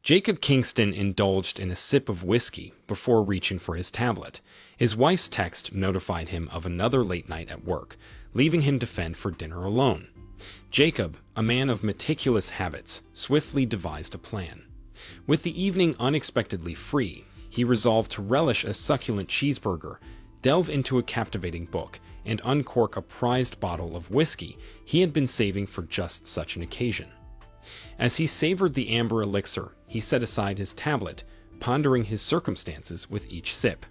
Jacob Kingston indulged in a sip of whiskey before reaching for his tablet. His wife's text notified him of another late night at work, leaving him to fend for dinner alone. Jacob, a man of meticulous habits, swiftly devised a plan. With the evening unexpectedly free, he resolved to relish a succulent cheeseburger, delve into a captivating book, and uncork a prized bottle of whiskey he had been saving for just such an occasion. As he savored the amber elixir, he set aside his tablet, pondering his circumstances with each sip.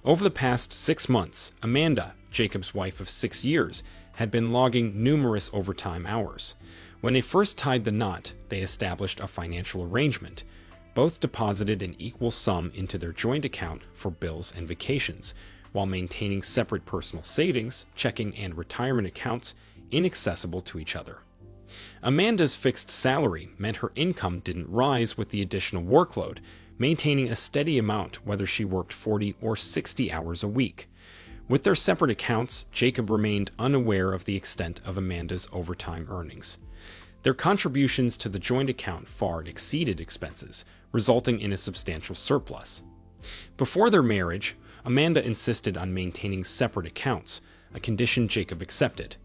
Over the past 6 months, Amanda, Jacob's wife of 6 years, had been logging numerous overtime hours. When they first tied the knot, they established a financial arrangement. Both deposited an equal sum into their joint account for bills and vacations, while maintaining separate personal savings, checking, and retirement accounts inaccessible to each other. Amanda's fixed salary meant her income didn't rise with the additional workload, maintaining a steady amount whether she worked 40 or 60 hours a week. With their separate accounts, Jacob remained unaware of the extent of Amanda's overtime earnings. Their contributions to the joint account far exceeded expenses, resulting in a substantial surplus. Before their marriage, Amanda insisted on maintaining separate accounts, a condition Jacob accepted.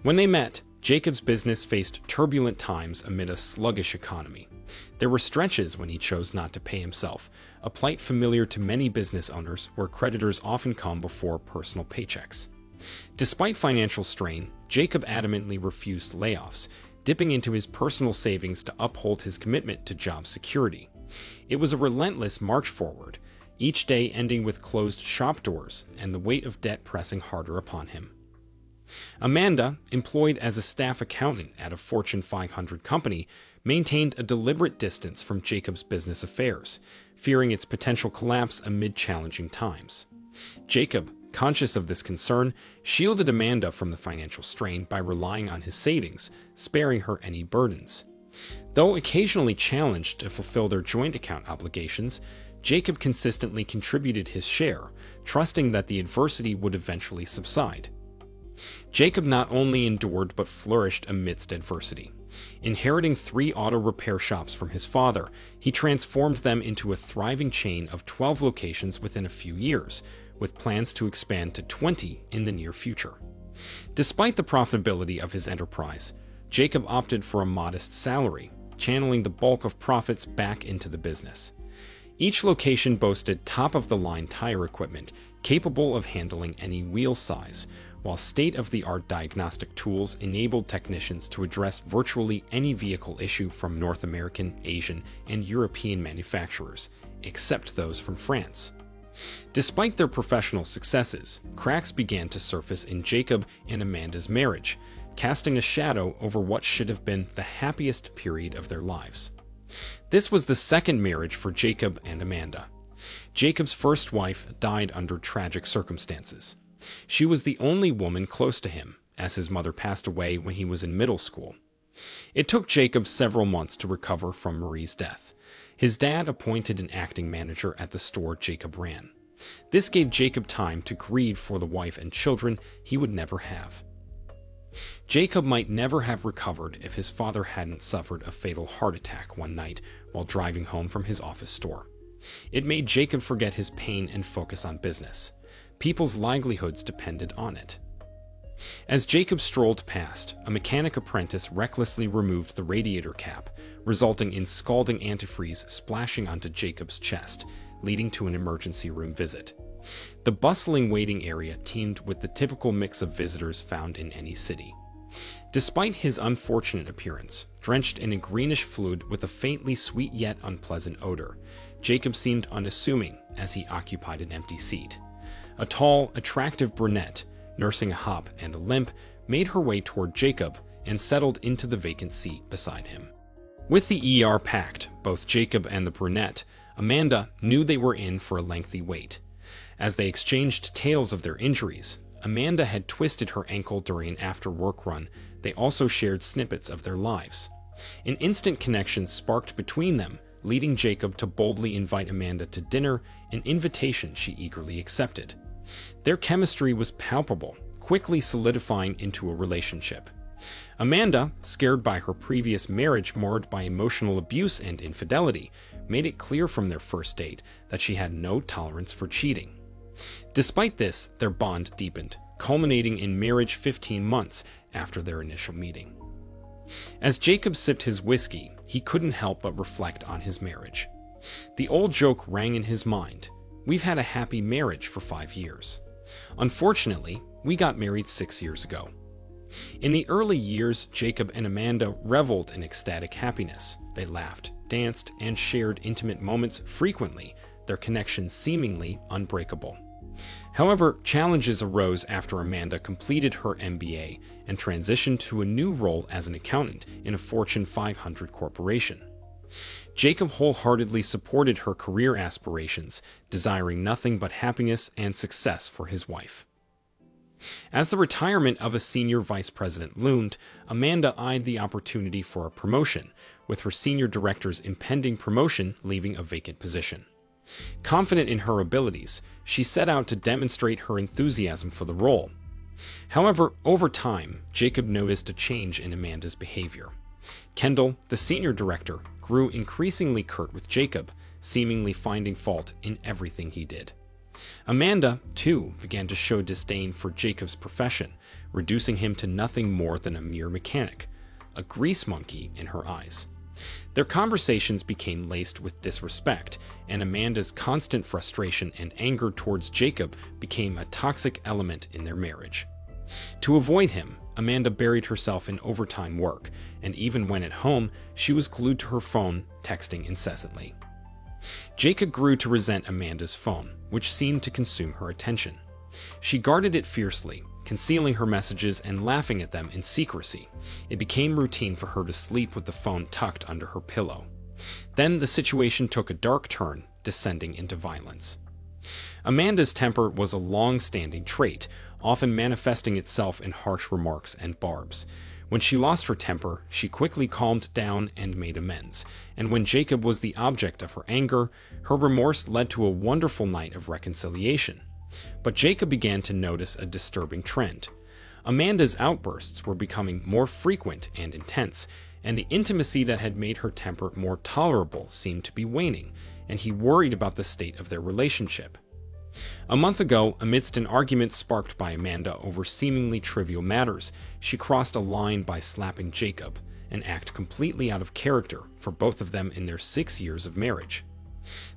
When they met, Jacob's business faced turbulent times amid a sluggish economy. There were stretches when he chose not to pay himself, a plight familiar to many business owners where creditors often come before personal paychecks. Despite financial strain, Jacob adamantly refused layoffs, dipping into his personal savings to uphold his commitment to job security. It was a relentless march forward, each day ending with closed shop doors and the weight of debt pressing harder upon him. Amanda, employed as a staff accountant at a Fortune 500 company, maintained a deliberate distance from Jacob's business affairs, fearing its potential collapse amid challenging times. Jacob, conscious of this concern, shielded Amanda from the financial strain by relying on his savings, sparing her any burdens. Though occasionally challenged to fulfill their joint account obligations, Jacob consistently contributed his share, trusting that the adversity would eventually subside. Jacob not only endured but flourished amidst adversity. Inheriting 3 auto repair shops from his father, he transformed them into a thriving chain of 12 locations within a few years, with plans to expand to 20 in the near future. Despite the profitability of his enterprise, Jacob opted for a modest salary, channeling the bulk of profits back into the business. Each location boasted top-of-the-line tire equipment capable of handling any wheel size, while state-of-the-art diagnostic tools enabled technicians to address virtually any vehicle issue from North American, Asian, and European manufacturers, except those from France. Despite their professional successes, cracks began to surface in Jacob and Amanda's marriage, casting a shadow over what should have been the happiest period of their lives. This was the second marriage for Jacob and Amanda. Jacob's first wife died under tragic circumstances. She was the only woman close to him, as his mother passed away when he was in middle school. It took Jacob several months to recover from Marie's death. His dad appointed an acting manager at the store Jacob ran. This gave Jacob time to grieve for the wife and children he would never have. Jacob might never have recovered if his father hadn't suffered a fatal heart attack one night while driving home from his office store. It made Jacob forget his pain and focus on business. People's livelihoods depended on it. As Jacob strolled past, a mechanic apprentice recklessly removed the radiator cap, resulting in scalding antifreeze splashing onto Jacob's chest, leading to an emergency room visit. The bustling waiting area teemed with the typical mix of visitors found in any city. Despite his unfortunate appearance, drenched in a greenish fluid with a faintly sweet yet unpleasant odor, Jacob seemed unassuming as he occupied an empty seat. A tall, attractive brunette, nursing a hop and a limp, made her way toward Jacob and settled into the vacant seat beside him. With the ER packed, both Jacob and the brunette, Amanda knew they were in for a lengthy wait. As they exchanged tales of their injuries, Amanda had twisted her ankle during an after-work run. They also shared snippets of their lives. An instant connection sparked between them, leading Jacob to boldly invite Amanda to dinner, an invitation she eagerly accepted. Their chemistry was palpable, quickly solidifying into a relationship. Amanda, scared by her previous marriage marred by emotional abuse and infidelity, made it clear from their first date that she had no tolerance for cheating. Despite this, their bond deepened, culminating in marriage 15 months after their initial meeting. As Jacob sipped his whiskey, he couldn't help but reflect on his marriage. The old joke rang in his mind: "We've had a happy marriage for 5 years. Unfortunately, we got married 6 years ago." In the early years, Jacob and Amanda reveled in ecstatic happiness. They laughed, danced, and shared intimate moments frequently, their connection seemingly unbreakable. However, challenges arose after Amanda completed her MBA and transitioned to a new role as an accountant in a Fortune 500 corporation. Jacob wholeheartedly supported her career aspirations, desiring nothing but happiness and success for his wife. As the retirement of a senior vice president loomed, Amanda eyed the opportunity for a promotion, with her senior director's impending promotion leaving a vacant position. Confident in her abilities, she set out to demonstrate her enthusiasm for the role. However, over time, Jacob noticed a change in Amanda's behavior. Kendall, the senior director, grew increasingly curt with Jacob, seemingly finding fault in everything he did. Amanda, too, began to show disdain for Jacob's profession, reducing him to nothing more than a mere mechanic, a grease monkey in her eyes. Their conversations became laced with disrespect, and Amanda's constant frustration and anger towards Jacob became a toxic element in their marriage. To avoid him, Amanda buried herself in overtime work, and even when at home, she was glued to her phone, texting incessantly. Jacob grew to resent Amanda's phone, which seemed to consume her attention. She guarded it fiercely, concealing her messages and laughing at them in secrecy. It became routine for her to sleep with the phone tucked under her pillow. Then the situation took a dark turn, descending into violence. Amanda's temper was a long-standing trait, often manifesting itself in harsh remarks and barbs. When she lost her temper, she quickly calmed down and made amends, and when Jacob was the object of her anger, her remorse led to a wonderful night of reconciliation. But Jacob began to notice a disturbing trend. Amanda's outbursts were becoming more frequent and intense, and the intimacy that had made her temper more tolerable seemed to be waning, and he worried about the state of their relationship. A month ago, amidst an argument sparked by Amanda over seemingly trivial matters, she crossed a line by slapping Jacob, an act completely out of character for both of them in their 6 years of marriage.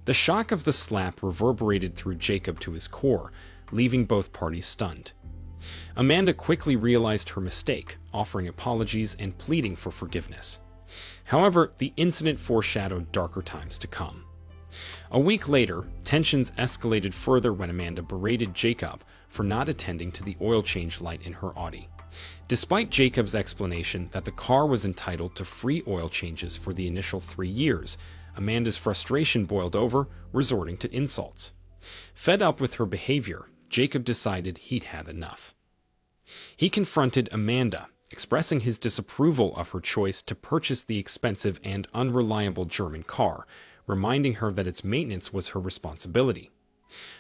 The shock of the slap reverberated through Jacob to his core, leaving both parties stunned. Amanda quickly realized her mistake, offering apologies and pleading for forgiveness. However, the incident foreshadowed darker times to come. A week later, tensions escalated further when Amanda berated Jacob for not attending to the oil change light in her Audi. Despite Jacob's explanation that the car was entitled to free oil changes for the initial 3 years, Amanda's frustration boiled over, resorting to insults. Fed up with her behavior, Jacob decided he'd had enough. He confronted Amanda, expressing his disapproval of her choice to purchase the expensive and unreliable German car, reminding her that its maintenance was her responsibility.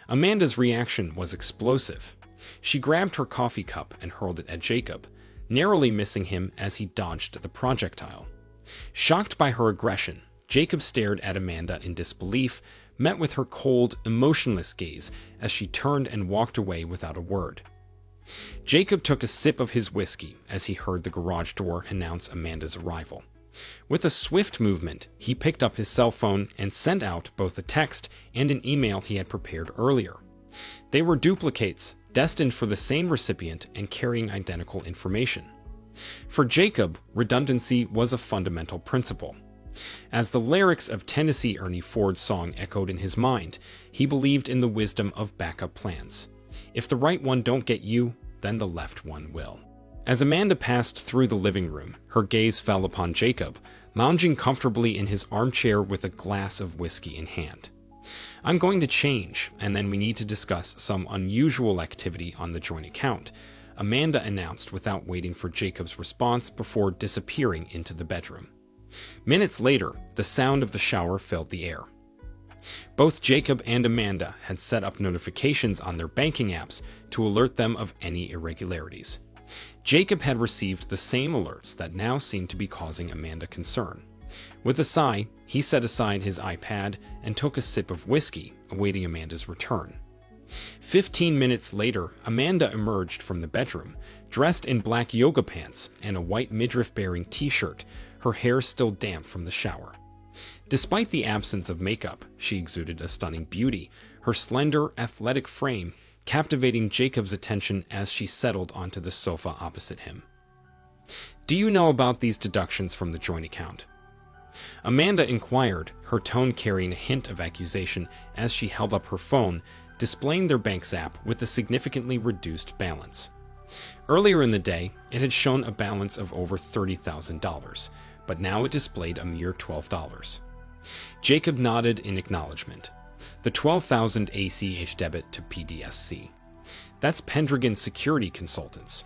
Amanda's reaction was explosive. She grabbed her coffee cup and hurled it at Jacob, narrowly missing him as he dodged the projectile. Shocked by her aggression, Jacob stared at Amanda in disbelief, met with her cold, emotionless gaze as she turned and walked away without a word. Jacob took a sip of his whiskey as he heard the garage door announce Amanda's arrival. With a swift movement, he picked up his cell phone and sent out both a text and an email he had prepared earlier. They were duplicates, destined for the same recipient and carrying identical information. For Jacob, redundancy was a fundamental principle. As the lyrics of Tennessee Ernie Ford's song echoed in his mind, he believed in the wisdom of backup plans. If the right one don't get you, then the left one will. As Amanda passed through the living room, her gaze fell upon Jacob, lounging comfortably in his armchair with a glass of whiskey in hand. "I'm going to change, and then we need to discuss some unusual activity on the joint account," Amanda announced without waiting for Jacob's response before disappearing into the bedroom. Minutes later, the sound of the shower filled the air. Both Jacob and Amanda had set up notifications on their banking apps to alert them of any irregularities. Jacob had received the same alerts that now seemed to be causing Amanda concern. With a sigh, he set aside his iPad and took a sip of whiskey, awaiting Amanda's return. 15 minutes later, Amanda emerged from the bedroom, dressed in black yoga pants and a white midriff-bearing t-shirt, her hair still damp from the shower. Despite the absence of makeup, she exuded a stunning beauty, her slender, athletic frame captivating Jacob's attention as she settled onto the sofa opposite him. "Do you know about these deductions from the joint account?" Amanda inquired, her tone carrying a hint of accusation as she held up her phone, displaying their bank's app with a significantly reduced balance. Earlier in the day, it had shown a balance of over $30,000, but now it displayed a mere $12. Jacob nodded in acknowledgement. The $12,000 ACH debit to PDSC. "That's Pendragon Security Consultants.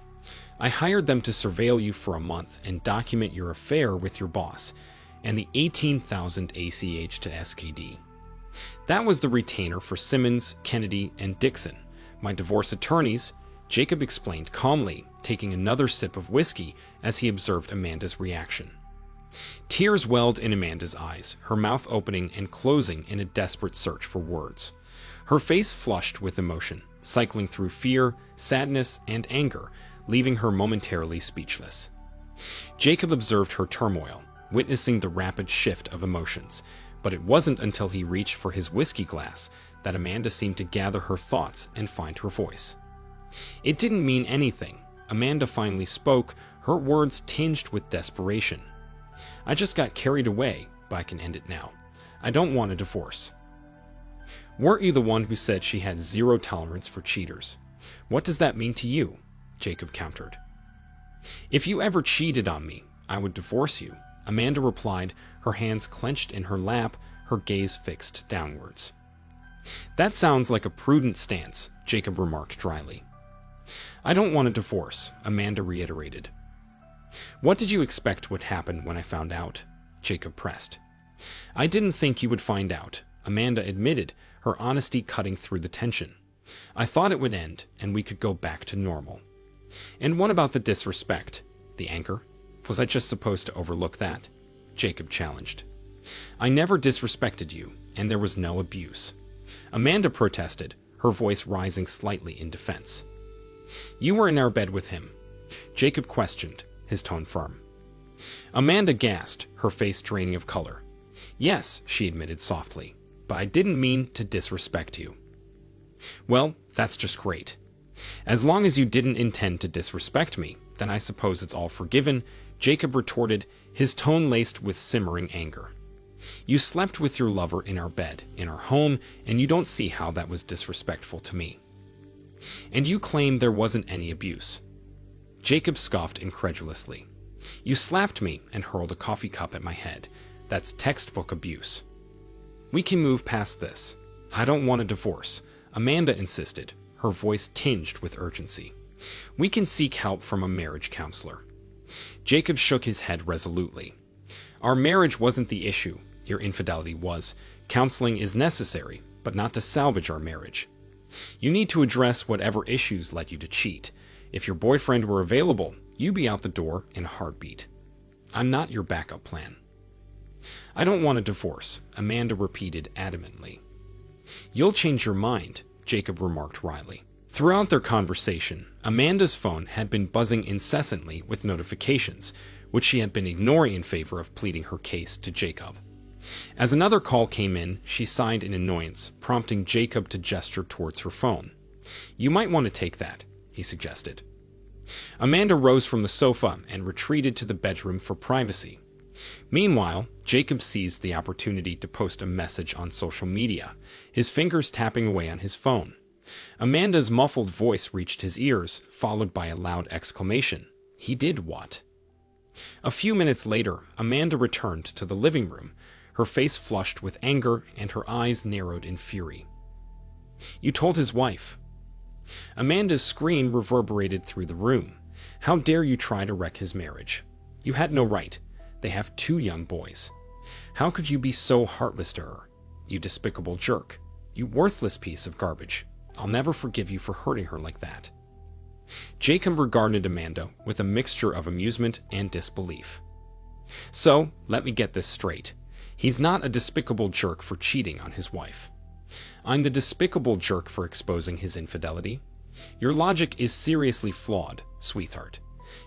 I hired them to surveil you for a month and document your affair with your boss, and the $18,000 ACH to SKD. That was the retainer for Simmons, Kennedy, and Dixon, my divorce attorneys," Jacob explained calmly, taking another sip of whiskey as he observed Amanda's reaction. Tears welled in Amanda's eyes, her mouth opening and closing in a desperate search for words. Her face flushed with emotion, cycling through fear, sadness, and anger, leaving her momentarily speechless. Jacob observed her turmoil, witnessing the rapid shift of emotions, but it wasn't until he reached for his whiskey glass that Amanda seemed to gather her thoughts and find her voice. It didn't mean anything. Amanda finally spoke, her words tinged with desperation. "I just got carried away, but I can end it now. I don't want a divorce." "Weren't you the one who said she had zero tolerance for cheaters? What does that mean to you?" Jacob countered. "If you ever cheated on me, I would divorce you," Amanda replied, her hands clenched in her lap, her gaze fixed downwards. "That sounds like a prudent stance," Jacob remarked dryly. "I don't want a divorce," Amanda reiterated. "What did you expect would happen when I found out?" Jacob pressed. "I didn't think you would find out," Amanda admitted, her honesty cutting through the tension. "I thought it would end, and we could go back to normal." "And what about the disrespect? The anger? Was I just supposed to overlook that?" Jacob challenged. "I never disrespected you, and there was no abuse," Amanda protested, her voice rising slightly in defense. "You were in our bed with him?" Jacob questioned, his tone firm. Amanda gasped, her face draining of color. "Yes," she admitted softly, "but I didn't mean to disrespect you." "Well, that's just great. As long as you didn't intend to disrespect me, then I suppose it's all forgiven," Jacob retorted, his tone laced with simmering anger. "You slept with your lover in our bed, in our home, and you don't see how that was disrespectful to me. And you claim there wasn't any abuse." Jacob scoffed incredulously. "You slapped me and hurled a coffee cup at my head. That's textbook abuse." "We can move past this. I don't want a divorce," Amanda insisted, her voice tinged with urgency. "We can seek help from a marriage counselor." Jacob shook his head resolutely. "Our marriage wasn't the issue. Your infidelity was. Counseling is necessary, but not to salvage our marriage. You need to address whatever issues led you to cheat. If your boyfriend were available, you'd be out the door in a heartbeat. I'm not your backup plan." "I don't want a divorce," Amanda repeated adamantly. "You'll change your mind," Jacob remarked wryly. Throughout their conversation, Amanda's phone had been buzzing incessantly with notifications, which she had been ignoring in favor of pleading her case to Jacob. As another call came in, she sighed in annoyance, prompting Jacob to gesture towards her phone. "You might want to take that," he suggested. Amanda rose from the sofa and retreated to the bedroom for privacy. Meanwhile, Jacob seized the opportunity to post a message on social media, his fingers tapping away on his phone. Amanda's muffled voice reached his ears, followed by a loud exclamation. He did what? A few minutes later, Amanda returned to the living room, her face flushed with anger and her eyes narrowed in fury. "You told his wife." Amanda's scream reverberated through the room. "How dare you try to wreck his marriage? You had no right. They have 2 young boys. How could you be so heartless to her? You despicable jerk. You worthless piece of garbage. I'll never forgive you for hurting her like that." Jacob regarded Amanda with a mixture of amusement and disbelief. So, let me get this straight. He's not a despicable jerk for cheating on his wife. I'm the despicable jerk for exposing his infidelity. Your logic is seriously flawed, sweetheart.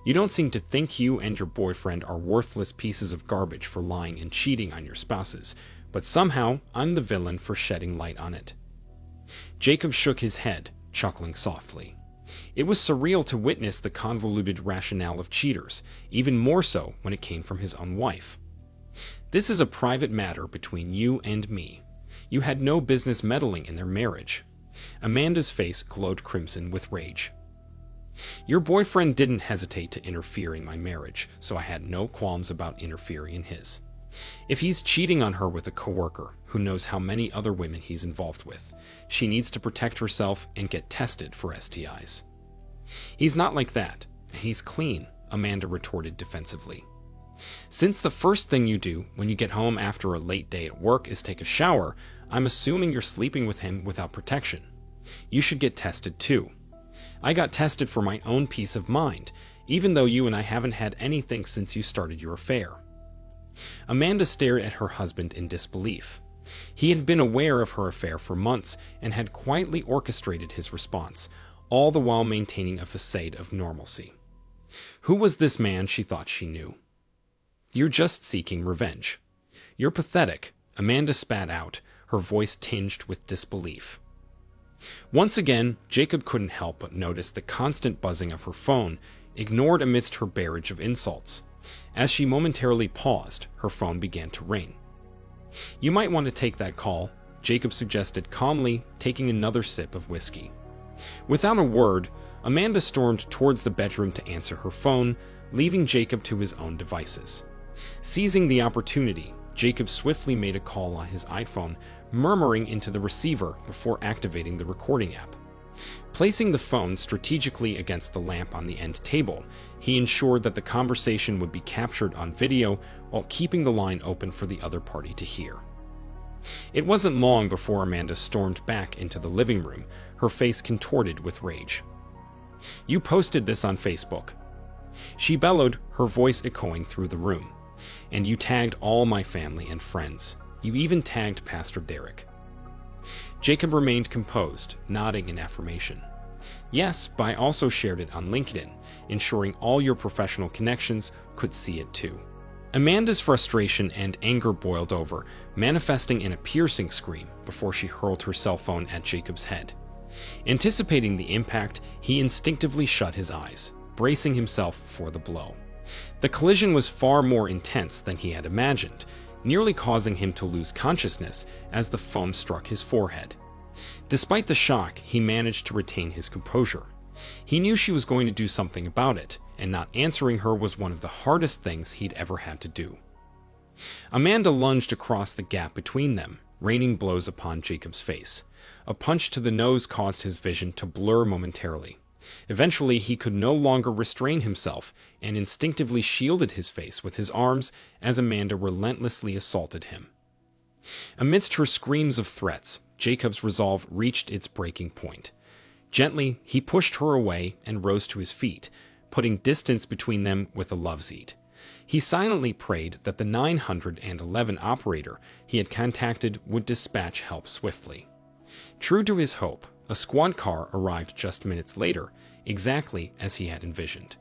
You don't seem to think you and your boyfriend are worthless pieces of garbage for lying and cheating on your spouses, but somehow I'm the villain for shedding light on it. Jacob shook his head, chuckling softly. It was surreal to witness the convoluted rationale of cheaters, even more so when it came from his own wife. This is a private matter between you and me. You had no business meddling in their marriage. Amanda's face glowed crimson with rage. Your boyfriend didn't hesitate to interfere in my marriage, so I had no qualms about interfering in his. If he's cheating on her with a coworker who knows how many other women he's involved with, she needs to protect herself and get tested for STIs. He's not like that, and he's clean, Amanda retorted defensively. Since the first thing you do when you get home after a late day at work is take a shower, I'm assuming you're sleeping with him without protection. You should get tested too. I got tested for my own peace of mind, even though you and I haven't had anything since you started your affair. Amanda stared at her husband in disbelief. He had been aware of her affair for months and had quietly orchestrated his response, all the while maintaining a facade of normalcy. Who was this man she thought she knew? You're just seeking revenge. You're pathetic, Amanda spat out, her voice tinged with disbelief. Once again, Jacob couldn't help but notice the constant buzzing of her phone, ignored amidst her barrage of insults. As she momentarily paused, her phone began to ring. You might want to take that call, Jacob suggested calmly, taking another sip of whiskey. Without a word, Amanda stormed towards the bedroom to answer her phone, leaving Jacob to his own devices. Seizing the opportunity, Jacob swiftly made a call on his iPhone, murmuring into the receiver before activating the recording app. Placing the phone strategically against the lamp on the end table, he ensured that the conversation would be captured on video while keeping the line open for the other party to hear. It wasn't long before Amanda stormed back into the living room, her face contorted with rage. You posted this on Facebook. She bellowed, her voice echoing through the room. And you tagged all my family and friends. You even tagged Pastor Derek. Jacob remained composed, nodding in affirmation. Yes, but I also shared it on LinkedIn, ensuring all your professional connections could see it too. Amanda's frustration and anger boiled over, manifesting in a piercing scream before she hurled her cell phone at Jacob's head. Anticipating the impact, he instinctively shut his eyes, bracing himself for the blow. The collision was far more intense than he had imagined, nearly causing him to lose consciousness as the phone struck his forehead. Despite the shock, he managed to retain his composure. He knew she was going to do something about it, and not answering her was one of the hardest things he'd ever had to do. Amanda lunged across the gap between them, raining blows upon Jacob's face. A punch to the nose caused his vision to blur momentarily. Eventually, he could no longer restrain himself and instinctively shielded his face with his arms as Amanda relentlessly assaulted him. Amidst her screams of threats, Jacob's resolve reached its breaking point. Gently, he pushed her away and rose to his feet, putting distance between them with a loveseat. He silently prayed that the 911 operator he had contacted would dispatch help swiftly. True to his hope, a squad car arrived just minutes later, exactly as he had envisioned.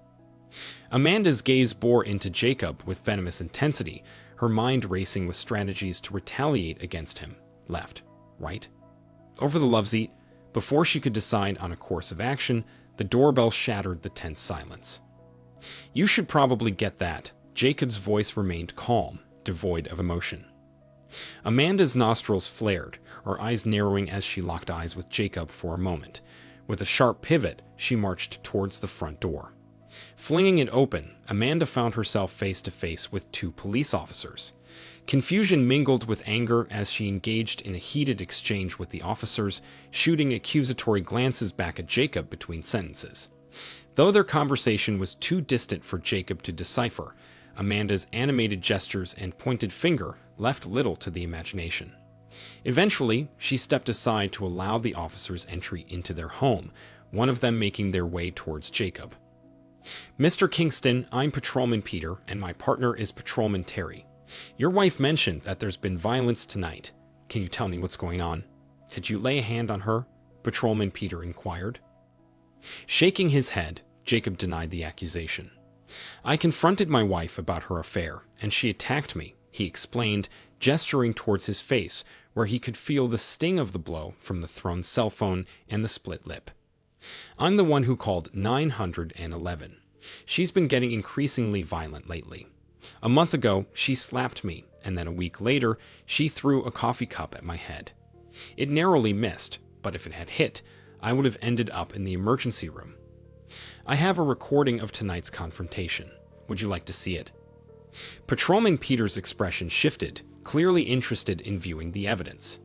Amanda's gaze bore into Jacob with venomous intensity, her mind racing with strategies to retaliate against him. Left, right, over the loveseat. Before she could decide on a course of action, the doorbell shattered the tense silence. You should probably get that. Jacob's voice remained calm, devoid of emotion. Amanda's nostrils flared, her eyes narrowing as she locked eyes with Jacob for a moment. With a sharp pivot, she marched towards the front door. Flinging it open, Amanda found herself face to face with two police officers. Confusion mingled with anger as she engaged in a heated exchange with the officers, shooting accusatory glances back at Jacob between sentences. Though their conversation was too distant for Jacob to decipher, Amanda's animated gestures and pointed finger left little to the imagination. Eventually, she stepped aside to allow the officers' entry into their home, one of them making their way towards Jacob. "Mr. Kingston, I'm Patrolman Peter, and my partner is Patrolman Terry. Your wife mentioned that there's been violence tonight. Can you tell me what's going on? Did you lay a hand on her?" Patrolman Peter inquired. Shaking his head, Jacob denied the accusation. "I confronted my wife about her affair, and she attacked me," he explained, gesturing towards his face, where he could feel the sting of the blow from the thrown cell phone and the split lip. "I'm the one who called 911. She's been getting increasingly violent lately. A month ago, she slapped me, and then a week later, she threw a coffee cup at my head. It narrowly missed, but if it had hit, I would have ended up in the emergency room. I have a recording of tonight's confrontation. Would you like to see it?" Patrolman Peter's expression shifted, clearly interested in viewing the evidence.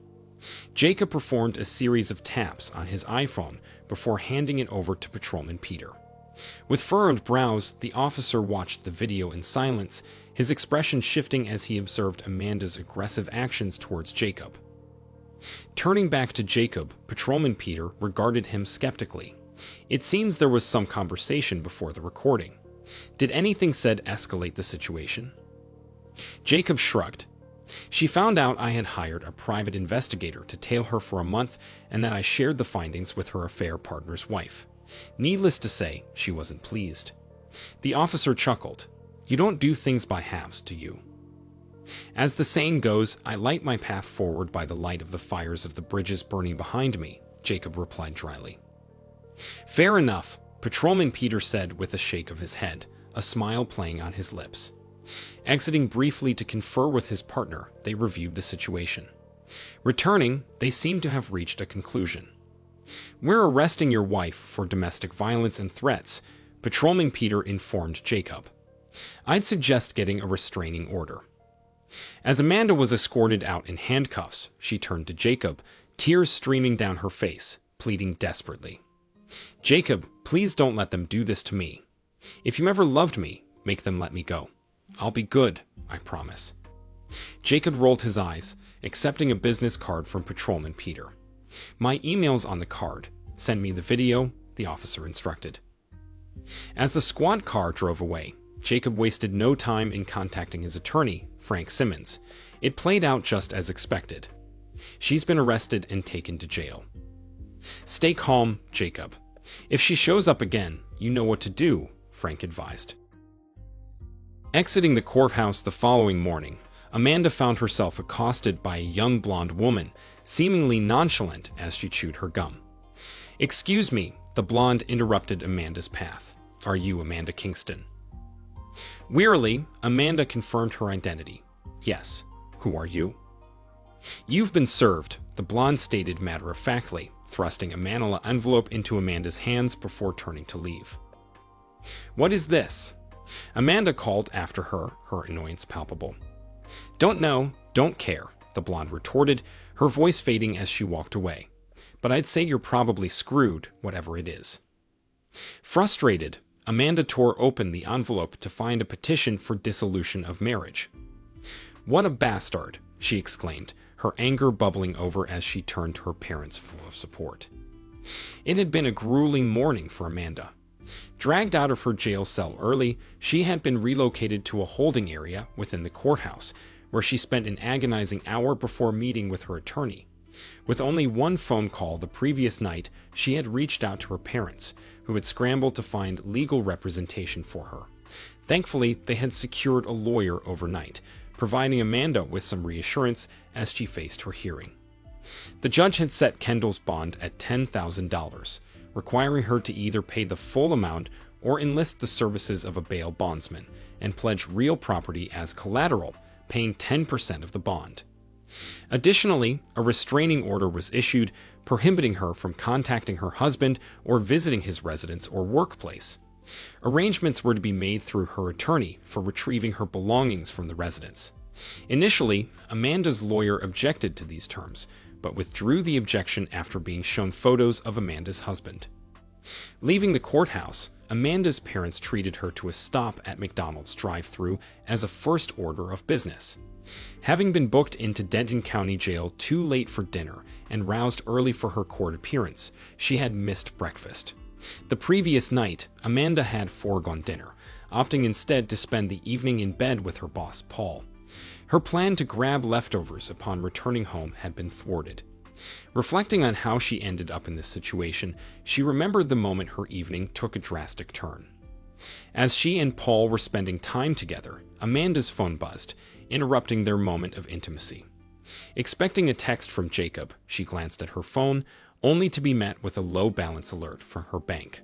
Jacob performed a series of taps on his iPhone before handing it over to Patrolman Peter. With furrowed brows, the officer watched the video in silence, his expression shifting as he observed Amanda's aggressive actions towards Jacob. Turning back to Jacob, Patrolman Peter regarded him skeptically. It seems there was some conversation before the recording. Did anything said escalate the situation? Jacob shrugged. "She found out I had hired a private investigator to tail her for a month and that I shared the findings with her affair partner's wife. Needless to say, she wasn't pleased." The officer chuckled. "You don't do things by halves, do you?" "As the saying goes, I light my path forward by the light of the fires of the bridges burning behind me," Jacob replied dryly. "Fair enough," Patrolman Peter said with a shake of his head, a smile playing on his lips. Exiting briefly to confer with his partner, they reviewed the situation. Returning, they seemed to have reached a conclusion. "We're arresting your wife for domestic violence and threats," Patrolman Peter informed Jacob. "I'd suggest getting a restraining order." As Amanda was escorted out in handcuffs, she turned to Jacob, tears streaming down her face, pleading desperately. "Jacob, please don't let them do this to me. If you ever loved me, make them let me go. I'll be good, I promise." Jacob rolled his eyes, accepting a business card from Patrolman Peter. "My email's on the card. Send me the video," the officer instructed. As the squad car drove away, Jacob wasted no time in contacting his attorney, Frank Simmons. It played out just as expected. "She's been arrested and taken to jail." "Stay calm, Jacob. If she shows up again, you know what to do," Frank advised. Exiting the courthouse the following morning, Amanda found herself accosted by a young blonde woman, seemingly nonchalant as she chewed her gum. "Excuse me," the blonde interrupted Amanda's path. "Are you Amanda Kingston?" Wearily, Amanda confirmed her identity. "Yes. Who are you?" "You've been served," the blonde stated matter-of-factly, thrusting a manila envelope into Amanda's hands before turning to leave. "What is this?" Amanda called after her, her annoyance palpable. "Don't know, don't care," the blonde retorted, her voice fading as she walked away. "But I'd say you're probably screwed, whatever it is." Frustrated, Amanda tore open the envelope to find a petition for dissolution of marriage. "What a bastard," she exclaimed, her anger bubbling over as she turned to her parents full of support. It had been a grueling morning for Amanda. Dragged out of her jail cell early, she had been relocated to a holding area within the courthouse, where she spent an agonizing hour before meeting with her attorney. With only one phone call the previous night, she had reached out to her parents, who had scrambled to find legal representation for her. Thankfully, they had secured a lawyer overnight, providing Amanda with some reassurance as she faced her hearing. The judge had set Kendall's bond at $10,000, requiring her to either pay the full amount or enlist the services of a bail bondsman and pledge real property as collateral, paying 10% of the bond. Additionally, a restraining order was issued, prohibiting her from contacting her husband or visiting his residence or workplace. Arrangements were to be made through her attorney for retrieving her belongings from the residence. Initially, Amanda's lawyer objected to these terms, but withdrew the objection after being shown photos of Amanda's husband. Leaving the courthouse, Amanda's parents treated her to a stop at McDonald's drive-thru as a first order of business. Having been booked into Denton County Jail too late for dinner and roused early for her court appearance, she had missed breakfast. The previous night, Amanda had foregone dinner, opting instead to spend the evening in bed with her boss, Paul. Her plan to grab leftovers upon returning home had been thwarted. Reflecting on how she ended up in this situation, she remembered the moment her evening took a drastic turn. As she and Paul were spending time together, Amanda's phone buzzed, interrupting their moment of intimacy. Expecting a text from Jacob, she glanced at her phone, only to be met with a low balance alert from her bank.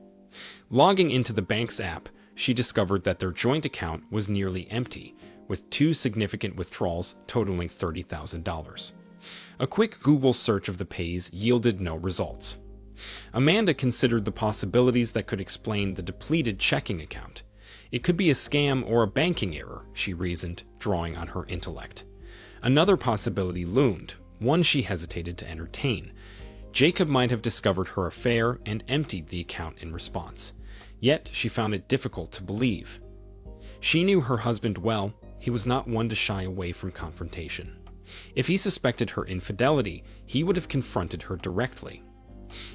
Logging into the bank's app, she discovered that their joint account was nearly empty, with 2 significant withdrawals totaling $30,000. A quick Google search of the pays yielded no results. Amanda considered the possibilities that could explain the depleted checking account. It could be a scam or a banking error, she reasoned, drawing on her intellect. Another possibility loomed, one she hesitated to entertain. Jacob might have discovered her affair and emptied the account in response. Yet she found it difficult to believe. She knew her husband well. He was not one to shy away from confrontation. If he suspected her infidelity, he would have confronted her directly.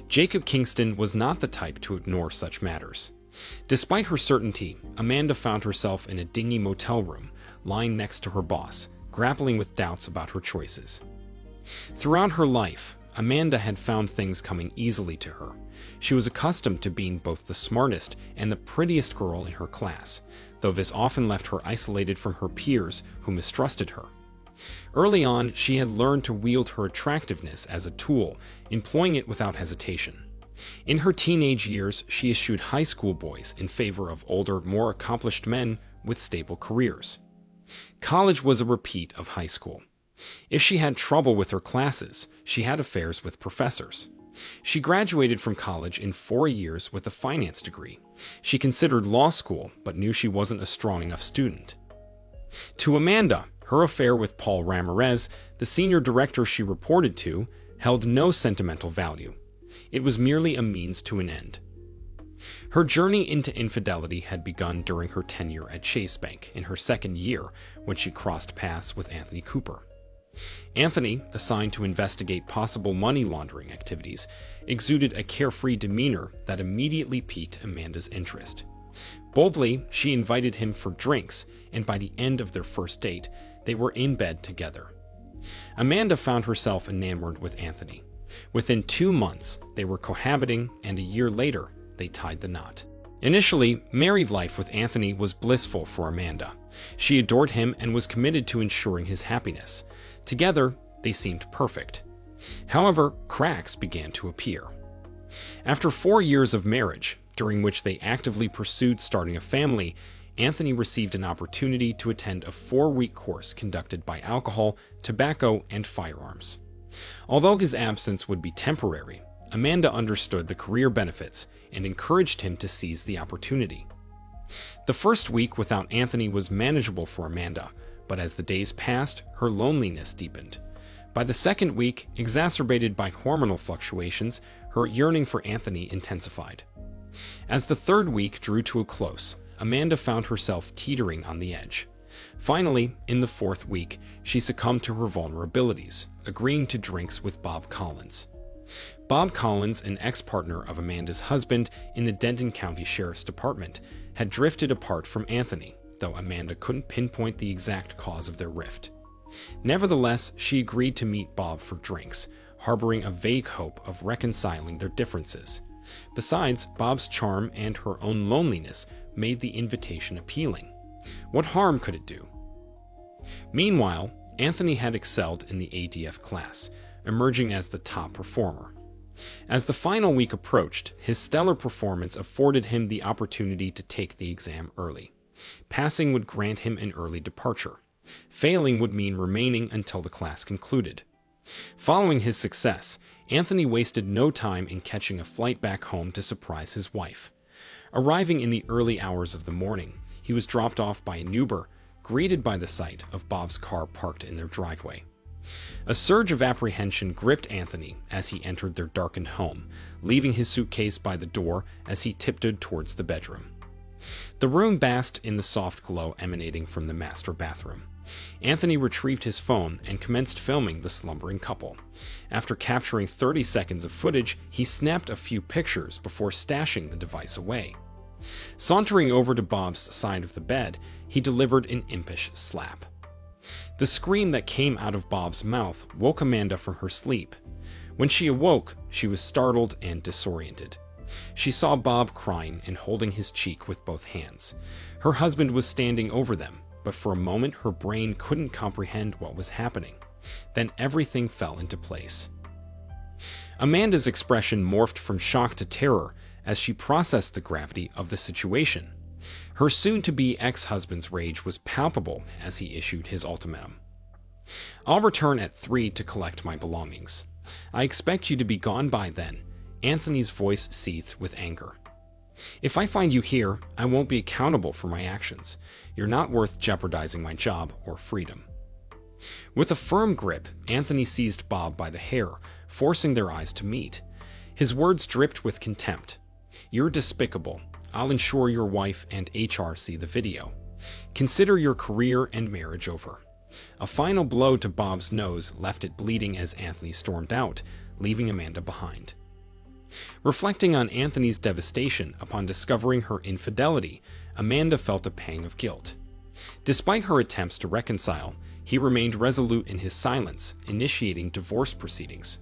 Jacob Kingston was not the type to ignore such matters. Despite her certainty, Amanda found herself in a dingy motel room, lying next to her boss, grappling with doubts about her choices. Throughout her life, Amanda had found things coming easily to her. She was accustomed to being both the smartest and the prettiest girl in her class, though this often left her isolated from her peers who mistrusted her. Early on, she had learned to wield her attractiveness as a tool, employing it without hesitation. In her teenage years, she eschewed high school boys in favor of older, more accomplished men with stable careers. College was a repeat of high school. If she had trouble with her classes, she had affairs with professors. She graduated from college in 4 years with a finance degree. She considered law school, but knew she wasn't a strong enough student. To Amanda, her affair with Paul Ramirez, the senior director she reported to, held no sentimental value. It was merely a means to an end. Her journey into infidelity had begun during her tenure at Chase Bank in her second year when she crossed paths with Anthony Cooper. Anthony, assigned to investigate possible money laundering activities, exuded a carefree demeanor that immediately piqued Amanda's interest. Boldly, she invited him for drinks, and by the end of their first date, they were in bed together. Amanda found herself enamored with Anthony. Within 2 months, they were cohabiting, and a year later, they tied the knot. Initially, married life with Anthony was blissful for Amanda. She adored him and was committed to ensuring his happiness. Together, they seemed perfect. However, cracks began to appear. After 4 years of marriage, during which they actively pursued starting a family, Anthony received an opportunity to attend a 4-week course conducted by alcohol, tobacco, and firearms. Although his absence would be temporary, Amanda understood the career benefits and encouraged him to seize the opportunity. The first week without Anthony was manageable for Amanda, but as the days passed, her loneliness deepened. By the second week, exacerbated by hormonal fluctuations, her yearning for Anthony intensified. As the third week drew to a close, Amanda found herself teetering on the edge. Finally, in the 4th week, she succumbed to her vulnerabilities, agreeing to drinks with Bob Collins. Bob Collins, an ex-partner of Amanda's husband in the Denton County Sheriff's Department, had drifted apart from Anthony, though Amanda couldn't pinpoint the exact cause of their rift. Nevertheless, she agreed to meet Bob for drinks, harboring a vague hope of reconciling their differences. Besides, Bob's charm and her own loneliness made the invitation appealing. What harm could it do? Meanwhile, Anthony had excelled in the ADF class, emerging as the top performer. As the final week approached, his stellar performance afforded him the opportunity to take the exam early. Passing would grant him an early departure. Failing would mean remaining until the class concluded. Following his success, Anthony wasted no time in catching a flight back home to surprise his wife. Arriving in the early hours of the morning, he was dropped off by an Uber, greeted by the sight of Bob's car parked in their driveway. A surge of apprehension gripped Anthony as he entered their darkened home, leaving his suitcase by the door as he tiptoed towards the bedroom. The room basked in the soft glow emanating from the master bathroom. Anthony retrieved his phone and commenced filming the slumbering couple. After capturing 30 seconds of footage, he snapped a few pictures before stashing the device away. Sauntering over to Bob's side of the bed, he delivered an impish slap. The scream that came out of Bob's mouth woke Amanda from her sleep. When she awoke, she was startled and disoriented. She saw Bob crying and holding his cheek with both hands. Her husband was standing over them, but for a moment her brain couldn't comprehend what was happening. Then everything fell into place. Amanda's expression morphed from shock to terror as she processed the gravity of the situation. Her soon-to-be ex-husband's rage was palpable as he issued his ultimatum. "I'll return at 3 to collect my belongings. I expect you to be gone by then." Anthony's voice seethed with anger. "If I find you here, I won't be accountable for my actions. You're not worth jeopardizing my job or freedom." With a firm grip, Anthony seized Bob by the hair, forcing their eyes to meet. His words dripped with contempt. "You're despicable. I'll ensure your wife and HR see the video. Consider your career and marriage over." A final blow to Bob's nose left it bleeding as Anthony stormed out, leaving Amanda behind. Reflecting on Anthony's devastation upon discovering her infidelity, Amanda felt a pang of guilt. Despite her attempts to reconcile, he remained resolute in his silence, initiating divorce proceedings.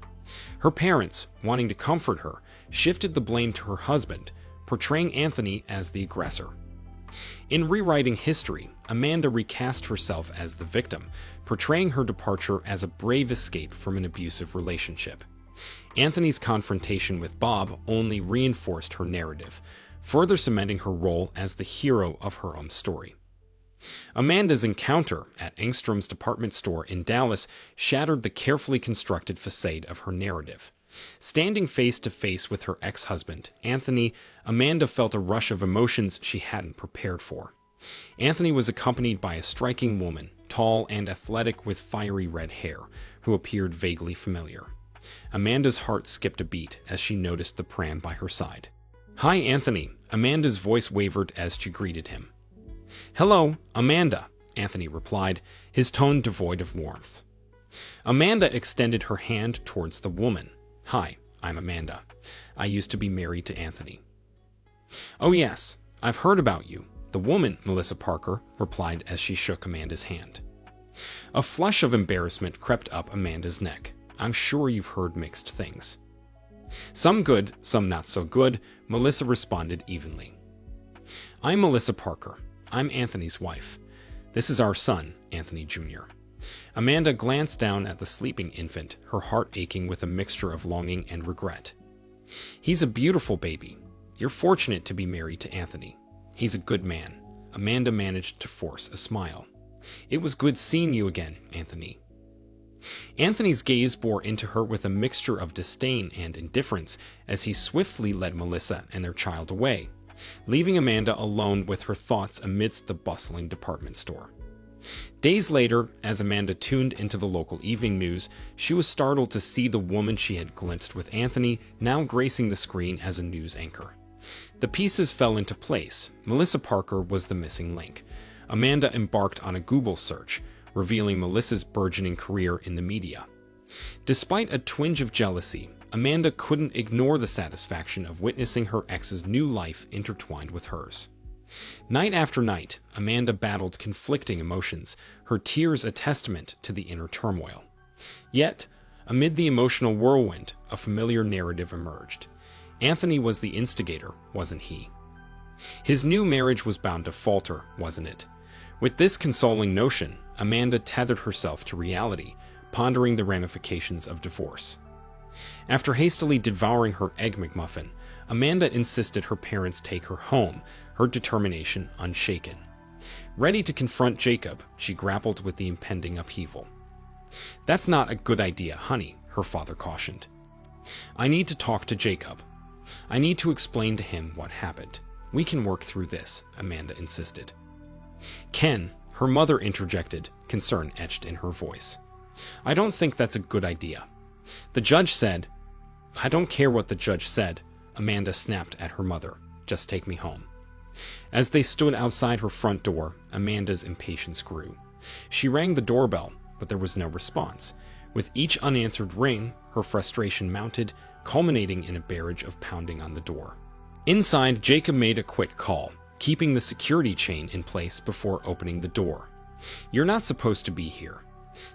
Her parents, wanting to comfort her, shifted the blame to her husband, portraying Anthony as the aggressor. In rewriting history, Amanda recast herself as the victim, portraying her departure as a brave escape from an abusive relationship. Anthony's confrontation with Bob only reinforced her narrative, further cementing her role as the hero of her own story. Amanda's encounter at Engstrom's department store in Dallas shattered the carefully constructed facade of her narrative. Standing face to face with her ex-husband, Anthony, Amanda felt a rush of emotions she hadn't prepared for. Anthony was accompanied by a striking woman, tall and athletic with fiery red hair, who appeared vaguely familiar. Amanda's heart skipped a beat as she noticed the pram by her side. "Hi, Anthony." Amanda's voice wavered as she greeted him. "Hello, Amanda," Anthony replied, his tone devoid of warmth. Amanda extended her hand towards the woman. "Hi, I'm Amanda. I used to be married to Anthony." "Oh yes, I've heard about you," the woman, Melissa Parker, replied as she shook Amanda's hand. A flush of embarrassment crept up Amanda's neck. "I'm sure you've heard mixed things." "Some good, some not so good," Melissa responded evenly. "I'm Melissa Parker. I'm Anthony's wife. This is our son, Anthony Jr." Amanda glanced down at the sleeping infant, her heart aching with a mixture of longing and regret. "He's a beautiful baby. You're fortunate to be married to Anthony. He's a good man." Amanda managed to force a smile. "It was good seeing you again, Anthony." Anthony's gaze bore into her with a mixture of disdain and indifference as he swiftly led Melissa and their child away, leaving Amanda alone with her thoughts amidst the bustling department store. Days later, as Amanda tuned into the local evening news, she was startled to see the woman she had glimpsed with Anthony now gracing the screen as a news anchor. The pieces fell into place. Melissa Parker was the missing link. Amanda embarked on a Google search, revealing Melissa's burgeoning career in the media. Despite a twinge of jealousy, Amanda couldn't ignore the satisfaction of witnessing her ex's new life intertwined with hers. Night after night, Amanda battled conflicting emotions, her tears a testament to the inner turmoil. Yet, amid the emotional whirlwind, a familiar narrative emerged. Anthony was the instigator, wasn't he? His new marriage was bound to falter, wasn't it? With this consoling notion, Amanda tethered herself to reality, pondering the ramifications of divorce. After hastily devouring her Egg McMuffin, Amanda insisted her parents take her home, her determination unshaken. Ready to confront Jacob, she grappled with the impending upheaval. "That's not a good idea, honey," her father cautioned. "I need to talk to Jacob. I need to explain to him what happened. We can work through this," Amanda insisted. "Ken," her mother interjected, concern etched in her voice. "I don't think that's a good idea." The judge said. "I don't care what the judge said," Amanda snapped at her mother. "Just take me home." As they stood outside her front door, Amanda's impatience grew. She rang the doorbell, but there was no response. With each unanswered ring, her frustration mounted, culminating in a barrage of pounding on the door. Inside, Jacob made a quick call, keeping the security chain in place before opening the door. "You're not supposed to be here.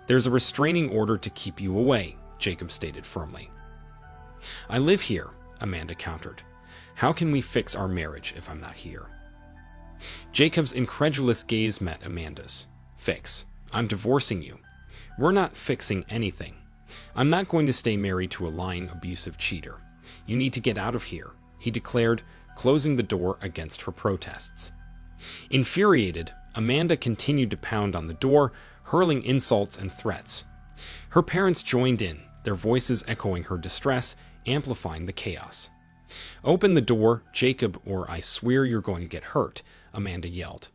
There's a restraining order to keep you away," Jacob stated firmly. "I live here," Amanda countered. "How can we fix our marriage if I'm not here?" Jacob's incredulous gaze met Amanda's. "Fix? I'm divorcing you." "We're not fixing anything. I'm not going to stay married to a lying, abusive cheater. You need to get out of here," he declared, closing the door against her protests. Infuriated, Amanda continued to pound on the door, hurling insults and threats. Her parents joined in, their voices echoing her distress, amplifying the chaos. "Open the door, Jacob, or I swear you're going to get hurt," Amanda yelled.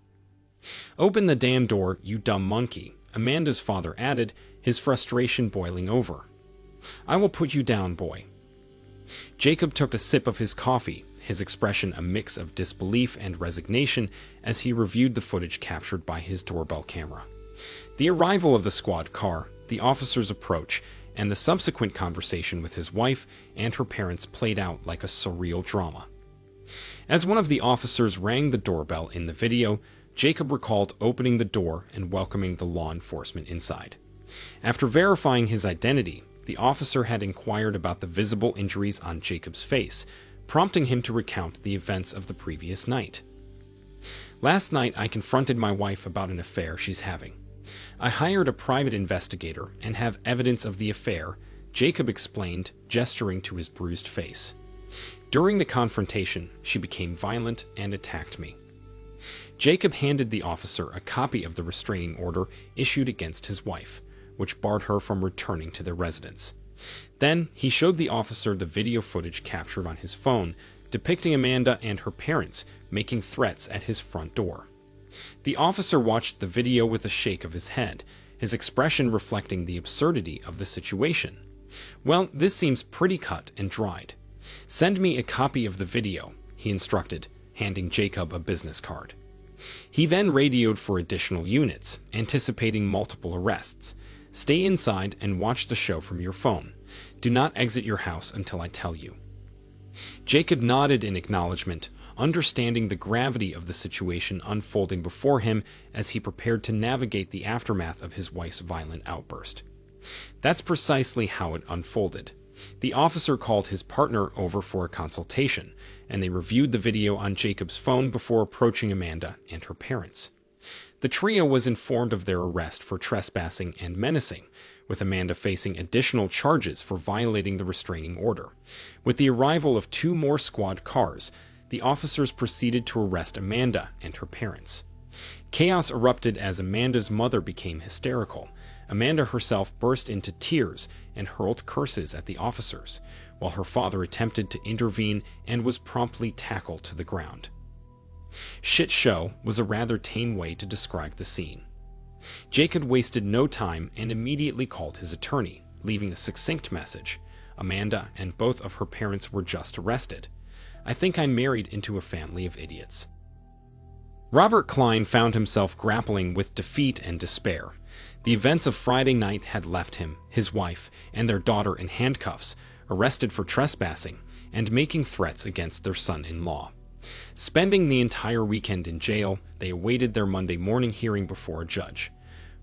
"Open the damn door, you dumb monkey," Amanda's father added, his frustration boiling over. "I will put you down, boy." Jacob took a sip of his coffee, his expression a mix of disbelief and resignation as he reviewed the footage captured by his doorbell camera. The arrival of the squad car, the officer's approach, and the subsequent conversation with his wife and her parents played out like a surreal drama. As one of the officers rang the doorbell in the video, Jacob recalled opening the door and welcoming the law enforcement inside. After verifying his identity, the officer had inquired about the visible injuries on Jacob's face, prompting him to recount the events of the previous night. "Last night I confronted my wife about an affair she's having. I hired a private investigator and have evidence of the affair," Jacob explained, gesturing to his bruised face. "During the confrontation, she became violent and attacked me." Jacob handed the officer a copy of the restraining order issued against his wife, which barred her from returning to their residence. Then he showed the officer the video footage captured on his phone, depicting Amanda and her parents making threats at his front door. The officer watched the video with a shake of his head, his expression reflecting the absurdity of the situation. "Well, this seems pretty cut and dried. Send me a copy of the video," he instructed, handing Jacob a business card. He then radioed for additional units, anticipating multiple arrests. "Stay inside and watch the show from your phone. Do not exit your house until I tell you." Jacob nodded in acknowledgement, understanding the gravity of the situation unfolding before him as he prepared to navigate the aftermath of his wife's violent outburst. That's precisely how it unfolded. The officer called his partner over for a consultation, and they reviewed the video on Jacob's phone before approaching Amanda and her parents. The trio was informed of their arrest for trespassing and menacing, with Amanda facing additional charges for violating the restraining order. With the arrival of 2 more squad cars, the officers proceeded to arrest Amanda and her parents. Chaos erupted as Amanda's mother became hysterical. Amanda herself burst into tears and hurled curses at the officers, while her father attempted to intervene and was promptly tackled to the ground. "Shit show" was a rather tame way to describe the scene. Jacob wasted no time and immediately called his attorney, leaving a succinct message. Amanda and both of her parents were just arrested. "I think I'm married into a family of idiots." Robert Klein found himself grappling with defeat and despair. The events of Friday night had left him, his wife, and their daughter in handcuffs, arrested for trespassing, and making threats against their son-in-law. Spending the entire weekend in jail, they awaited their Monday morning hearing before a judge.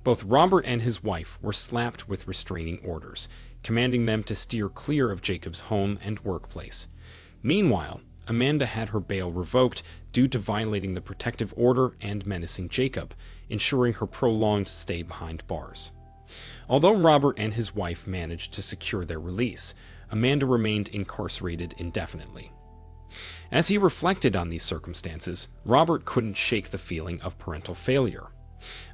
Both Robert and his wife were slapped with restraining orders, commanding them to steer clear of Jacob's home and workplace. Meanwhile, Amanda had her bail revoked due to violating the protective order and menacing Jacob, ensuring her prolonged stay behind bars. Although Robert and his wife managed to secure their release, Amanda remained incarcerated indefinitely. As he reflected on these circumstances, Robert couldn't shake the feeling of parental failure.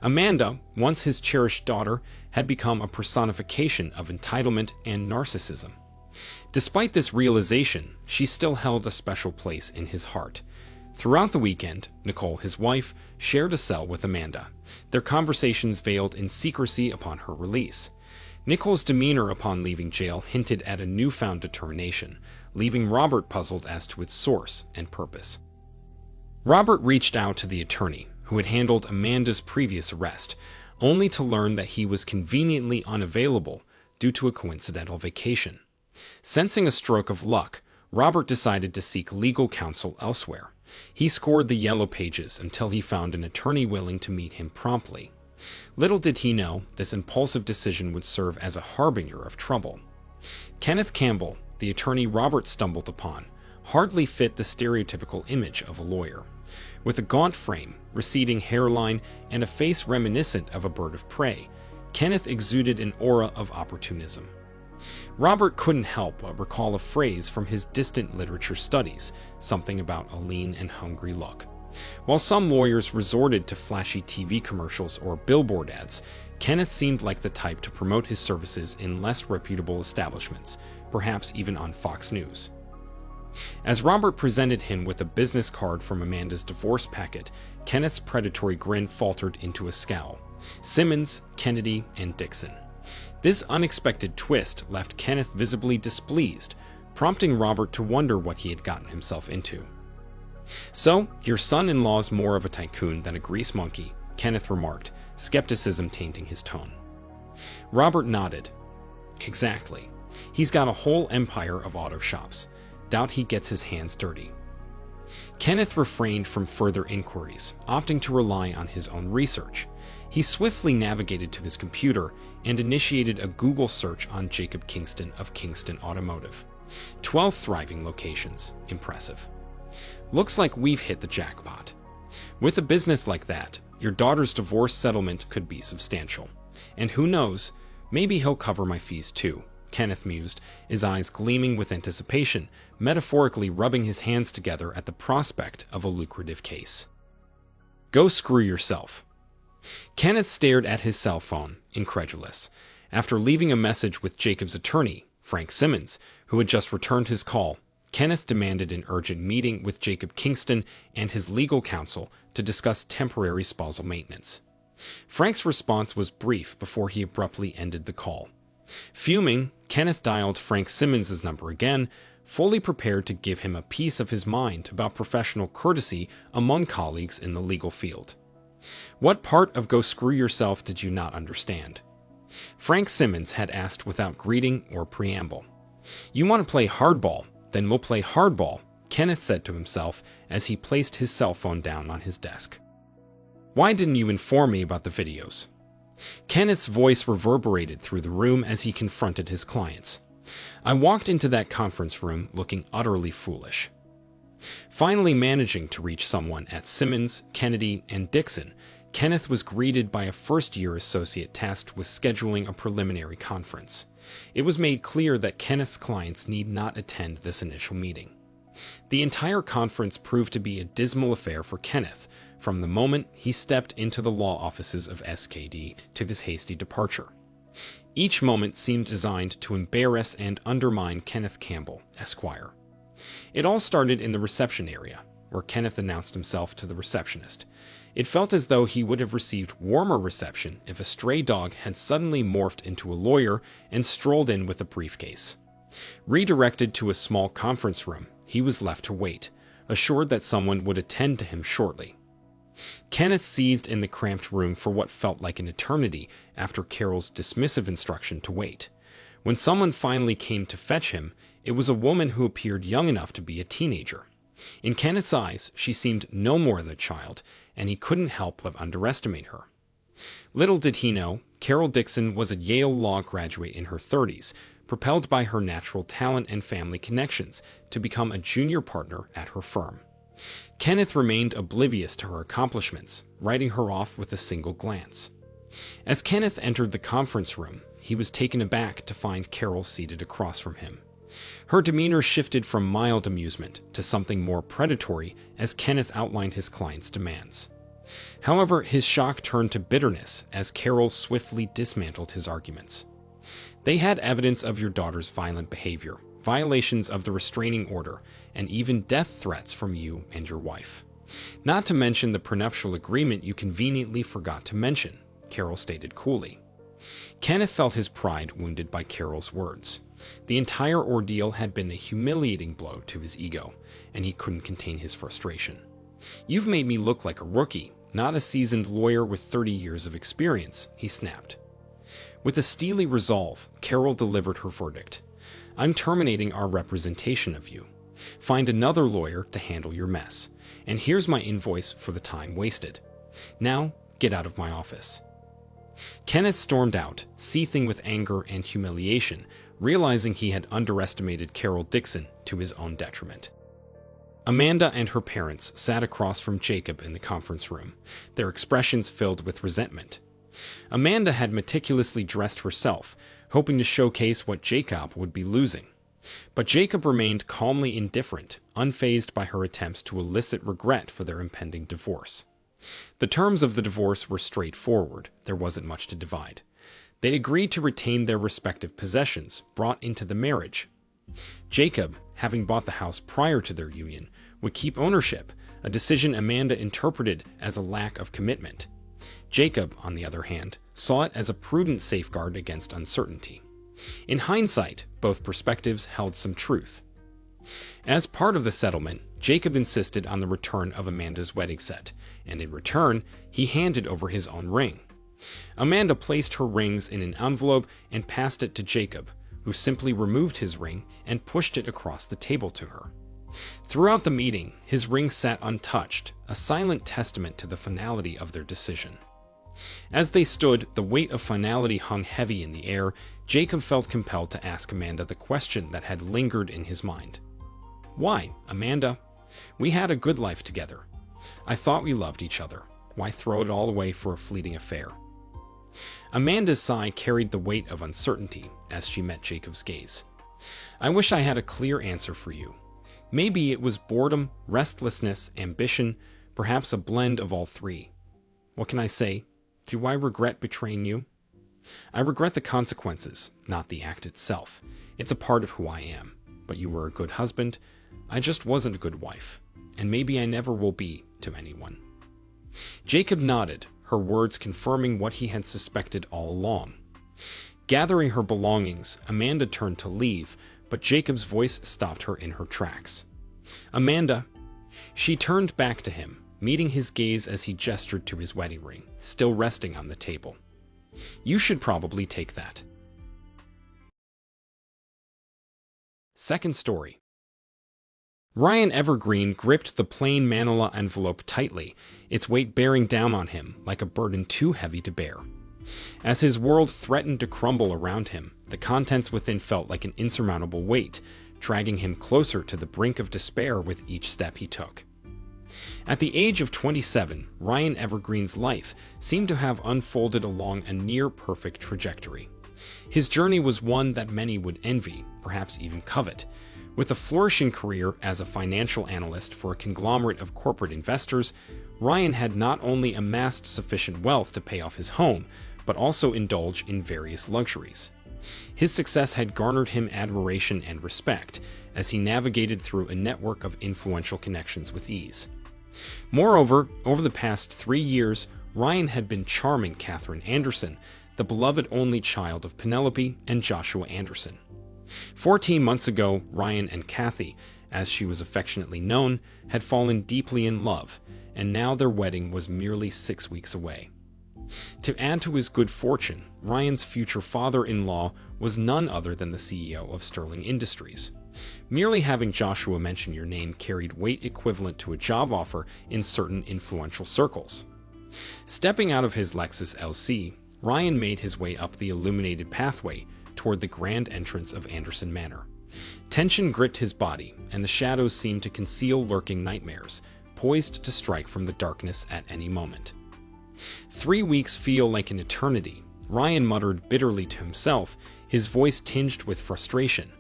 Amanda, once his cherished daughter, had become a personification of entitlement and narcissism. Despite this realization, she still held a special place in his heart. Throughout the weekend, Nicole, his wife, shared a cell with Amanda, their conversations veiled in secrecy upon her release. Nicole's demeanor upon leaving jail hinted at a newfound determination, leaving Robert puzzled as to its source and purpose. Robert reached out to the attorney who had handled Amanda's previous arrest, only to learn that he was conveniently unavailable due to a coincidental vacation. Sensing a stroke of luck, Robert decided to seek legal counsel elsewhere. He scoured the yellow pages until he found an attorney willing to meet him promptly. Little did he know this impulsive decision would serve as a harbinger of trouble. Kenneth Campbell, the attorney Robert stumbled upon, hardly fit the stereotypical image of a lawyer. With a gaunt frame, receding hairline, and a face reminiscent of a bird of prey, Kenneth exuded an aura of opportunism. Robert couldn't help but recall a phrase from his distant literature studies, something about a lean and hungry look. While some lawyers resorted to flashy TV commercials or billboard ads, Kenneth seemed like the type to promote his services in less reputable establishments, perhaps even on Fox News. As Robert presented him with a business card from Amanda's divorce packet, Kenneth's predatory grin faltered into a scowl. Simmons, Kennedy, and Dixon. This unexpected twist left Kenneth visibly displeased, prompting Robert to wonder what he had gotten himself into. "So, your son-in-law's more of a tycoon than a grease monkey," Kenneth remarked, skepticism tainting his tone. Robert nodded. "Exactly. He's got a whole empire of auto shops. Doubt he gets his hands dirty." Kenneth refrained from further inquiries, opting to rely on his own research. He swiftly navigated to his computer and initiated a Google search on Jacob Kingston of Kingston Automotive. 12 thriving locations. Impressive. "Looks like we've hit the jackpot. With a business like that, your daughter's divorce settlement could be substantial. And who knows, maybe he'll cover my fees too," Kenneth mused, his eyes gleaming with anticipation, metaphorically rubbing his hands together at the prospect of a lucrative case. "Go screw yourself." Kenneth stared at his cell phone, incredulous. After leaving a message with Jacob's attorney, Frank Simmons, who had just returned his call, Kenneth demanded an urgent meeting with Jacob Kingston and his legal counsel to discuss temporary spousal maintenance. Frank's response was brief before he abruptly ended the call. Fuming, Kenneth dialed Frank Simmons' number again, fully prepared to give him a piece of his mind about professional courtesy among colleagues in the legal field. "What part of go screw yourself did you not understand?" Frank Simmons had asked without greeting or preamble. "You want to play hardball? Then we'll play hardball," Kenneth said to himself as he placed his cell phone down on his desk. "Why didn't you inform me about the videos?" Kenneth's voice reverberated through the room as he confronted his clients. "I walked into that conference room looking utterly foolish." Finally managing to reach someone at Simmons, Kennedy, and Dixon, Kenneth was greeted by a first-year associate tasked with scheduling a preliminary conference. It was made clear that Kenneth's clients need not attend this initial meeting. The entire conference proved to be a dismal affair for Kenneth, from the moment he stepped into the law offices of SKD to his hasty departure. Each moment seemed designed to embarrass and undermine Kenneth Campbell, Esquire. It all started in the reception area, where Kenneth announced himself to the receptionist. It felt as though he would have received warmer reception if a stray dog had suddenly morphed into a lawyer and strolled in with a briefcase. Redirected to a small conference room, he was left to wait, assured that someone would attend to him shortly. Kenneth seethed in the cramped room for what felt like an eternity after Carol's dismissive instruction to wait. When someone finally came to fetch him, it was a woman who appeared young enough to be a teenager. In Kenneth's eyes, she seemed no more than a child, and he couldn't help but underestimate her. Little did he know, Carol Dixon was a Yale Law graduate in her 30s, propelled by her natural talent and family connections to become a junior partner at her firm. Kenneth remained oblivious to her accomplishments, writing her off with a single glance. As Kenneth entered the conference room, he was taken aback to find Carol seated across from him. Her demeanor shifted from mild amusement to something more predatory as Kenneth outlined his client's demands. However, his shock turned to bitterness as Carol swiftly dismantled his arguments. "They had evidence of your daughter's violent behavior, violations of the restraining order, and even death threats from you and your wife. Not to mention the prenuptial agreement you conveniently forgot to mention, Carol stated coolly. Kenneth felt his pride wounded by Carol's words. The entire ordeal had been a humiliating blow to his ego, and he couldn't contain his frustration. "You've made me look like a rookie, not a seasoned lawyer with 30 years of experience," he snapped. With a steely resolve, Carol delivered her verdict. "I'm terminating our representation of you. Find another lawyer to handle your mess. And here's my invoice for the time wasted. Now, get out of my office." Kenneth stormed out, seething with anger and humiliation, realizing he had underestimated Carol Dixon to his own detriment. Amanda and her parents sat across from Jacob in the conference room, their expressions filled with resentment. Amanda had meticulously dressed herself, hoping to showcase what Jacob would be losing. But Jacob remained calmly indifferent, unfazed by her attempts to elicit regret for their impending divorce. The terms of the divorce were straightforward. There wasn't much to divide. They agreed to retain their respective possessions brought into the marriage. Jacob, having bought the house prior to their union, would keep ownership, a decision Amanda interpreted as a lack of commitment. Jacob, on the other hand, saw it as a prudent safeguard against uncertainty. In hindsight, both perspectives held some truth. As part of the settlement, Jacob insisted on the return of Amanda's wedding set, and in return, he handed over his own ring. Amanda placed her rings in an envelope and passed it to Jacob, who simply removed his ring and pushed it across the table to her. Throughout the meeting, his ring sat untouched, a silent testament to the finality of their decision. As they stood, the weight of finality hung heavy in the air. Jacob felt compelled to ask Amanda the question that had lingered in his mind. "Why, Amanda? We had a good life together. I thought we loved each other. Why throw it all away for a fleeting affair?" Amanda's sigh carried the weight of uncertainty as she met Jacob's gaze. "I wish I had a clear answer for you. Maybe it was boredom, restlessness, ambition, perhaps a blend of all three. What can I say? Do I regret betraying you? I regret the consequences, not the act itself. It's a part of who I am. But you were a good husband. I just wasn't a good wife. And maybe I never will be to anyone." Jacob nodded, her words confirming what he had suspected all along. Gathering her belongings, Amanda turned to leave, but Jacob's voice stopped her in her tracks. "Amanda!" She turned back to him, meeting his gaze as he gestured to his wedding ring, still resting on the table. "You should probably take that." Second story. Ryan Evergreen gripped the plain manila envelope tightly, its weight bearing down on him like a burden too heavy to bear. As his world threatened to crumble around him, the contents within felt like an insurmountable weight, dragging him closer to the brink of despair with each step he took. At the age of 27, Ryan Evergreen's life seemed to have unfolded along a near-perfect trajectory. His journey was one that many would envy, perhaps even covet. With a flourishing career as a financial analyst for a conglomerate of corporate investors, Ryan had not only amassed sufficient wealth to pay off his home, but also indulge in various luxuries. His success had garnered him admiration and respect, as he navigated through a network of influential connections with ease. Moreover, over the past 3 years, Ryan had been charming Catherine Anderson, the beloved only child of Penelope and Joshua Anderson. 14 months ago, Ryan and Kathy, as she was affectionately known, had fallen deeply in love, and now their wedding was merely 6 weeks away. To add to his good fortune, Ryan's future father-in-law was none other than the CEO of Sterling Industries. Merely having Joshua mention your name carried weight equivalent to a job offer in certain influential circles. Stepping out of his Lexus LC, Ryan made his way up the illuminated pathway toward the grand entrance of Anderson Manor. Tension gripped his body, and the shadows seemed to conceal lurking nightmares, poised to strike from the darkness at any moment. 3 weeks feel like an eternity, Ryan muttered bitterly to himself, his voice tinged with frustration.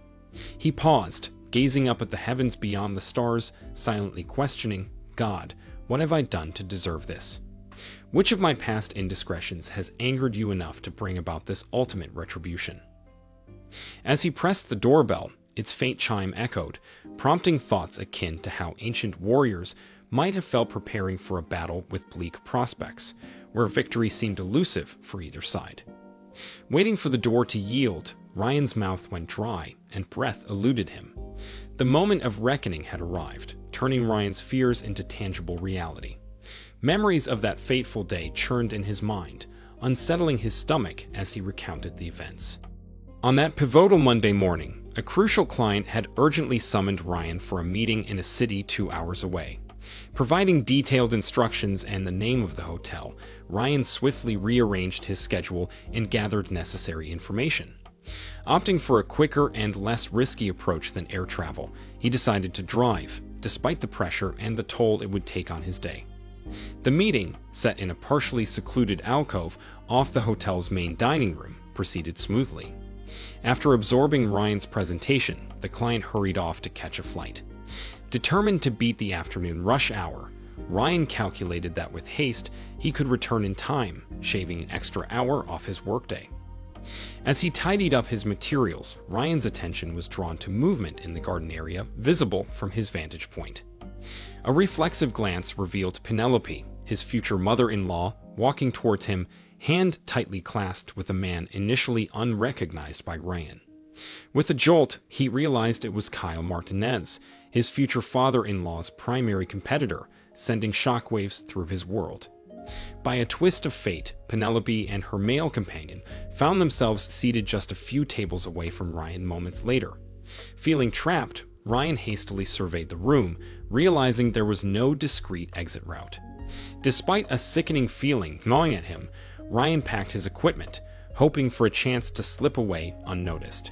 He paused, gazing up at the heavens beyond the stars, silently questioning, "God, what have I done to deserve this? Which of my past indiscretions has angered you enough to bring about this ultimate retribution?" As he pressed the doorbell, its faint chime echoed, prompting thoughts akin to how ancient warriors might have felt preparing for a battle with bleak prospects, where victory seemed elusive for either side. Waiting for the door to yield, Ryan's mouth went dry and breath eluded him. The moment of reckoning had arrived, turning Ryan's fears into tangible reality. Memories of that fateful day churned in his mind, unsettling his stomach as he recounted the events. On that pivotal Monday morning, a crucial client had urgently summoned Ryan for a meeting in a city 2 hours away. Providing detailed instructions and the name of the hotel, Ryan swiftly rearranged his schedule and gathered necessary information. Opting for a quicker and less risky approach than air travel, he decided to drive, despite the pressure and the toll it would take on his day. The meeting, set in a partially secluded alcove off the hotel's main dining room, proceeded smoothly. After absorbing Ryan's presentation, the client hurried off to catch a flight. Determined to beat the afternoon rush hour, Ryan calculated that with haste, he could return in time, shaving an extra hour off his workday. As he tidied up his materials, Ryan's attention was drawn to movement in the garden area, visible from his vantage point. A reflexive glance revealed Penelope, his future mother-in-law, walking towards him, hand tightly clasped with a man initially unrecognized by Ryan. With a jolt, he realized it was Kyle Martinez, his future father-in-law's primary competitor, sending shockwaves through his world. By a twist of fate, Penelope and her male companion found themselves seated just a few tables away from Ryan moments later. Feeling trapped, Ryan hastily surveyed the room, realizing there was no discreet exit route. Despite a sickening feeling gnawing at him, Ryan packed his equipment, hoping for a chance to slip away unnoticed.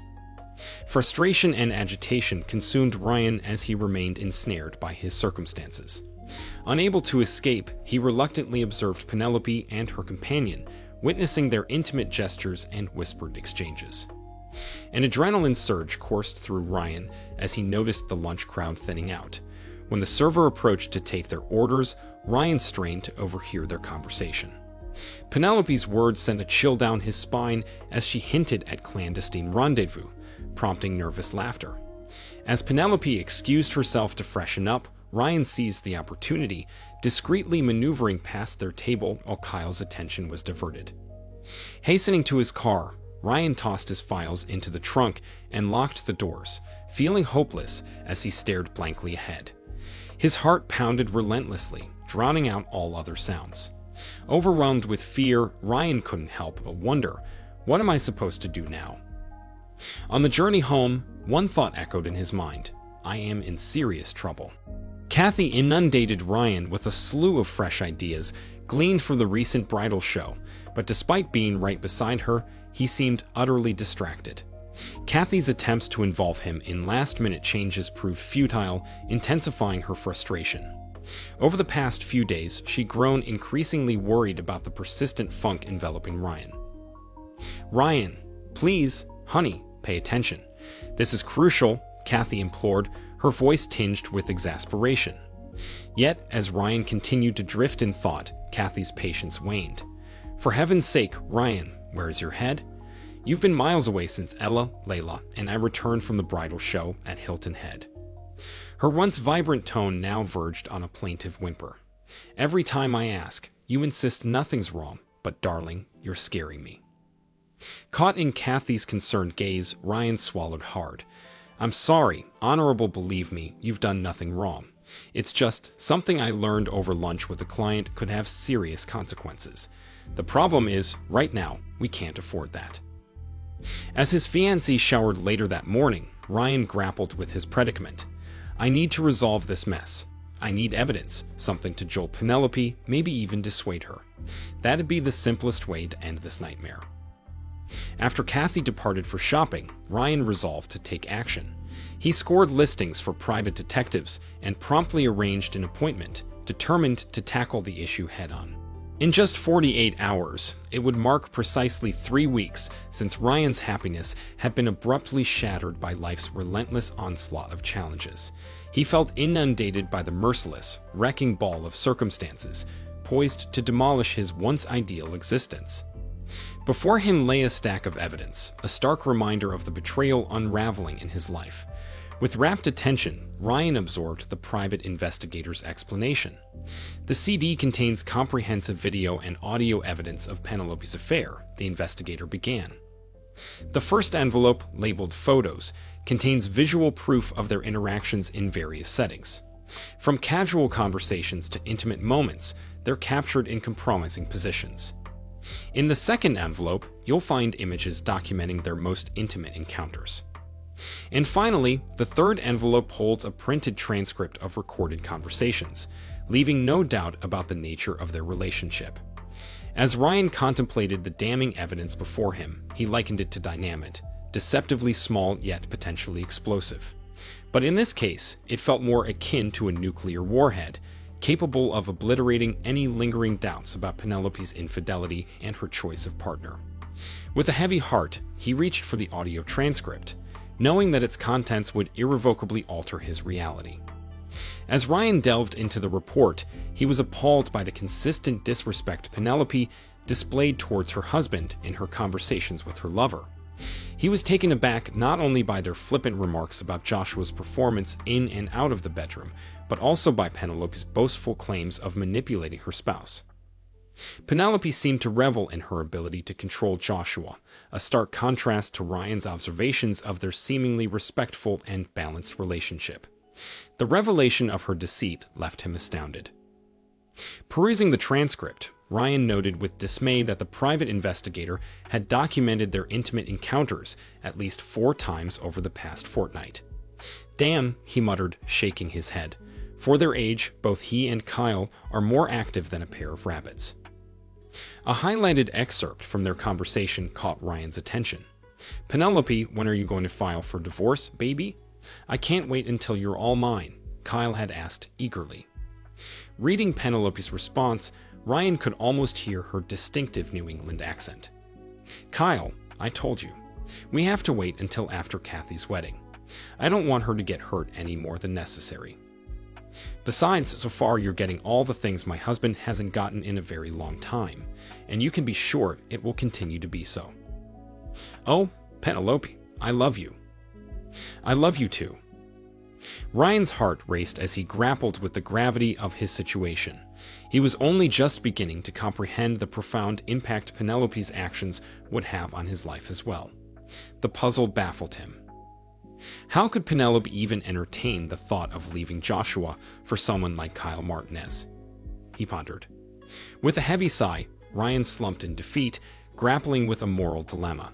Frustration and agitation consumed Ryan as he remained ensnared by his circumstances. Unable to escape, he reluctantly observed Penelope and her companion, witnessing their intimate gestures and whispered exchanges. An adrenaline surge coursed through Ryan as he noticed the lunch crowd thinning out. When the server approached to take their orders, Ryan strained to overhear their conversation. Penelope's words sent a chill down his spine as she hinted at clandestine rendezvous, prompting nervous laughter. As Penelope excused herself to freshen up, Ryan seized the opportunity, discreetly maneuvering past their table while Kyle's attention was diverted. Hastening to his car, Ryan tossed his files into the trunk and locked the doors, feeling hopeless as he stared blankly ahead. His heart pounded relentlessly, drowning out all other sounds. Overwhelmed with fear, Ryan couldn't help but wonder, what am I supposed to do now? On the journey home, one thought echoed in his mind: I am in serious trouble. Kathy inundated Ryan with a slew of fresh ideas gleaned from the recent bridal show, but despite being right beside her, he seemed utterly distracted. Kathy's attempts to involve him in last-minute changes proved futile, intensifying her frustration. Over the past few days, she'd grown increasingly worried about the persistent funk enveloping Ryan. "Ryan, please, honey, pay attention. This is crucial," Kathy implored, her voice tinged with exasperation. Yet, as Ryan continued to drift in thought, Kathy's patience waned. "For heaven's sake, Ryan, where is your head? You've been miles away since Ella, Layla, and I returned from the bridal show at Hilton Head." Her once vibrant tone now verged on a plaintive whimper. "Every time I ask, you insist nothing's wrong, but darling, you're scaring me." Caught in Kathy's concerned gaze, Ryan swallowed hard. "I'm sorry, Honorable, believe me, you've done nothing wrong. It's just something I learned over lunch with a client could have serious consequences. The problem is, right now, we can't afford that." As his fiancée showered later that morning, Ryan grappled with his predicament. "I need to resolve this mess. I need evidence, something to jolt Penelope, maybe even dissuade her. That'd be the simplest way to end this nightmare." After Kathy departed for shopping, Ryan resolved to take action. He scored listings for private detectives and promptly arranged an appointment, determined to tackle the issue head-on. In just 48 hours, it would mark precisely 3 weeks since Ryan's happiness had been abruptly shattered by life's relentless onslaught of challenges. He felt inundated by the merciless, wrecking ball of circumstances, poised to demolish his once ideal existence. Before him lay a stack of evidence, a stark reminder of the betrayal unraveling in his life. With rapt attention, Ryan absorbed the private investigator's explanation. The CD contains comprehensive video and audio evidence of Penelope's affair, the investigator began. The first envelope, labeled Photos, contains visual proof of their interactions in various settings. From casual conversations to intimate moments, they're captured in compromising positions. In the second envelope, you'll find images documenting their most intimate encounters. And finally, the third envelope holds a printed transcript of recorded conversations, leaving no doubt about the nature of their relationship. As Ryan contemplated the damning evidence before him, he likened it to dynamite, deceptively small yet potentially explosive. But in this case, it felt more akin to a nuclear warhead, capable of obliterating any lingering doubts about Penelope's infidelity and her choice of partner. With a heavy heart, he reached for the audio transcript, knowing that its contents would irrevocably alter his reality. As Ryan delved into the report, he was appalled by the consistent disrespect Penelope displayed towards her husband in her conversations with her lover. He was taken aback not only by their flippant remarks about Joshua's performance in and out of the bedroom, but also by Penelope's boastful claims of manipulating her spouse. Penelope seemed to revel in her ability to control Joshua, a stark contrast to Ryan's observations of their seemingly respectful and balanced relationship. The revelation of her deceit left him astounded. Perusing the transcript, Ryan noted with dismay that the private investigator had documented their intimate encounters at least 4 times over the past fortnight. "Damn," he muttered, shaking his head. For their age, both he and Kyle are more active than a pair of rabbits. A highlighted excerpt from their conversation caught Ryan's attention. "Penelope, when are you going to file for divorce, baby?" "I can't wait until you're all mine," Kyle had asked eagerly. Reading Penelope's response, Ryan could almost hear her distinctive New England accent. "Kyle, I told you. We have to wait until after Kathy's wedding. I don't want her to get hurt any more than necessary. Besides, so far you're getting all the things my husband hasn't gotten in a very long time, and you can be sure it will continue to be so." "Oh, Penelope, I love you." "I love you too." Ryan's heart raced as he grappled with the gravity of his situation. He was only just beginning to comprehend the profound impact Penelope's actions would have on his life as well. The puzzle baffled him. How could Penelope even entertain the thought of leaving Joshua for someone like Kyle Martinez? He pondered. With a heavy sigh, Ryan slumped in defeat, grappling with a moral dilemma.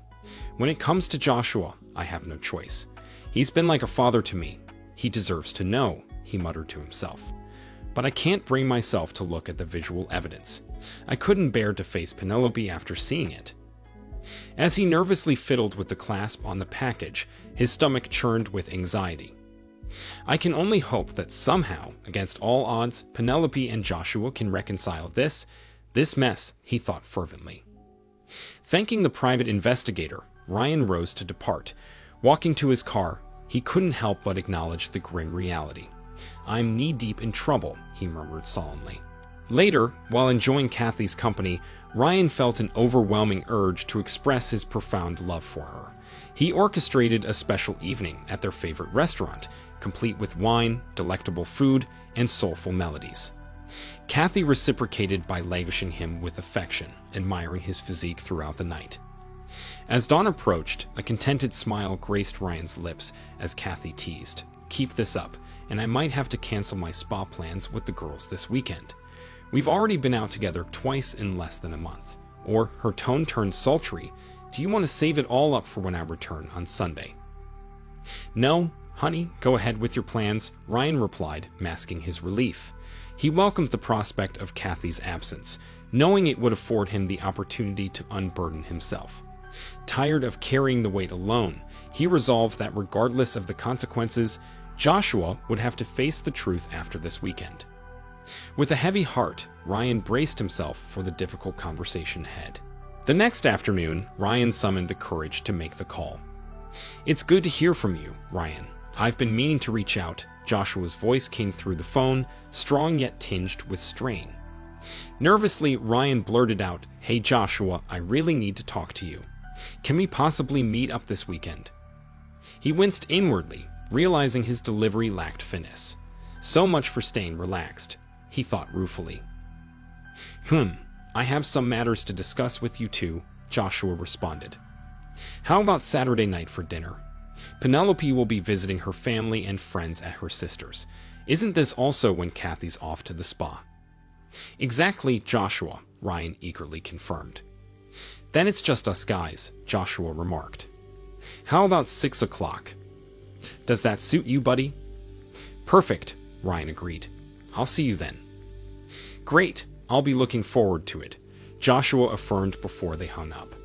"When it comes to Joshua, I have no choice. He's been like a father to me. He deserves to know," he muttered to himself. "But I can't bring myself to look at the visual evidence. I couldn't bear to face Penelope after seeing it." As he nervously fiddled with the clasp on the package, his stomach churned with anxiety. "I can only hope that somehow, against all odds, Penelope and Joshua can reconcile this mess," he thought fervently. Thanking the private investigator, Ryan rose to depart. Walking to his car, he couldn't help but acknowledge the grim reality. "I'm knee-deep in trouble," he murmured solemnly. Later, while enjoying Kathy's company, Ryan felt an overwhelming urge to express his profound love for her. He orchestrated a special evening at their favorite restaurant, complete with wine, delectable food, and soulful melodies. Kathy reciprocated by lavishing him with affection, admiring his physique throughout the night. As dawn approached, a contented smile graced Ryan's lips as Kathy teased, "Keep this up, and I might have to cancel my spa plans with the girls this weekend. We've already been out together twice in less than a month." Or, her tone turned sultry, "Do you want to save it all up for when I return on Sunday?" "No, honey, go ahead with your plans," Ryan replied, masking his relief. He welcomed the prospect of Kathy's absence, knowing it would afford him the opportunity to unburden himself. Tired of carrying the weight alone, he resolved that regardless of the consequences, Joshua would have to face the truth after this weekend. With a heavy heart, Ryan braced himself for the difficult conversation ahead. The next afternoon, Ryan summoned the courage to make the call. "It's good to hear from you, Ryan. I've been meaning to reach out." Joshua's voice came through the phone, strong yet tinged with strain. Nervously, Ryan blurted out, "Hey Joshua, I really need to talk to you. Can we possibly meet up this weekend?" He winced inwardly, realizing his delivery lacked finesse. So much for staying relaxed, he thought ruefully. I have some matters to discuss with you too," Joshua responded. "How about Saturday night for dinner? Penelope will be visiting her family and friends at her sister's. Isn't this also when Kathy's off to the spa?" "Exactly, Joshua," Ryan eagerly confirmed. "Then it's just us guys," Joshua remarked. "How about 6 o'clock? Does that suit you, buddy?" "Perfect," Ryan agreed. "I'll see you then." "Great, I'll be looking forward to it," Joshua affirmed before they hung up.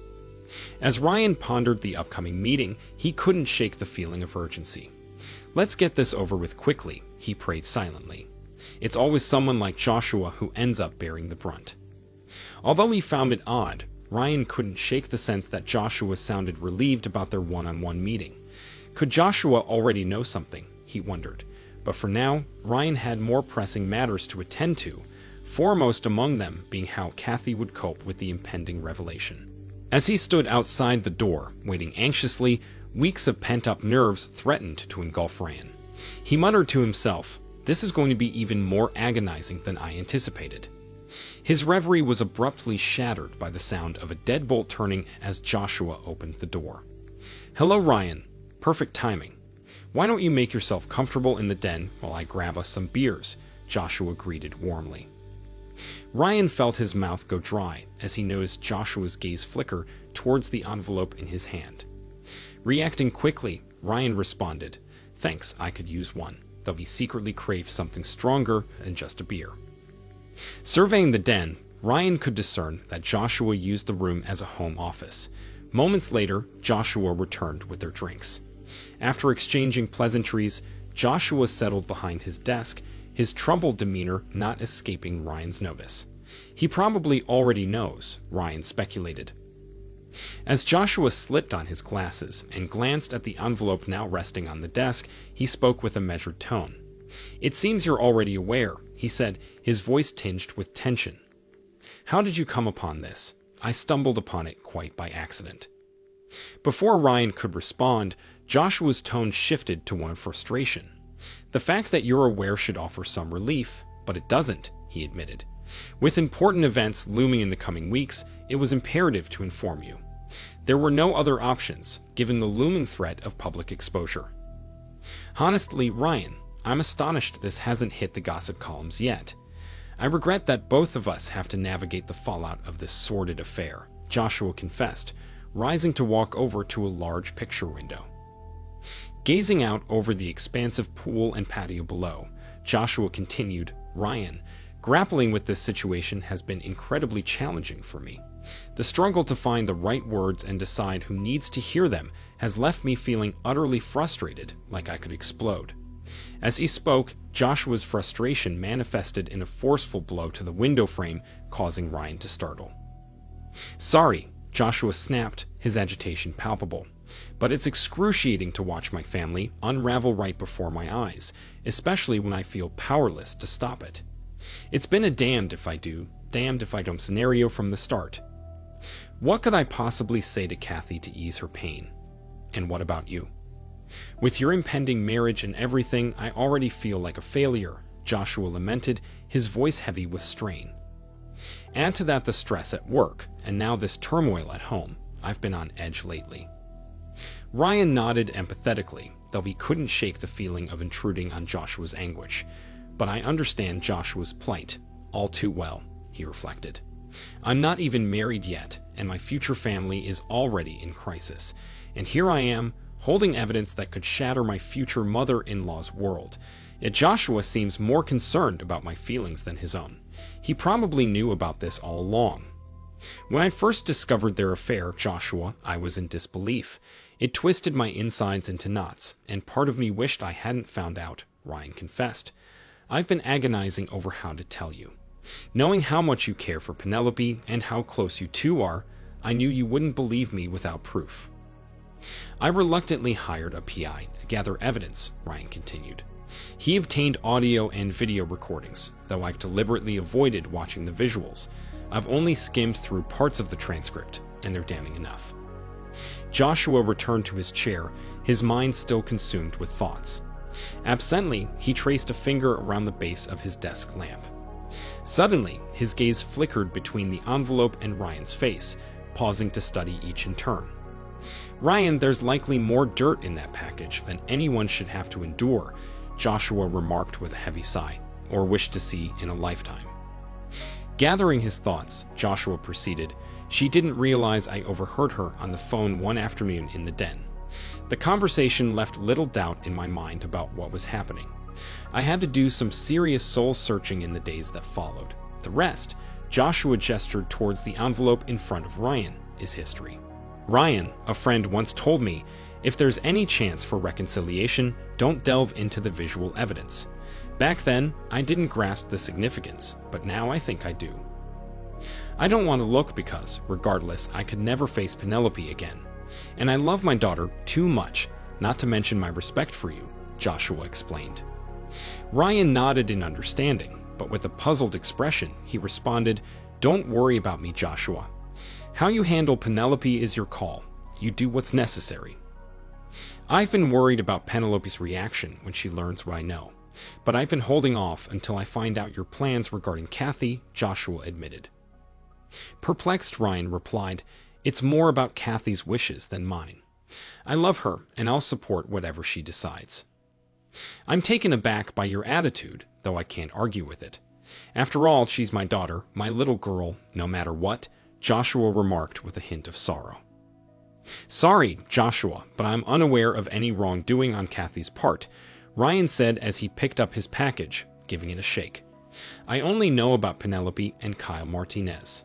As Ryan pondered the upcoming meeting, he couldn't shake the feeling of urgency. "Let's get this over with quickly," he prayed silently. It's always someone like Joshua who ends up bearing the brunt. Although he found it odd, Ryan couldn't shake the sense that Joshua sounded relieved about their one-on-one meeting. Could Joshua already know something, he wondered. But for now, Ryan had more pressing matters to attend to, foremost among them being how Kathy would cope with the impending revelation. As he stood outside the door, waiting anxiously, weeks of pent-up nerves threatened to engulf Ryan. He muttered to himself, "This is going to be even more agonizing than I anticipated." His reverie was abruptly shattered by the sound of a deadbolt turning as Joshua opened the door. "Hello, Ryan. Perfect timing. Why don't you make yourself comfortable in the den while I grab us some beers?" Joshua greeted warmly. Ryan felt his mouth go dry as he noticed Joshua's gaze flicker towards the envelope in his hand. Reacting quickly, Ryan responded, "Thanks, I could use one," though he secretly craved something stronger than just a beer. Surveying the den, Ryan could discern that Joshua used the room as a home office. Moments later, Joshua returned with their drinks. After exchanging pleasantries, Joshua settled behind his desk, his troubled demeanor not escaping Ryan's notice. He probably already knows, Ryan speculated. As Joshua slipped on his glasses and glanced at the envelope now resting on the desk, he spoke with a measured tone. "It seems you're already aware," he said, his voice tinged with tension. "How did you come upon this? I stumbled upon it quite by accident." Before Ryan could respond, Joshua's tone shifted to one of frustration. "The fact that you're aware should offer some relief, but it doesn't," he admitted. "With important events looming in the coming weeks, it was imperative to inform you. There were no other options, given the looming threat of public exposure." "Honestly, Ryan, I'm astonished this hasn't hit the gossip columns yet. I regret that both of us have to navigate the fallout of this sordid affair," Joshua confessed, rising to walk over to a large picture window. Gazing out over the expansive pool and patio below, Joshua continued, "Ryan, grappling with this situation has been incredibly challenging for me. The struggle to find the right words and decide who needs to hear them has left me feeling utterly frustrated, like I could explode." As he spoke, Joshua's frustration manifested in a forceful blow to the window frame, causing Ryan to startle. "Sorry," Joshua snapped, his agitation palpable. "But it's excruciating to watch my family unravel right before my eyes, especially when I feel powerless to stop it. It's been a damned if I do, damned if I don't scenario from the start. What could I possibly say to Kathy to ease her pain? And what about you? With your impending marriage and everything, I already feel like a failure," Joshua lamented, his voice heavy with strain. "Add to that the stress at work, and now this turmoil at home. I've been on edge lately." Ryan nodded empathetically, though he couldn't shake the feeling of intruding on Joshua's anguish. "But I understand Joshua's plight all too well," he reflected. "I'm not even married yet, and my future family is already in crisis. And here I am, holding evidence that could shatter my future mother-in-law's world. Yet Joshua seems more concerned about my feelings than his own. He probably knew about this all along. When I first discovered their affair, Joshua, I was in disbelief. It twisted my insides into knots, and part of me wished I hadn't found out," Ryan confessed. "I've been agonizing over how to tell you. Knowing how much you care for Penelope and how close you two are, I knew you wouldn't believe me without proof. I reluctantly hired a PI to gather evidence," Ryan continued. He obtained audio and video recordings, though I've deliberately avoided watching the visuals. I've only skimmed through parts of the transcript, and they're damning enough. Joshua returned to his chair, his mind still consumed with thoughts. Absently, he traced a finger around the base of his desk lamp. Suddenly, his gaze flickered between the envelope and Ryan's face, pausing to study each in turn. "Ryan, there's likely more dirt in that package than anyone should have to endure," Joshua remarked with a heavy sigh, or wished to see in a lifetime. Gathering his thoughts, Joshua proceeded, "She didn't realize I overheard her on the phone one afternoon in the den. The conversation left little doubt in my mind about what was happening. I had to do some serious soul-searching in the days that followed. The rest," Joshua gestured towards the envelope in front of Ryan, "is history. Ryan, a friend once told me, if there's any chance for reconciliation, don't delve into the visual evidence. Back then, I didn't grasp the significance, but now I think I do. I don't want to look because, regardless, I could never face Penelope again. And I love my daughter too much, not to mention my respect for you," Joshua explained. Ryan nodded in understanding, but with a puzzled expression, he responded, "Don't worry about me, Joshua. How you handle Penelope is your call. You do what's necessary. I've been worried about Penelope's reaction when she learns what I know, but I've been holding off until I find out your plans regarding Kathy," Joshua admitted. Perplexed, Ryan replied, "It's more about Kathy's wishes than mine. I love her, and I'll support whatever she decides." "I'm taken aback by your attitude, though I can't argue with it. After all, she's my daughter, my little girl, no matter what," Joshua remarked with a hint of sorrow. "Sorry, Joshua, but I'm unaware of any wrongdoing on Kathy's part," Ryan said as he picked up his package, giving it a shake. "I only know about Penelope and Kyle Martinez."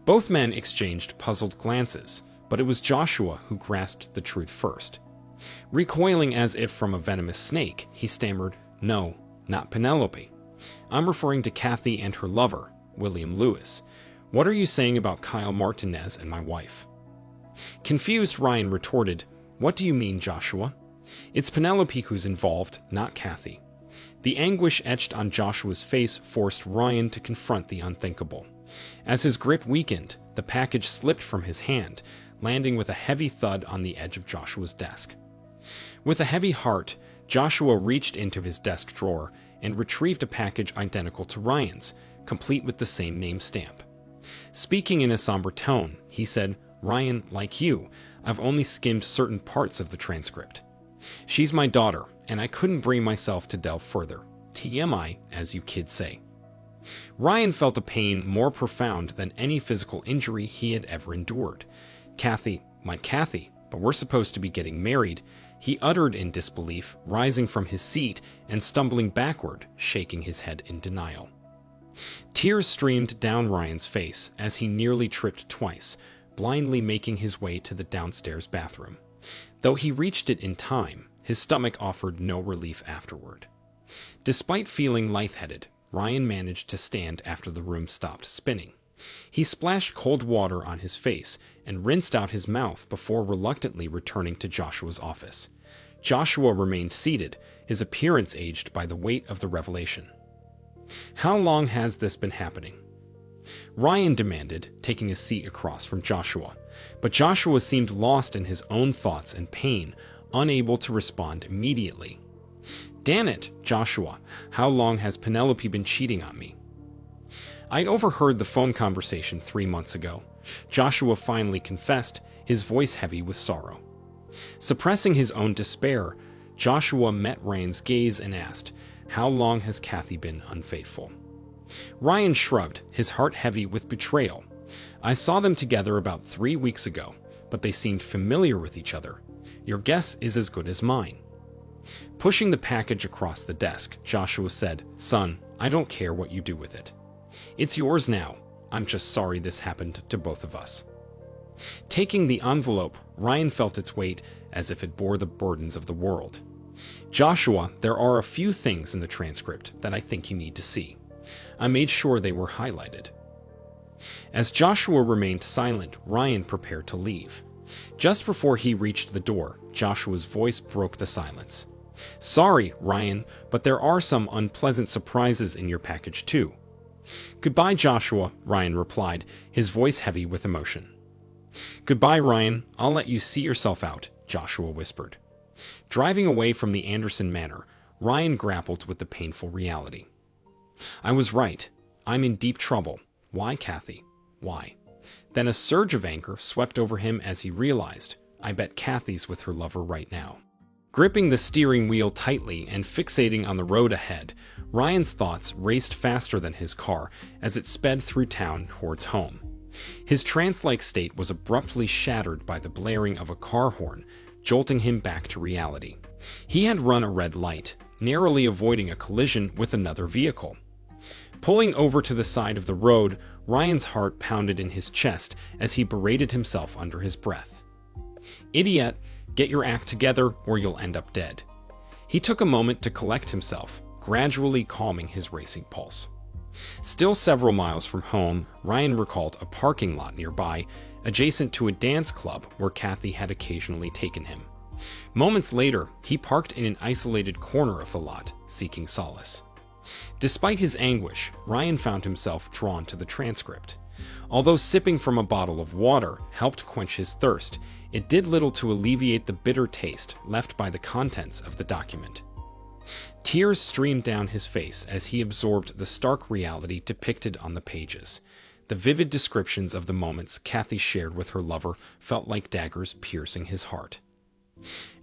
Both men exchanged puzzled glances, but it was Joshua who grasped the truth first. Recoiling as if from a venomous snake, he stammered, "No, not Penelope. I'm referring to Kathy and her lover, William Lewis. What are you saying about Kyle Martinez and my wife?" Confused, Ryan retorted, "What do you mean, Joshua? It's Penelope who's involved, not Kathy." The anguish etched on Joshua's face forced Ryan to confront the unthinkable. As his grip weakened, the package slipped from his hand, landing with a heavy thud on the edge of Joshua's desk. With a heavy heart, Joshua reached into his desk drawer and retrieved a package identical to Ryan's, complete with the same name stamp. Speaking in a somber tone, he said, "Ryan, like you, I've only skimmed certain parts of the transcript. She's my daughter, and I couldn't bring myself to delve further. TMI, as you kids say." Ryan felt a pain more profound than any physical injury he had ever endured. "Kathy, my Kathy, but we're supposed to be getting married," he uttered in disbelief, rising from his seat and stumbling backward, shaking his head in denial. Tears streamed down Ryan's face as he nearly tripped twice, blindly making his way to the downstairs bathroom. Though he reached it in time, his stomach offered no relief afterward. Despite feeling lightheaded, Ryan managed to stand after the room stopped spinning. He splashed cold water on his face and rinsed out his mouth before reluctantly returning to Joshua's office. Joshua remained seated, his appearance aged by the weight of the revelation. "How long has this been happening?" Ryan demanded, taking a seat across from Joshua, but Joshua seemed lost in his own thoughts and pain, unable to respond immediately. "Damn it, Joshua, how long has Penelope been cheating on me?" "I overheard the phone conversation 3 months ago," Joshua finally confessed, his voice heavy with sorrow. Suppressing his own despair, Joshua met Ryan's gaze and asked, "How long has Kathy been unfaithful?" Ryan shrugged, his heart heavy with betrayal. "I saw them together about 3 weeks ago, but they seemed familiar with each other. Your guess is as good as mine." Pushing the package across the desk, Joshua said, "Son, I don't care what you do with it. It's yours now. I'm just sorry this happened to both of us." Taking the envelope, Ryan felt its weight as if it bore the burdens of the world. "Joshua, there are a few things in the transcript that I think you need to see. I made sure they were highlighted." As Joshua remained silent, Ryan prepared to leave. Just before he reached the door, Joshua's voice broke the silence. Sorry, Ryan, but there are some unpleasant surprises in your package too. Goodbye, Joshua, Ryan replied, his voice heavy with emotion. Goodbye, Ryan. I'll let you see yourself out, Joshua whispered. Driving away from the Anderson manor, Ryan grappled with the painful reality. I was right. I'm in deep trouble. Why, Kathy? Why? Then a surge of anger swept over him as he realized, I bet Kathy's with her lover right now. Gripping the steering wheel tightly and fixating on the road ahead, Ryan's thoughts raced faster than his car as it sped through town towards home. His trance-like state was abruptly shattered by the blaring of a car horn, jolting him back to reality. He had run a red light, narrowly avoiding a collision with another vehicle. Pulling over to the side of the road, Ryan's heart pounded in his chest as he berated himself under his breath. Idiot! Get your act together or you'll end up dead. He took a moment to collect himself, gradually calming his racing pulse. Still several miles from home, Ryan recalled a parking lot nearby, adjacent to a dance club where Kathy had occasionally taken him. Moments later, he parked in an isolated corner of the lot, seeking solace. Despite his anguish, Ryan found himself drawn to the transcript. Although sipping from a bottle of water helped quench his thirst, it did little to alleviate the bitter taste left by the contents of the document. Tears streamed down his face as he absorbed the stark reality depicted on the pages. The vivid descriptions of the moments Kathy shared with her lover felt like daggers piercing his heart.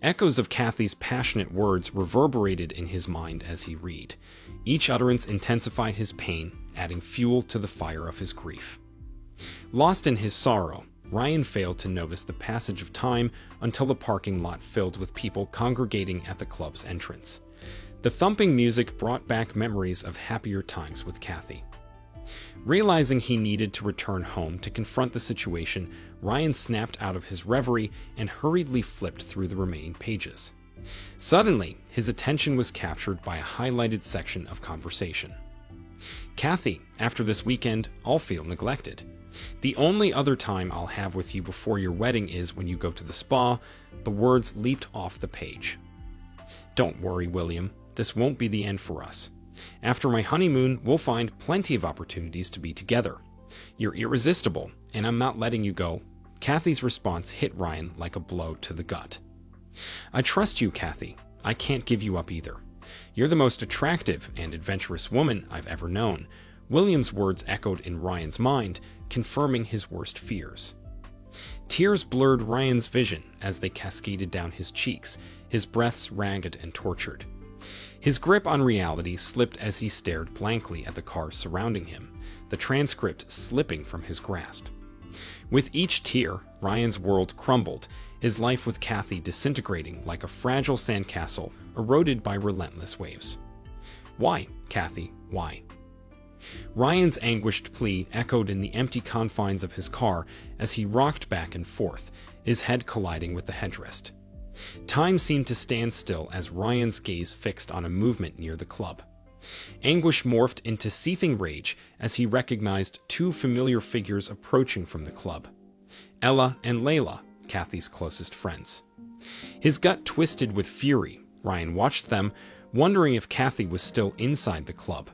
Echoes of Kathy's passionate words reverberated in his mind as he read. Each utterance intensified his pain, adding fuel to the fire of his grief. Lost in his sorrow, Ryan failed to notice the passage of time until the parking lot filled with people congregating at the club's entrance. The thumping music brought back memories of happier times with Kathy. Realizing he needed to return home to confront the situation, Ryan snapped out of his reverie and hurriedly flipped through the remaining pages. Suddenly, his attention was captured by a highlighted section of conversation. Kathy, after this weekend, I'll feel neglected. The only other time I'll have with you before your wedding is when you go to the spa. The words leaped off the page. Don't worry, William. This won't be the end for us. After my honeymoon, we'll find plenty of opportunities to be together. You're irresistible, and I'm not letting you go. Kathy's response hit Ryan like a blow to the gut. I trust you, Kathy. I can't give you up either. You're the most attractive and adventurous woman I've ever known. William's words echoed in Ryan's mind, confirming his worst fears. Tears blurred Ryan's vision as they cascaded down his cheeks, his breaths ragged and tortured. His grip on reality slipped as he stared blankly at the cars surrounding him, the transcript slipping from his grasp. With each tear, Ryan's world crumbled, his life with Kathy disintegrating like a fragile sandcastle eroded by relentless waves. Why, Kathy, why? Ryan's anguished plea echoed in the empty confines of his car as he rocked back and forth, his head colliding with the headrest. Time seemed to stand still as Ryan's gaze fixed on a movement near the club. Anguish morphed into seething rage as he recognized two familiar figures approaching from the club. Ella and Layla, Kathy's closest friends. His gut twisted with fury. Ryan watched them, wondering if Kathy was still inside the club.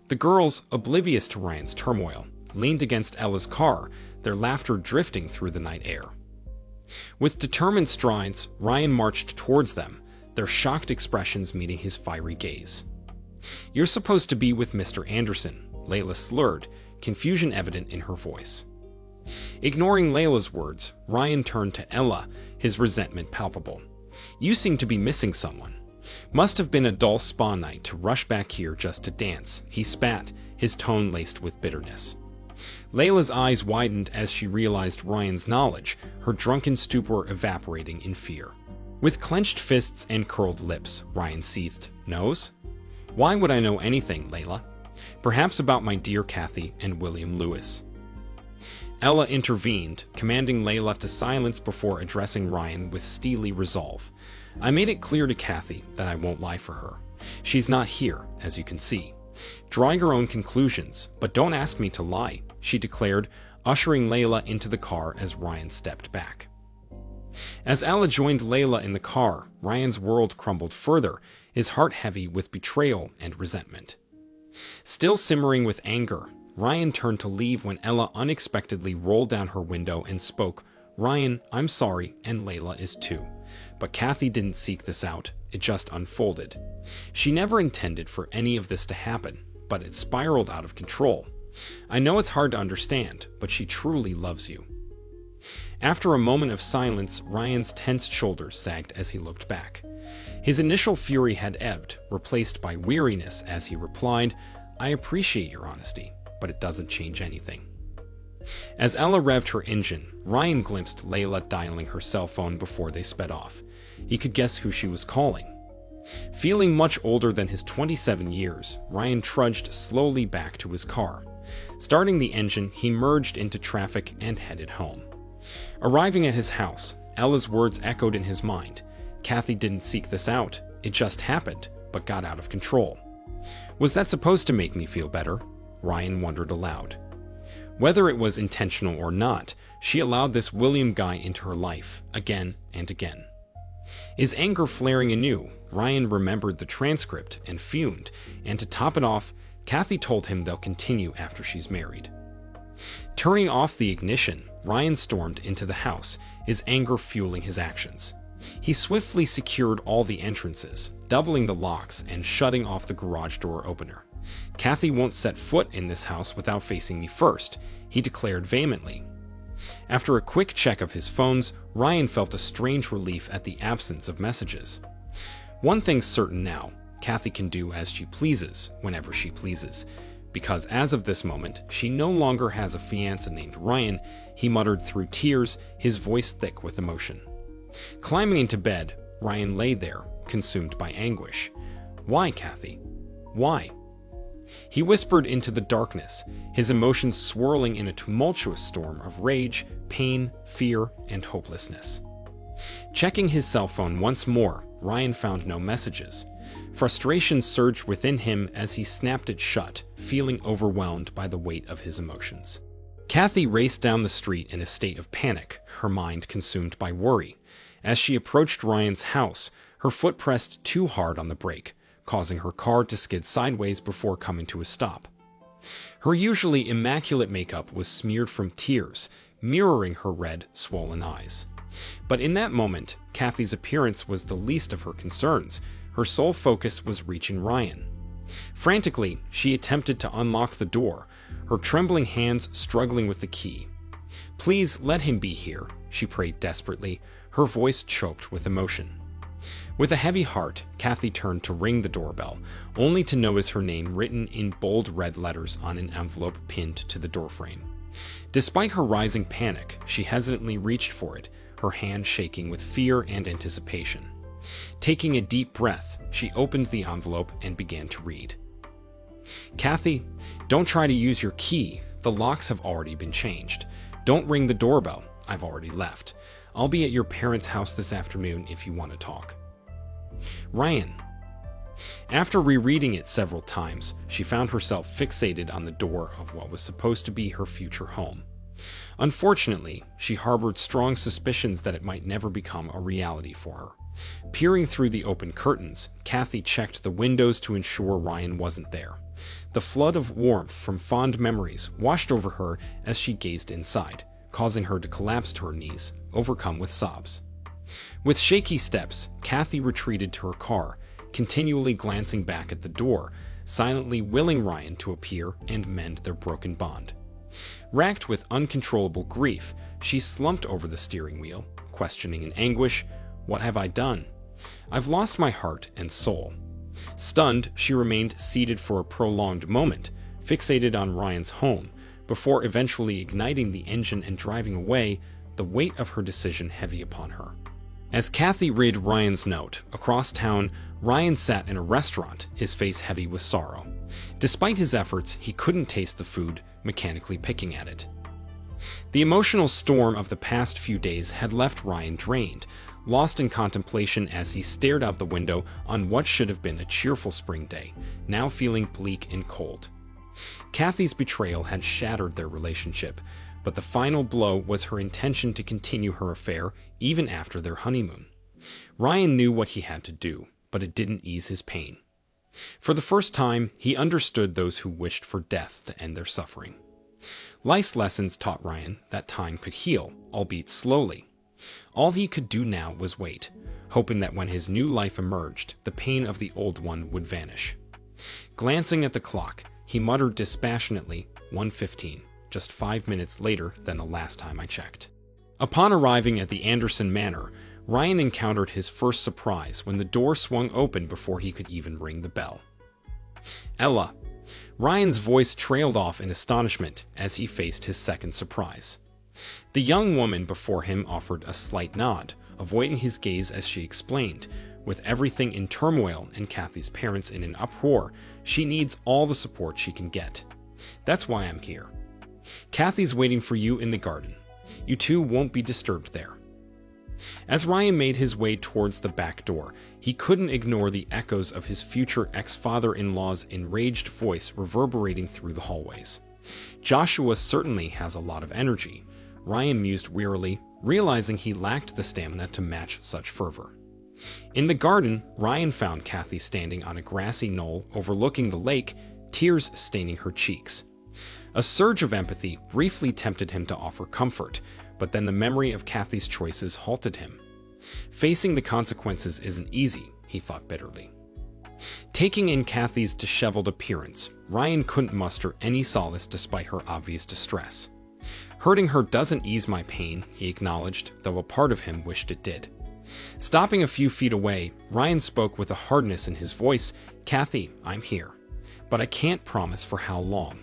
The girls, oblivious to Ryan's turmoil, leaned against Ella's car, their laughter drifting through the night air. With determined strides, Ryan marched towards them, their shocked expressions meeting his fiery gaze. You're supposed to be with Mr. Anderson, Layla slurred, confusion evident in her voice. Ignoring Layla's words, Ryan turned to Ella, his resentment palpable. You seem to be missing someone. Must have been a dull spa night to rush back here just to dance, he spat, his tone laced with bitterness. Layla's eyes widened as she realized Ryan's knowledge, her drunken stupor evaporating in fear. With clenched fists and curled lips, Ryan seethed, Knows? Why would I know anything, Layla? Perhaps about my dear Kathy and William Lewis. Ella intervened, commanding Layla to silence before addressing Ryan with steely resolve. I made it clear to Kathy that I won't lie for her. She's not here, as you can see. Draw your own conclusions, but don't ask me to lie, she declared, ushering Layla into the car as Ryan stepped back. As Ella joined Layla in the car, Ryan's world crumbled further, his heart heavy with betrayal and resentment. Still simmering with anger, Ryan turned to leave when Ella unexpectedly rolled down her window and spoke, "Ryan, I'm sorry, and Layla is too." But Kathy didn't seek this out, it just unfolded. She never intended for any of this to happen, but it spiraled out of control. I know it's hard to understand, but she truly loves you. After a moment of silence, Ryan's tensed shoulders sagged as he looked back. His initial fury had ebbed, replaced by weariness as he replied, "I appreciate your honesty, but it doesn't change anything." As Ella revved her engine, Ryan glimpsed Layla dialing her cell phone before they sped off. He could guess who she was calling. Feeling much older than his 27 years, Ryan trudged slowly back to his car. Starting the engine, he merged into traffic and headed home. Arriving at his house, Ella's words echoed in his mind. Kathy didn't seek this out, it just happened, but got out of control. Was that supposed to make me feel better? Ryan wondered aloud. Whether it was intentional or not, she allowed this William guy into her life, again and again. His anger flaring anew, Ryan remembered the transcript and fumed, and to top it off, Kathy told him they'll continue after she's married. Turning off the ignition, Ryan stormed into the house, his anger fueling his actions. He swiftly secured all the entrances, doubling the locks and shutting off the garage door opener. "Kathy won't set foot in this house without facing me first," he declared vehemently. After a quick check of his phones, Ryan felt a strange relief at the absence of messages. One thing's certain now, Kathy can do as she pleases, whenever she pleases. Because as of this moment, she no longer has a fiancé named Ryan, he muttered through tears, his voice thick with emotion. Climbing into bed, Ryan lay there, consumed by anguish. "Why, Kathy? Why?" He whispered into the darkness, his emotions swirling in a tumultuous storm of rage, pain, fear, and hopelessness. Checking his cell phone once more, Ryan found no messages. Frustration surged within him as he snapped it shut, feeling overwhelmed by the weight of his emotions. Kathy raced down the street in a state of panic, her mind consumed by worry. As she approached Ryan's house, her foot pressed too hard on the brake, causing her car to skid sideways before coming to a stop. Her usually immaculate makeup was smeared from tears, mirroring her red, swollen eyes. But in that moment, Kathy's appearance was the least of her concerns. Her sole focus was reaching Ryan. Frantically, she attempted to unlock the door, her trembling hands struggling with the key. "Please let him be here," she prayed desperately, her voice choked with emotion. With a heavy heart, Kathy turned to ring the doorbell, only to notice her name written in bold red letters on an envelope pinned to the doorframe. Despite her rising panic, she hesitantly reached for it, her hand shaking with fear and anticipation. Taking a deep breath, she opened the envelope and began to read. "Kathy, don't try to use your key. The locks have already been changed. Don't ring the doorbell. I've already left. I'll be at your parents' house this afternoon if you want to talk. Ryan." After rereading it several times, she found herself fixated on the door of what was supposed to be her future home. Unfortunately, she harbored strong suspicions that it might never become a reality for her. Peering through the open curtains, Kathy checked the windows to ensure Ryan wasn't there. The flood of warmth from fond memories washed over her as she gazed inside, causing her to collapse to her knees, overcome with sobs. With shaky steps, Kathy retreated to her car, continually glancing back at the door, silently willing Ryan to appear and mend their broken bond. Racked with uncontrollable grief, she slumped over the steering wheel, questioning in anguish, "What have I done? I've lost my heart and soul." Stunned, she remained seated for a prolonged moment, fixated on Ryan's home, before eventually igniting the engine and driving away, the weight of her decision heavy upon her. As Kathy read Ryan's note, across town, Ryan sat in a restaurant, his face heavy with sorrow. Despite his efforts, he couldn't taste the food, mechanically picking at it. The emotional storm of the past few days had left Ryan drained, lost in contemplation as he stared out the window on what should have been a cheerful spring day, now feeling bleak and cold. Kathy's betrayal had shattered their relationship, but the final blow was her intention to continue her affair even after their honeymoon. Ryan knew what he had to do, but it didn't ease his pain. For the first time, he understood those who wished for death to end their suffering. Life's lessons taught Ryan that time could heal, albeit slowly. All he could do now was wait, hoping that when his new life emerged, the pain of the old one would vanish. Glancing at the clock, he muttered dispassionately, 1:15, just 5 minutes later than the last time I checked. Upon arriving at the Anderson Manor, Ryan encountered his first surprise when the door swung open before he could even ring the bell. "Ella." Ryan's voice trailed off in astonishment as he faced his second surprise. The young woman before him offered a slight nod, avoiding his gaze as she explained, with everything in turmoil and Kathy's parents in an uproar, she needs all the support she can get. "That's why I'm here. Kathy's waiting for you in the garden. You two won't be disturbed there." As Ryan made his way towards the back door, he couldn't ignore the echoes of his future ex-father-in-law's enraged voice reverberating through the hallways. "Joshua certainly has a lot of energy," Ryan mused wearily, realizing he lacked the stamina to match such fervor. In the garden, Ryan found Kathy standing on a grassy knoll overlooking the lake, tears staining her cheeks. A surge of empathy briefly tempted him to offer comfort, but then the memory of Kathy's choices halted him. Facing the consequences isn't easy, he thought bitterly. Taking in Kathy's disheveled appearance, Ryan couldn't muster any solace despite her obvious distress. "Hurting her doesn't ease my pain," he acknowledged, though a part of him wished it did. Stopping a few feet away, Ryan spoke with a hardness in his voice, "Kathy, I'm here, but I can't promise for how long.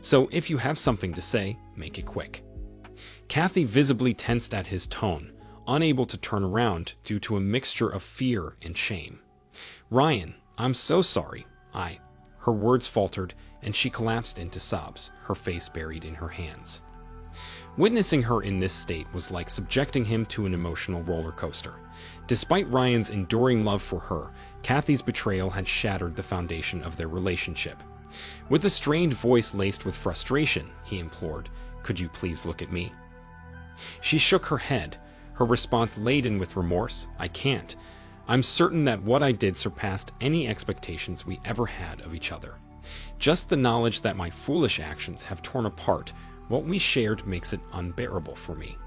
So if you have something to say, make it quick." Kathy visibly tensed at his tone, unable to turn around due to a mixture of fear and shame. "Ryan, I'm so sorry. Her words faltered, and she collapsed into sobs, her face buried in her hands. Witnessing her in this state was like subjecting him to an emotional roller coaster. Despite Ryan's enduring love for her, Kathy's betrayal had shattered the foundation of their relationship. With a strained voice laced with frustration, he implored, "Could you please look at me?" She shook her head, her response laden with remorse. "I can't. I'm certain that what I did surpassed any expectations we ever had of each other. Just the knowledge that my foolish actions have torn apart what we shared makes it unbearable for me."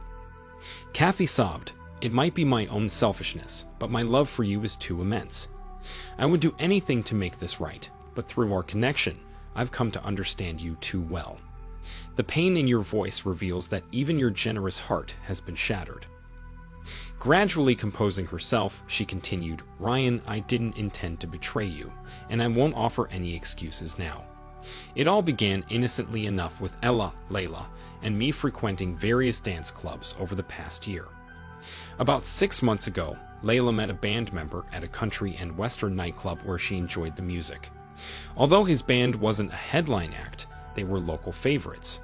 Kathy sobbed. "It might be my own selfishness, but my love for you is too immense. I would do anything to make this right, but through our connection, I've come to understand you too well. The pain in your voice reveals that even your generous heart has been shattered." Gradually composing herself, she continued, "Ryan, I didn't intend to betray you, and I won't offer any excuses now. It all began innocently enough with Ella, Layla, and me frequenting various dance clubs over the past year. About 6 months ago, Layla met a band member at a country and western nightclub where she enjoyed the music. Although his band wasn't a headline act, they were local favorites.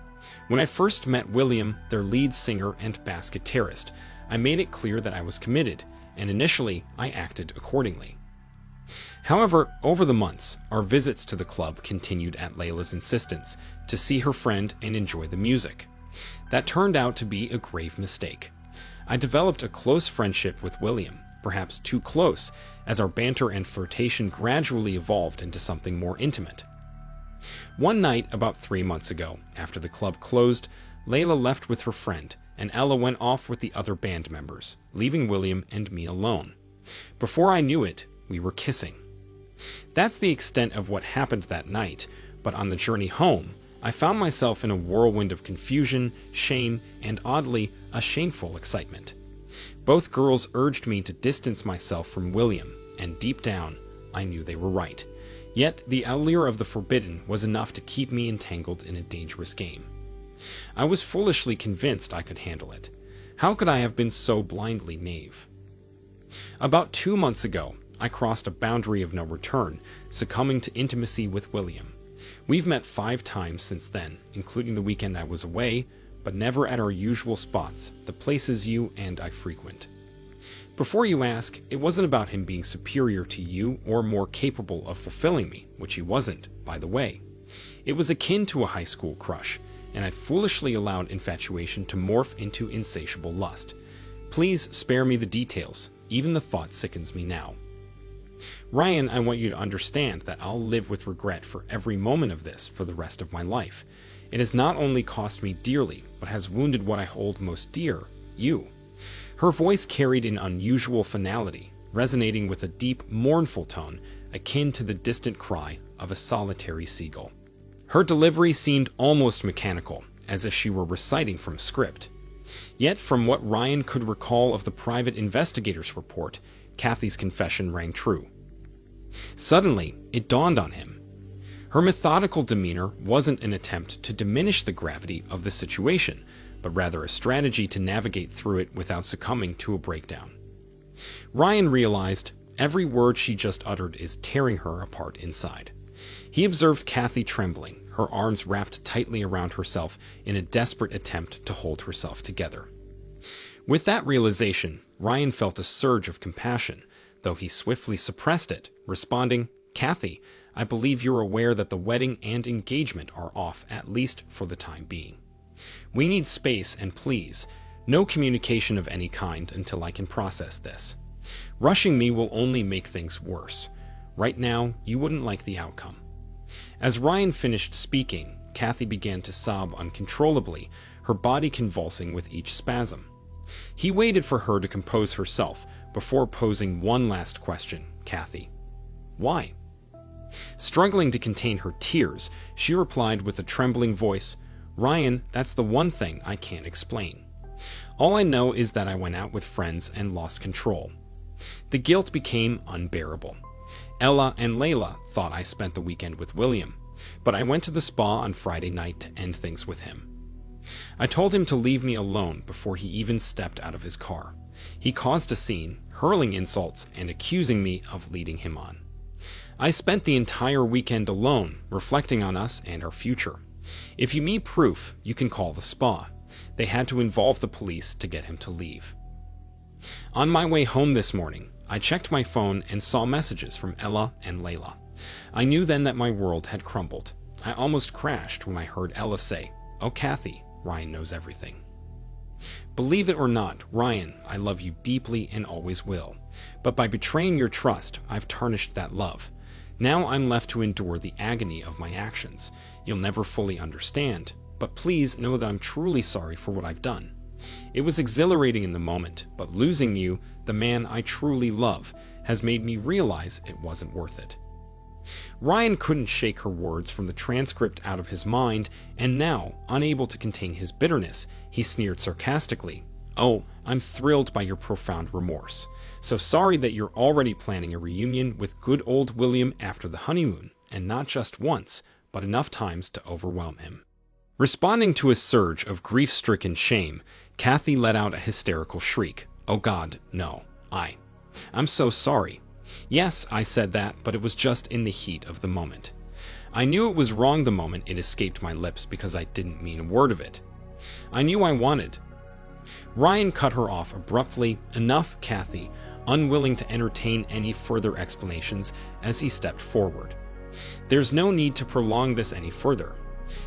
When I first met William, their lead singer and bass guitarist, I made it clear that I was committed, and initially I acted accordingly. However, over the months, our visits to the club continued at Layla's insistence to see her friend and enjoy the music. That turned out to be a grave mistake. I developed a close friendship with William, perhaps too close, as our banter and flirtation gradually evolved into something more intimate. One night, about 3 months ago, after the club closed, Layla left with her friend, and Ella went off with the other band members, leaving William and me alone. Before I knew it, we were kissing. That's the extent of what happened that night, but on the journey home, I found myself in a whirlwind of confusion, shame, and oddly, a shameful excitement. Both girls urged me to distance myself from William, and deep down, I knew they were right. Yet the allure of the forbidden was enough to keep me entangled in a dangerous game. I was foolishly convinced I could handle it. How could I have been so blindly naive? About 2 months ago, I crossed a boundary of no return, succumbing to intimacy with William. We've met 5 times since then, including the weekend I was away, but never at our usual spots, the places you and I frequent. Before you ask, it wasn't about him being superior to you or more capable of fulfilling me, which he wasn't, by the way. It was akin to a high school crush, and I foolishly allowed infatuation to morph into insatiable lust. Please spare me the details. Even the thought sickens me now. Ryan, I want you to understand that I'll live with regret for every moment of this for the rest of my life. It has not only cost me dearly, but has wounded what I hold most dear, you." Her voice carried an unusual finality, resonating with a deep, mournful tone akin to the distant cry of a solitary seagull. Her delivery seemed almost mechanical, as if she were reciting from script. Yet, from what Ryan could recall of the private investigator's report, Kathy's confession rang true. Suddenly, it dawned on him. Her methodical demeanor wasn't an attempt to diminish the gravity of the situation, but rather a strategy to navigate through it without succumbing to a breakdown. Ryan realized every word she just uttered is tearing her apart inside. He observed Kathy trembling, her arms wrapped tightly around herself in a desperate attempt to hold herself together. With that realization, Ryan felt a surge of compassion, though he swiftly suppressed it, responding, "Kathy, I believe you're aware that the wedding and engagement are off, at least for the time being. We need space, and please, no communication of any kind until I can process this. Rushing me will only make things worse. Right now, you wouldn't like the outcome." As Ryan finished speaking, Kathy began to sob uncontrollably, her body convulsing with each spasm. He waited for her to compose herself before posing one last question. "Kathy, why?" Struggling to contain her tears, she replied with a trembling voice, "Ryan, that's the one thing I can't explain. All I know is that I went out with friends and lost control. The guilt became unbearable. Ella and Layla thought I spent the weekend with William, but I went to the spa on Friday night to end things with him. I told him to leave me alone before he even stepped out of his car. He caused a scene, hurling insults and accusing me of leading him on. I spent the entire weekend alone, reflecting on us and our future. If you need proof, you can call the spa. They had to involve the police to get him to leave. On my way home this morning, I checked my phone and saw messages from Ella and Layla. I knew then that my world had crumbled. I almost crashed when I heard Ella say, 'Oh, Kathy, Ryan knows everything.' Believe it or not, Ryan, I love you deeply and always will. But by betraying your trust, I've tarnished that love. Now I'm left to endure the agony of my actions. You'll never fully understand, but please know that I'm truly sorry for what I've done. It was exhilarating in the moment, but losing you, the man I truly love, has made me realize it wasn't worth it." Ryan couldn't shake her words from the transcript out of his mind, and now, unable to contain his bitterness, he sneered sarcastically, "Oh, I'm thrilled by your profound remorse. So sorry that you're already planning a reunion with good old William after the honeymoon, and not just once, but enough times to overwhelm him." Responding to a surge of grief-stricken shame, Kathy let out a hysterical shriek. "Oh God, no. I'm so sorry. Yes, I said that, but it was just in the heat of the moment. I knew it was wrong the moment it escaped my lips because I didn't mean a word of it. I knew I wanted." Ryan cut her off abruptly. "Enough, Kathy," unwilling to entertain any further explanations as he stepped forward. "There's no need to prolong this any further.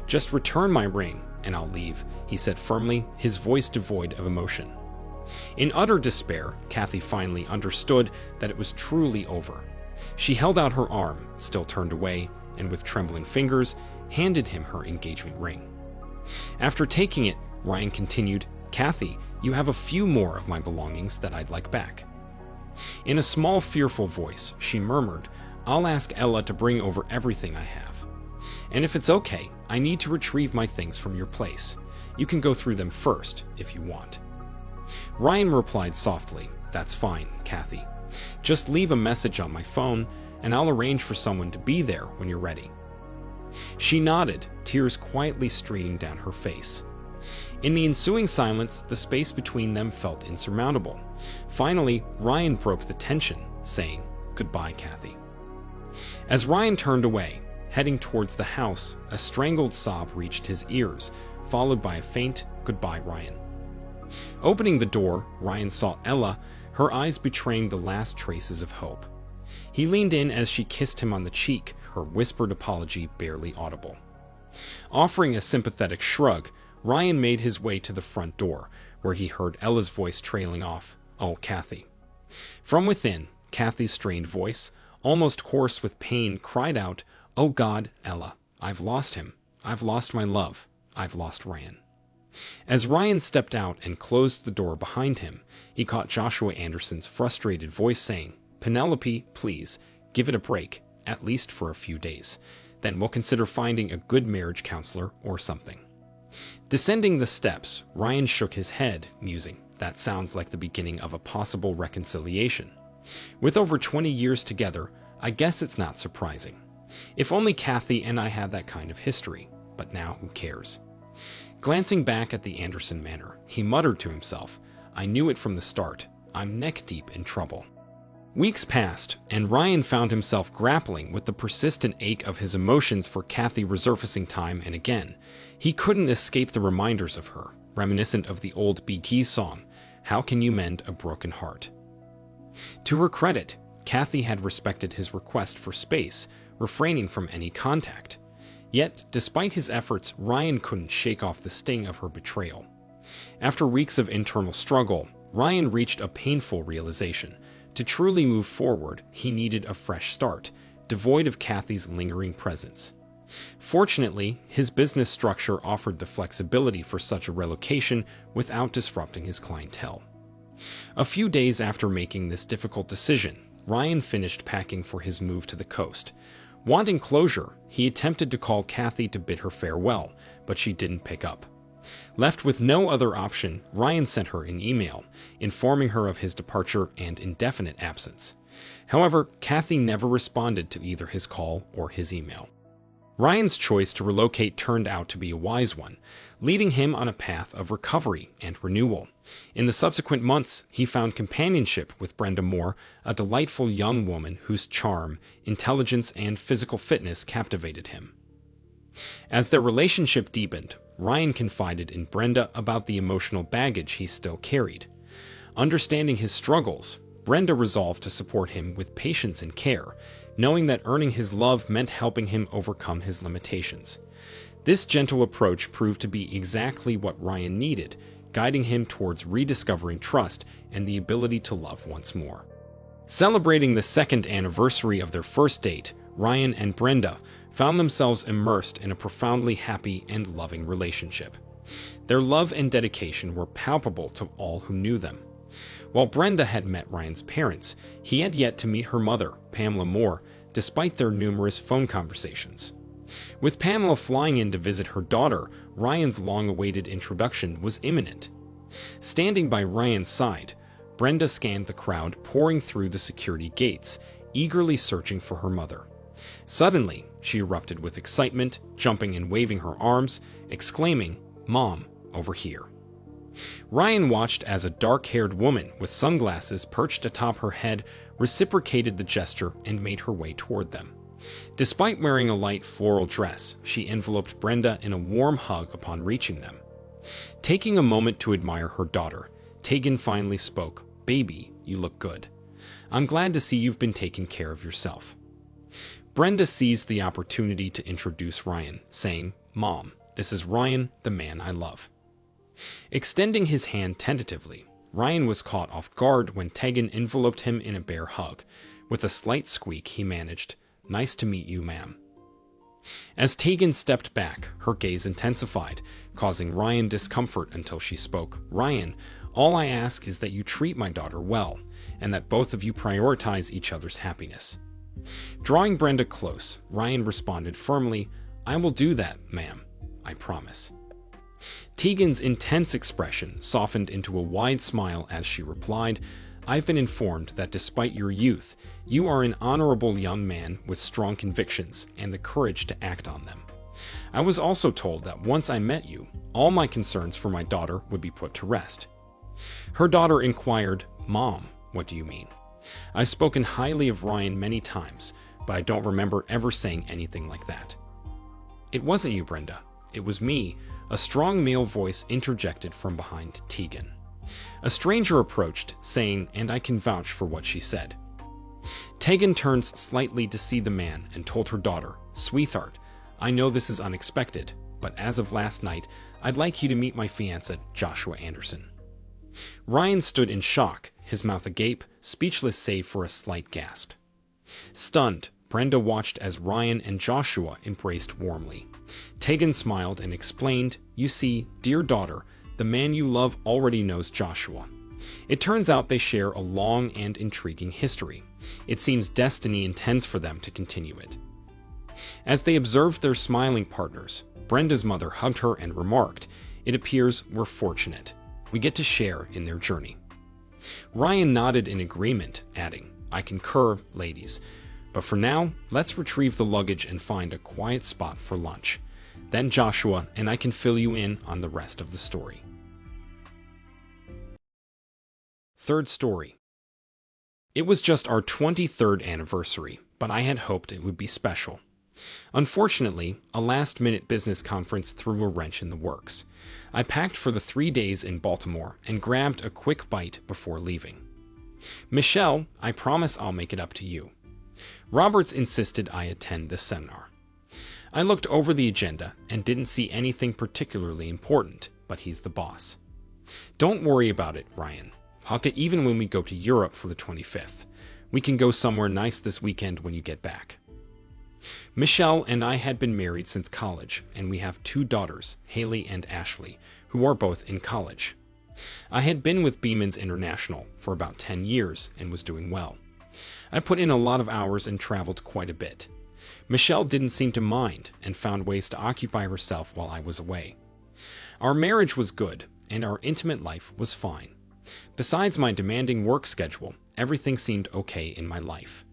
Just return my ring, and I'll leave," he said firmly, his voice devoid of emotion. In utter despair, Kathy finally understood that it was truly over. She held out her arm, still turned away, and with trembling fingers, handed him her engagement ring. After taking it, Ryan continued, "Kathy, you have a few more of my belongings that I'd like back." In a small, fearful voice, she murmured, "I'll ask Ella to bring over everything I have. And if it's okay, I need to retrieve my things from your place. You can go through them first, if you want." Ryan replied softly, "That's fine, Kathy. Just leave a message on my phone, and I'll arrange for someone to be there when you're ready." She nodded, tears quietly streaming down her face. In the ensuing silence, the space between them felt insurmountable. Finally, Ryan broke the tension, saying, "Goodbye, Kathy." As Ryan turned away, heading towards the house, a strangled sob reached his ears, followed by a faint, "Goodbye, Ryan." Opening the door, Ryan saw Ella, her eyes betraying the last traces of hope. He leaned in as she kissed him on the cheek, her whispered apology barely audible. Offering a sympathetic shrug, Ryan made his way to the front door, where he heard Ella's voice trailing off. "Oh, Kathy." From within, Kathy's strained voice, almost hoarse with pain, cried out, "Oh God, Ella, I've lost him. I've lost my love. I've lost Ryan." As Ryan stepped out and closed the door behind him, he caught Joshua Anderson's frustrated voice saying, "Penelope, please, give it a break, at least for a few days. Then we'll consider finding a good marriage counselor or something." Descending the steps, Ryan shook his head, musing, "That sounds like the beginning of a possible reconciliation. With over 20 years together, I guess it's not surprising. If only Kathy and I had that kind of history, but now who cares?" Glancing back at the Anderson manor, he muttered to himself, "I knew it from the start. I'm neck-deep in trouble." Weeks passed, and Ryan found himself grappling with the persistent ache of his emotions for Kathy resurfacing time and again. He couldn't escape the reminders of her, reminiscent of the old Bee Gees song, "How Can You Mend a Broken Heart?" To her credit, Kathy had respected his request for space, refraining from any contact. Yet, despite his efforts, Ryan couldn't shake off the sting of her betrayal. After weeks of internal struggle, Ryan reached a painful realization. To truly move forward, he needed a fresh start, devoid of Kathy's lingering presence. Fortunately, his business structure offered the flexibility for such a relocation without disrupting his clientele. A few days after making this difficult decision, Ryan finished packing for his move to the coast. Wanting closure, he attempted to call Kathy to bid her farewell, but she didn't pick up. Left with no other option, Ryan sent her an email, informing her of his departure and indefinite absence. However, Kathy never responded to either his call or his email. Ryan's choice to relocate turned out to be a wise one, leading him on a path of recovery and renewal. In the subsequent months, he found companionship with Brenda Moore, a delightful young woman whose charm, intelligence, and physical fitness captivated him. As their relationship deepened, Ryan confided in Brenda about the emotional baggage he still carried. Understanding his struggles, Brenda resolved to support him with patience and care, knowing that earning his love meant helping him overcome his limitations. This gentle approach proved to be exactly what Ryan needed, guiding him towards rediscovering trust and the ability to love once more. Celebrating the second anniversary of their first date, Ryan and Brenda found themselves immersed in a profoundly happy and loving relationship. Their love and dedication were palpable to all who knew them. While Brenda had met Ryan's parents, he had yet to meet her mother, Pamela Moore, despite their numerous phone conversations. With Pamela flying in to visit her daughter, Ryan's long-awaited introduction was imminent. Standing by Ryan's side, Brenda scanned the crowd pouring through the security gates, eagerly searching for her mother. Suddenly, she erupted with excitement, jumping and waving her arms, exclaiming, "Mom, over here." Ryan watched as a dark-haired woman with sunglasses perched atop her head reciprocated the gesture and made her way toward them. Despite wearing a light floral dress, she enveloped Brenda in a warm hug upon reaching them. Taking a moment to admire her daughter, Tegan finally spoke, "Baby, you look good. I'm glad to see you've been taking care of yourself." Brenda seized the opportunity to introduce Ryan, saying, "Mom, this is Ryan, the man I love." Extending his hand tentatively, Ryan was caught off guard when Tegan enveloped him in a bear hug. With a slight squeak, he managed, "Nice to meet you, ma'am." As Tegan stepped back, her gaze intensified, causing Ryan discomfort until she spoke, "Ryan, all I ask is that you treat my daughter well, and that both of you prioritize each other's happiness." Drawing Brenda close, Ryan responded firmly, "I will do that, ma'am. I promise." Tegan's intense expression softened into a wide smile as she replied, "I've been informed that despite your youth, you are an honorable young man with strong convictions and the courage to act on them. I was also told that once I met you, all my concerns for my daughter would be put to rest." Her daughter inquired, "Mom, what do you mean? I've spoken highly of Ryan many times, but I don't remember ever saying anything like that." "It wasn't you, Brenda. It was me," a strong male voice interjected from behind Tegan. A stranger approached, saying, "And I can vouch for what she said." Tegan turned slightly to see the man and told her daughter, "Sweetheart, I know this is unexpected, but as of last night, I'd like you to meet my fiancé, Joshua Anderson." Ryan stood in shock, his mouth agape, speechless save for a slight gasp. Stunned, Brenda watched as Ryan and Joshua embraced warmly. Tegan smiled and explained, "You see, dear daughter, the man you love already knows Joshua. It turns out they share a long and intriguing history. It seems destiny intends for them to continue it." As they observed their smiling partners, Brenda's mother hugged her and remarked, "It appears we're fortunate. We get to share in their journey." Ryan nodded in agreement, adding, "I concur, ladies. But for now, let's retrieve the luggage and find a quiet spot for lunch. Then Joshua and I can fill you in on the rest of the story." Third story. It was just our 23rd anniversary, but I had hoped it would be special. Unfortunately, a last-minute business conference threw a wrench in the works. I packed for the 3 days in Baltimore and grabbed a quick bite before leaving. "Michelle, I promise I'll make it up to you." Roberts insisted I attend this seminar. I looked over the agenda and didn't see anything particularly important, but he's the boss. "Don't worry about it, Ryan. Huck it even when we go to Europe for the 25th. We can go somewhere nice this weekend when you get back." Michelle and I had been married since college, and we have 2 daughters, Haley and Ashley, who are both in college. I had been with Beeman's International for about 10 years and was doing well. I put in a lot of hours and traveled quite a bit. Michelle didn't seem to mind and found ways to occupy herself while I was away. Our marriage was good, and our intimate life was fine. Besides my demanding work schedule, everything seemed okay in my life.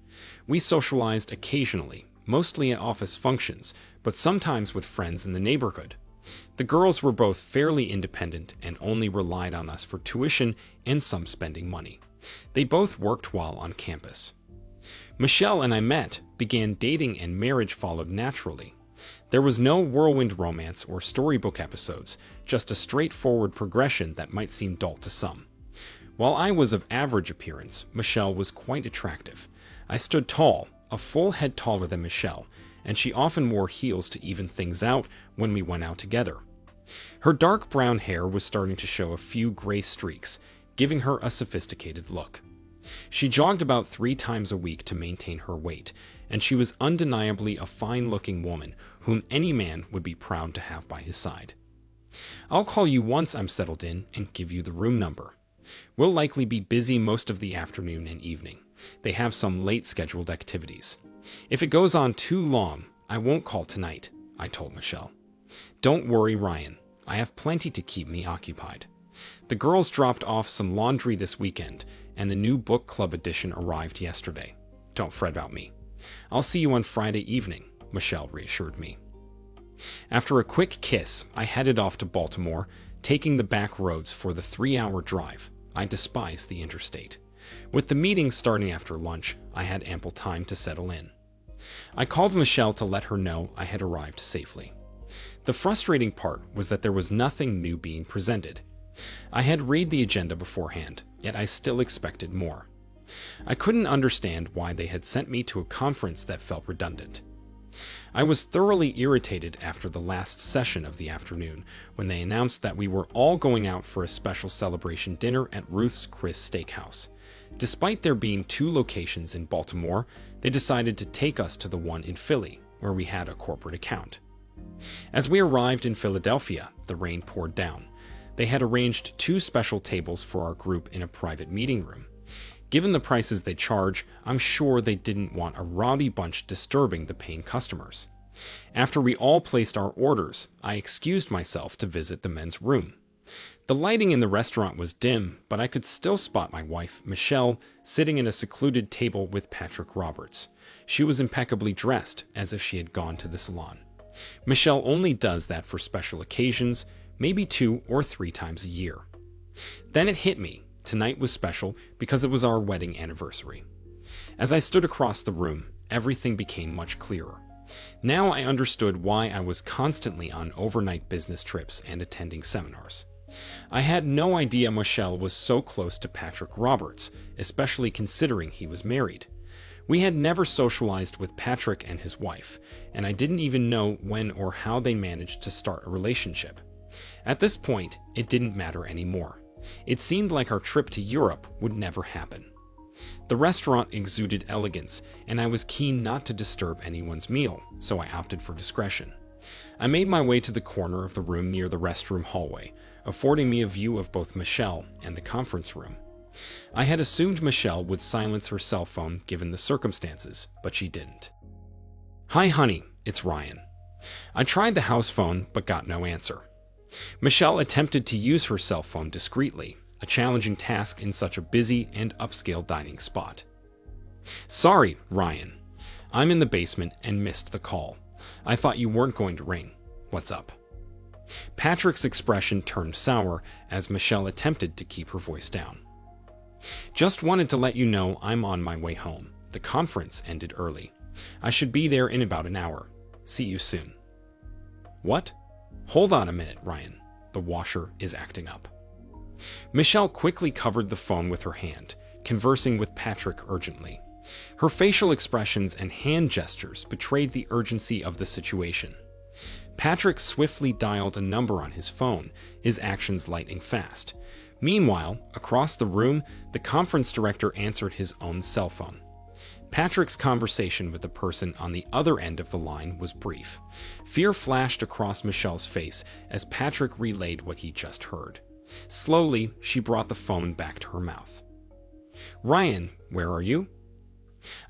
We socialized occasionally, mostly at office functions, but sometimes with friends in the neighborhood. The girls were both fairly independent and only relied on us for tuition and some spending money. They both worked while on campus. Michelle and I met, began dating, and marriage followed naturally. There was no whirlwind romance or storybook episodes, just a straightforward progression that might seem dull to some. While I was of average appearance, Michelle was quite attractive. I stood tall, a full head taller than Michelle, and she often wore heels to even things out when we went out together. Her dark brown hair was starting to show a few gray streaks, giving her a sophisticated look. She jogged about 3 times a week to maintain her weight, and she was undeniably a fine-looking woman whom any man would be proud to have by his side. "I'll call you once I'm settled in and give you the room number. We'll likely be busy most of the afternoon and evening. They have some late-scheduled activities. If it goes on too long, I won't call tonight," I told Michelle. "Don't worry, Ryan. I have plenty to keep me occupied. The girls dropped off some laundry this weekend, and the new book club edition arrived yesterday. Don't fret about me. I'll see you on Friday evening," Michelle reassured me. After a quick kiss, I headed off to Baltimore, taking the back roads for the 3-hour drive. I despise the interstate. With the meeting starting after lunch, I had ample time to settle in. I called Michelle to let her know I had arrived safely. The frustrating part was that there was nothing new being presented. I had read the agenda beforehand, yet I still expected more. I couldn't understand why they had sent me to a conference that felt redundant. I was thoroughly irritated after the last session of the afternoon when they announced that we were all going out for a special celebration dinner at Ruth's Chris Steakhouse. Despite there being 2 locations in Baltimore, they decided to take us to the one in Philly, where we had a corporate account. As we arrived in Philadelphia, the rain poured down. They had arranged 2 special tables for our group in a private meeting room. Given the prices they charge, I'm sure they didn't want a rowdy bunch disturbing the paying customers. After we all placed our orders, I excused myself to visit the men's room. The lighting in the restaurant was dim, but I could still spot my wife, Michelle, sitting at a secluded table with Patrick Roberts. She was impeccably dressed, as if she had gone to the salon. Michelle only does that for special occasions, maybe 2 or 3 times a year. Then it hit me. Tonight was special because it was our wedding anniversary. As I stood across the room, everything became much clearer. Now I understood why I was constantly on overnight business trips and attending seminars. I had no idea Michelle was so close to Patrick Roberts, especially considering he was married. We had never socialized with Patrick and his wife, and I didn't even know when or how they managed to start a relationship. At this point, it didn't matter anymore. It seemed like our trip to Europe would never happen. The restaurant exuded elegance, and I was keen not to disturb anyone's meal, so I opted for discretion. I made my way to the corner of the room near the restroom hallway, affording me a view of both Michelle and the conference room. I had assumed Michelle would silence her cell phone given the circumstances, but she didn't. "Hi, honey, it's Ryan." I tried the house phone, but got no answer. Michelle attempted to use her cell phone discreetly, a challenging task in such a busy and upscale dining spot. "Sorry, Ryan. I'm in the basement and missed the call. I thought you weren't going to ring. What's up?" Patrick's expression turned sour as Michelle attempted to keep her voice down. "Just wanted to let you know I'm on my way home. The conference ended early. I should be there in about an hour. See you soon." "What? Hold on a minute, Ryan. The washer is acting up." Michelle quickly covered the phone with her hand, conversing with Patrick urgently. Her facial expressions and hand gestures betrayed the urgency of the situation. Patrick swiftly dialed a number on his phone, his actions lightning fast. Meanwhile, across the room, the conference director answered his own cell phone. Patrick's conversation with the person on the other end of the line was brief. Fear flashed across Michelle's face as Patrick relayed what he just heard. Slowly, she brought the phone back to her mouth. "Ryan, where are you?"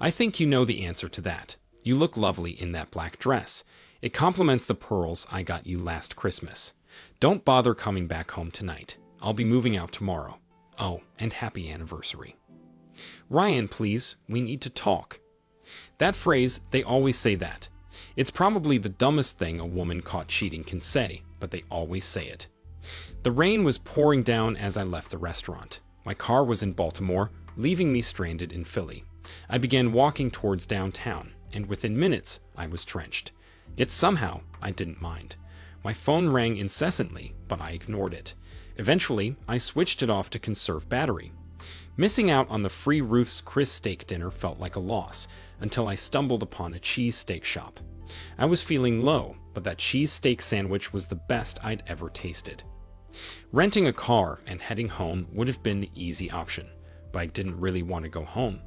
"I think you know the answer to that. You look lovely in that black dress. It complements the pearls I got you last Christmas. Don't bother coming back home tonight. I'll be moving out tomorrow. Oh, and happy anniversary." "Ryan, please, we need to talk." That phrase, they always say that. It's probably the dumbest thing a woman caught cheating can say, but they always say it. The rain was pouring down as I left the restaurant. My car was in Baltimore, leaving me stranded in Philly. I began walking towards downtown, and within minutes, I was drenched. Yet somehow, I didn't mind. My phone rang incessantly, but I ignored it. Eventually, I switched it off to conserve battery. Missing out on the free Ruth's Chris steak dinner felt like a loss, until I stumbled upon a cheese steak shop. I was feeling low, but that cheese steak sandwich was the best I'd ever tasted. Renting a car and heading home would have been the easy option, but I didn't really want to go home.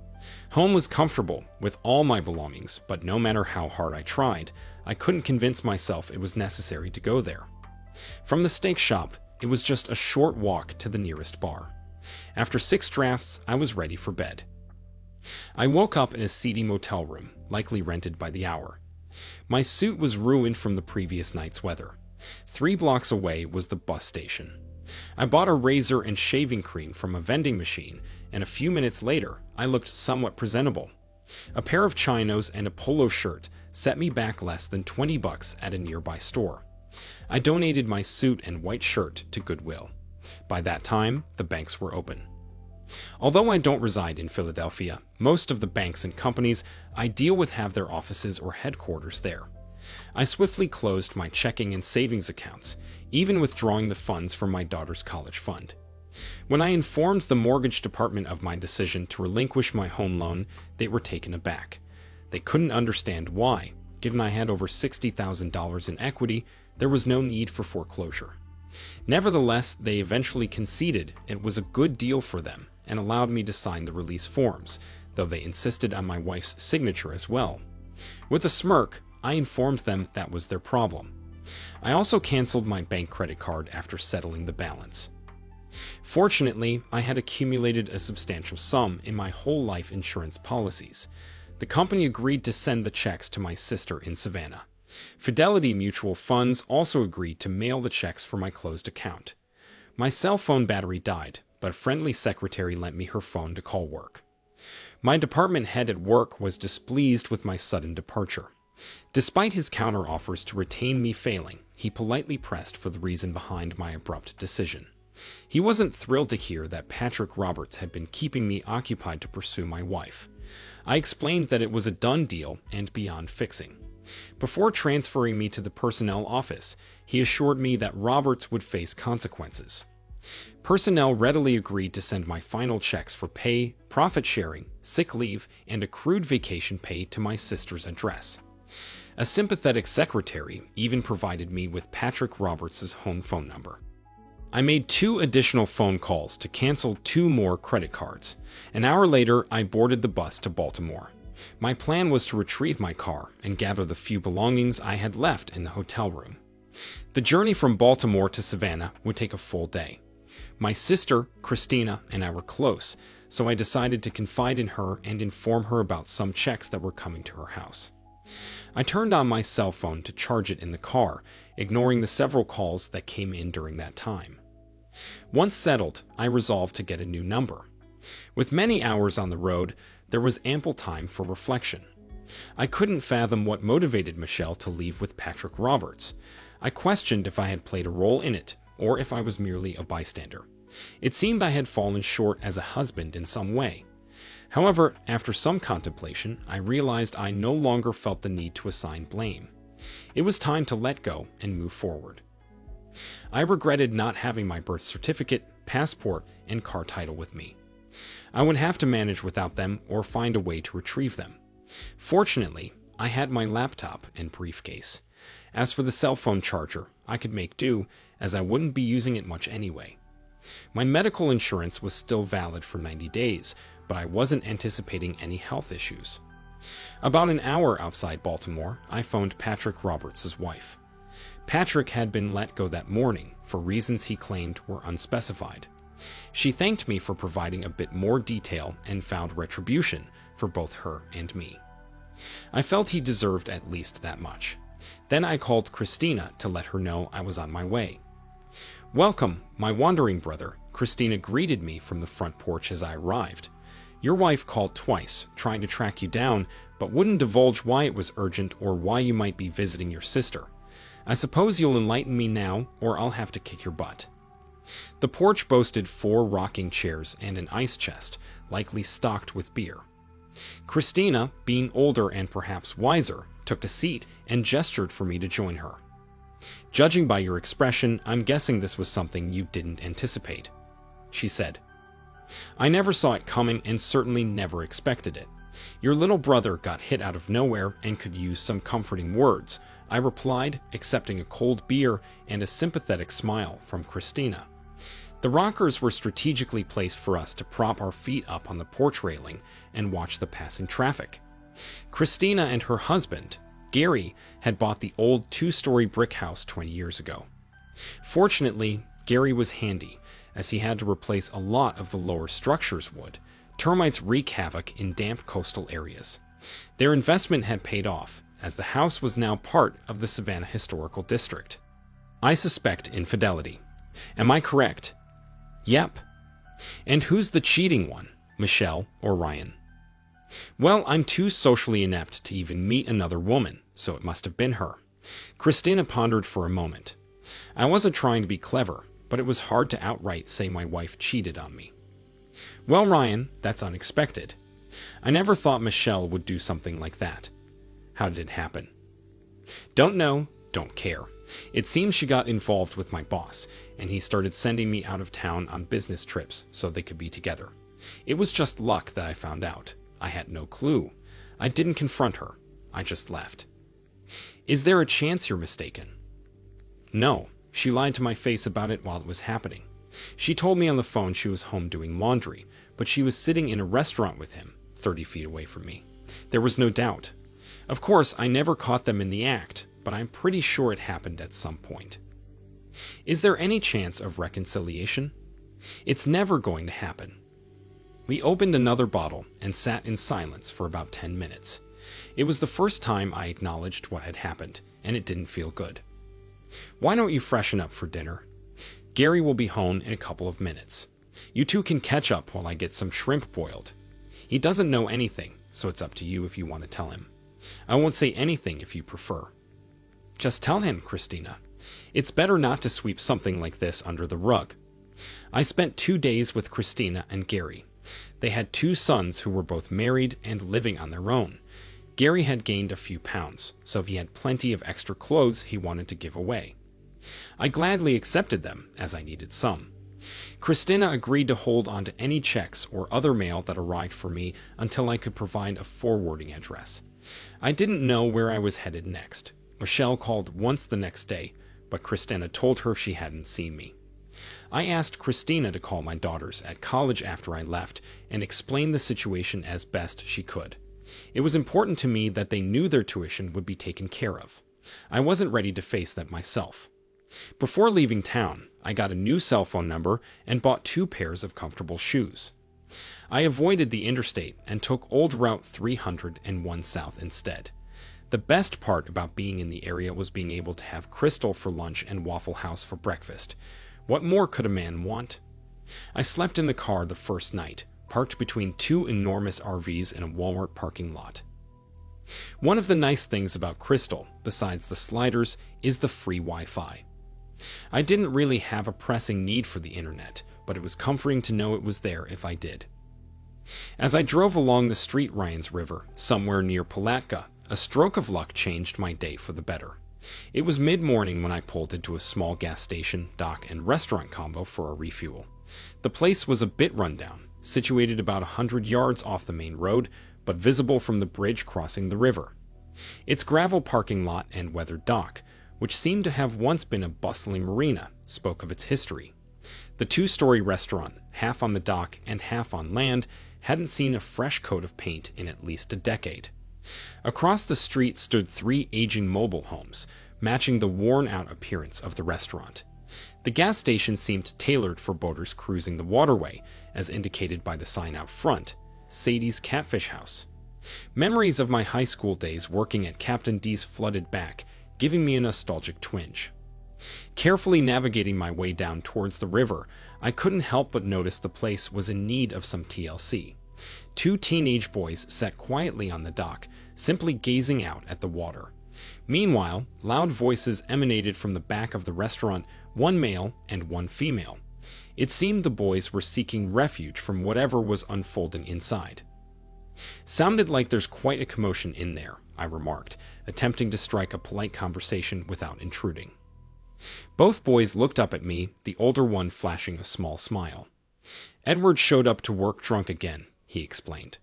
Home was comfortable with all my belongings, but no matter how hard I tried, I couldn't convince myself it was necessary to go there. From the steak shop, it was just a short walk to the nearest bar. After 6 drafts, I was ready for bed. I woke up in a seedy motel room, likely rented by the hour. My suit was ruined from the previous night's weather. 3 blocks away was the bus station. I bought a razor and shaving cream from a vending machine, and a few minutes later, I looked somewhat presentable. A pair of chinos and a polo shirt set me back less than $20 at a nearby store. I donated my suit and white shirt to Goodwill. By that time, the banks were open. Although I don't reside in Philadelphia, most of the banks and companies I deal with have their offices or headquarters there. I swiftly closed my checking and savings accounts, even withdrawing the funds from my daughter's college fund. When I informed the mortgage department of my decision to relinquish my home loan, they were taken aback. They couldn't understand why. Given I had over $60,000 in equity, there was no need for foreclosure. Nevertheless, they eventually conceded it was a good deal for them and allowed me to sign the release forms, though they insisted on my wife's signature as well. With a smirk, I informed them that was their problem. I also canceled my bank credit card after settling the balance. Fortunately, I had accumulated a substantial sum in my whole life insurance policies. The company agreed to send the checks to my sister in Savannah. Fidelity Mutual Funds also agreed to mail the checks for my closed account. My cell phone battery died, but a friendly secretary lent me her phone to call work. My department head at work was displeased with my sudden departure. Despite his counteroffers to retain me failing, he politely pressed for the reason behind my abrupt decision. He wasn't thrilled to hear that Patrick Roberts had been keeping me occupied to pursue my wife. I explained that it was a done deal and beyond fixing. Before transferring me to the personnel office, he assured me that Roberts would face consequences. Personnel readily agreed to send my final checks for pay, profit sharing, sick leave, and accrued vacation pay to my sister's address. A sympathetic secretary even provided me with Patrick Roberts' home phone number. I made 2 additional phone calls to cancel 2 more credit cards. An hour later, I boarded the bus to Baltimore. My plan was to retrieve my car and gather the few belongings I had left in the hotel room. The journey from Baltimore to Savannah would take a full day. My sister, Christina, and I were close, so I decided to confide in her and inform her about some checks that were coming to her house. I turned on my cell phone to charge it in the car, ignoring the several calls that came in during that time. Once settled, I resolved to get a new number. With many hours on the road, there was ample time for reflection. I couldn't fathom what motivated Michelle to leave with Patrick Roberts. I questioned if I had played a role in it, or if I was merely a bystander. It seemed I had fallen short as a husband in some way. However, after some contemplation, I realized I no longer felt the need to assign blame. It was time to let go and move forward. I regretted not having my birth certificate, passport, and car title with me. I would have to manage without them or find a way to retrieve them. Fortunately, I had my laptop and briefcase. As for the cell phone charger, I could make do, as I wouldn't be using it much anyway. My medical insurance was still valid for 90 days, but I wasn't anticipating any health issues. About an hour outside Baltimore, I phoned Patrick Roberts' wife. Patrick had been let go that morning for reasons he claimed were unspecified. She thanked me for providing a bit more detail and found retribution for both her and me. I felt he deserved at least that much. Then I called Christina to let her know I was on my way. "Welcome, my wandering brother," Christina greeted me from the front porch as I arrived. "Your wife called twice, trying to track you down, but wouldn't divulge why it was urgent or why you might be visiting your sister. I suppose you'll enlighten me now, or I'll have to kick your butt." The porch boasted 4 rocking chairs and an ice chest, likely stocked with beer. Christina, being older and perhaps wiser, took a seat and gestured for me to join her. "Judging by your expression, I'm guessing this was something you didn't anticipate," she said. "I never saw it coming and certainly never expected it. Your little brother got hit out of nowhere and could use some comforting words," I replied, accepting a cold beer and a sympathetic smile from Christina. The rockers were strategically placed for us to prop our feet up on the porch railing and watch the passing traffic. Christina and her husband, Gary, had bought the old 2-story brick house 20 years ago. Fortunately, Gary was handy, as he had to replace a lot of the lower structure's wood. Termites wreak havoc in damp coastal areas. Their investment had paid off, as the house was now part of the Savannah Historical District. "I suspect infidelity. Am I correct?" "Yep." "And who's the cheating one, Michelle or Ryan?" "Well, I'm too socially inept to even meet another woman, so it must have been her." Christina pondered for a moment. I wasn't trying to be clever, but it was hard to outright say my wife cheated on me. "Well, Ryan, that's unexpected. I never thought Michelle would do something like that. How did it happen?" "Don't know, don't care. It seems she got involved with my boss, and he started sending me out of town on business trips so they could be together. It was just luck that I found out. I had no clue. I didn't confront her. I just left." "Is there a chance you're mistaken?" "No. She lied to my face about it while it was happening. She told me on the phone she was home doing laundry, but she was sitting in a restaurant with him, 30 feet away from me. There was no doubt. Of course, I never caught them in the act, but I'm pretty sure it happened at some point." "Is there any chance of reconciliation?" "It's never going to happen." We opened another bottle and sat in silence for about 10 minutes. It was the first time I acknowledged what had happened, and it didn't feel good. "Why don't you freshen up for dinner? Gary will be home in a couple of minutes. You two can catch up while I get some shrimp boiled. He doesn't know anything, so it's up to you if you want to tell him. I won't say anything if you prefer." "Just tell him, Christina. It's better not to sweep something like this under the rug." I spent 2 days with Christina and Gary. They had 2 sons who were both married and living on their own. Gary had gained a few pounds, so he had plenty of extra clothes he wanted to give away. I gladly accepted them, as I needed some. Christina agreed to hold on to any checks or other mail that arrived for me until I could provide a forwarding address. I didn't know where I was headed next. Michelle called once the next day, but Christina told her she hadn't seen me. I asked Christina to call my daughters at college after I left and explain the situation as best she could. It was important to me that they knew their tuition would be taken care of. I wasn't ready to face that myself. Before leaving town, I got a new cell phone number and bought 2 pairs of comfortable shoes. I avoided the interstate and took old Route 301 south instead. The best part about being in the area was being able to have Crystal for lunch and Waffle House for breakfast. What more could a man want? I slept in the car the first night, parked between 2 enormous RVs in a Walmart parking lot. One of the nice things about Crystal, besides the sliders, is the free Wi-Fi. I didn't really have a pressing need for the internet, but it was comforting to know it was there if I did. As I drove along the Street Ryan's River, somewhere near Palatka, a stroke of luck changed my day for the better. It was mid-morning when I pulled into a small gas station, dock, and restaurant combo for a refuel. The place was a bit rundown, situated about 100 yards off the main road, but visible from the bridge crossing the river. Its gravel parking lot and weathered dock, which seemed to have once been a bustling marina, spoke of its history. The 2-story restaurant, half on the dock and half on land, hadn't seen a fresh coat of paint in at least a decade. Across the street stood 3 aging mobile homes, matching the worn-out appearance of the restaurant. The gas station seemed tailored for boaters cruising the waterway, as indicated by the sign out front, Sadie's Catfish House. Memories of my high school days working at Captain D's flooded back, giving me a nostalgic twinge. Carefully navigating my way down towards the river, I couldn't help but notice the place was in need of some TLC. 2 teenage boys sat quietly on the dock, simply gazing out at the water. Meanwhile, loud voices emanated from the back of the restaurant, 1 male and 1 female. It seemed the boys were seeking refuge from whatever was unfolding inside. "Sounded like there's quite a commotion in there," I remarked, attempting to strike a polite conversation without intruding. Both boys looked up at me, the older one flashing a small smile. "Edward showed up to work drunk again," he explained.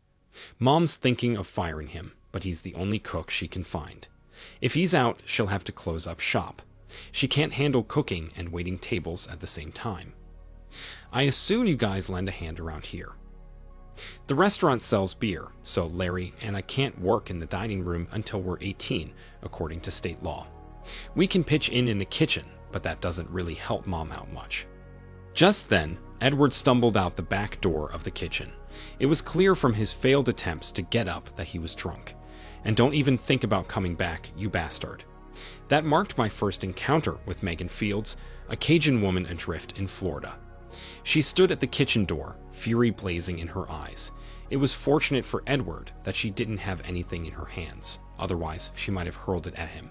"Mom's thinking of firing him, but he's the only cook she can find. If he's out, she'll have to close up shop. She can't handle cooking and waiting tables at the same time. I assume you guys lend a hand around here. The restaurant sells beer, so Larry and I can't work in the dining room until we're 18, according to state law. We can pitch in the kitchen, but that doesn't really help Mom out much." Just then, Edward stumbled out the back door of the kitchen. It was clear from his failed attempts to get up that he was drunk. "And don't even think about coming back, you bastard." That marked my first encounter with Megan Fields, a Cajun woman adrift in Florida. She stood at the kitchen door, fury blazing in her eyes. It was fortunate for Edward that she didn't have anything in her hands, otherwise she might have hurled it at him.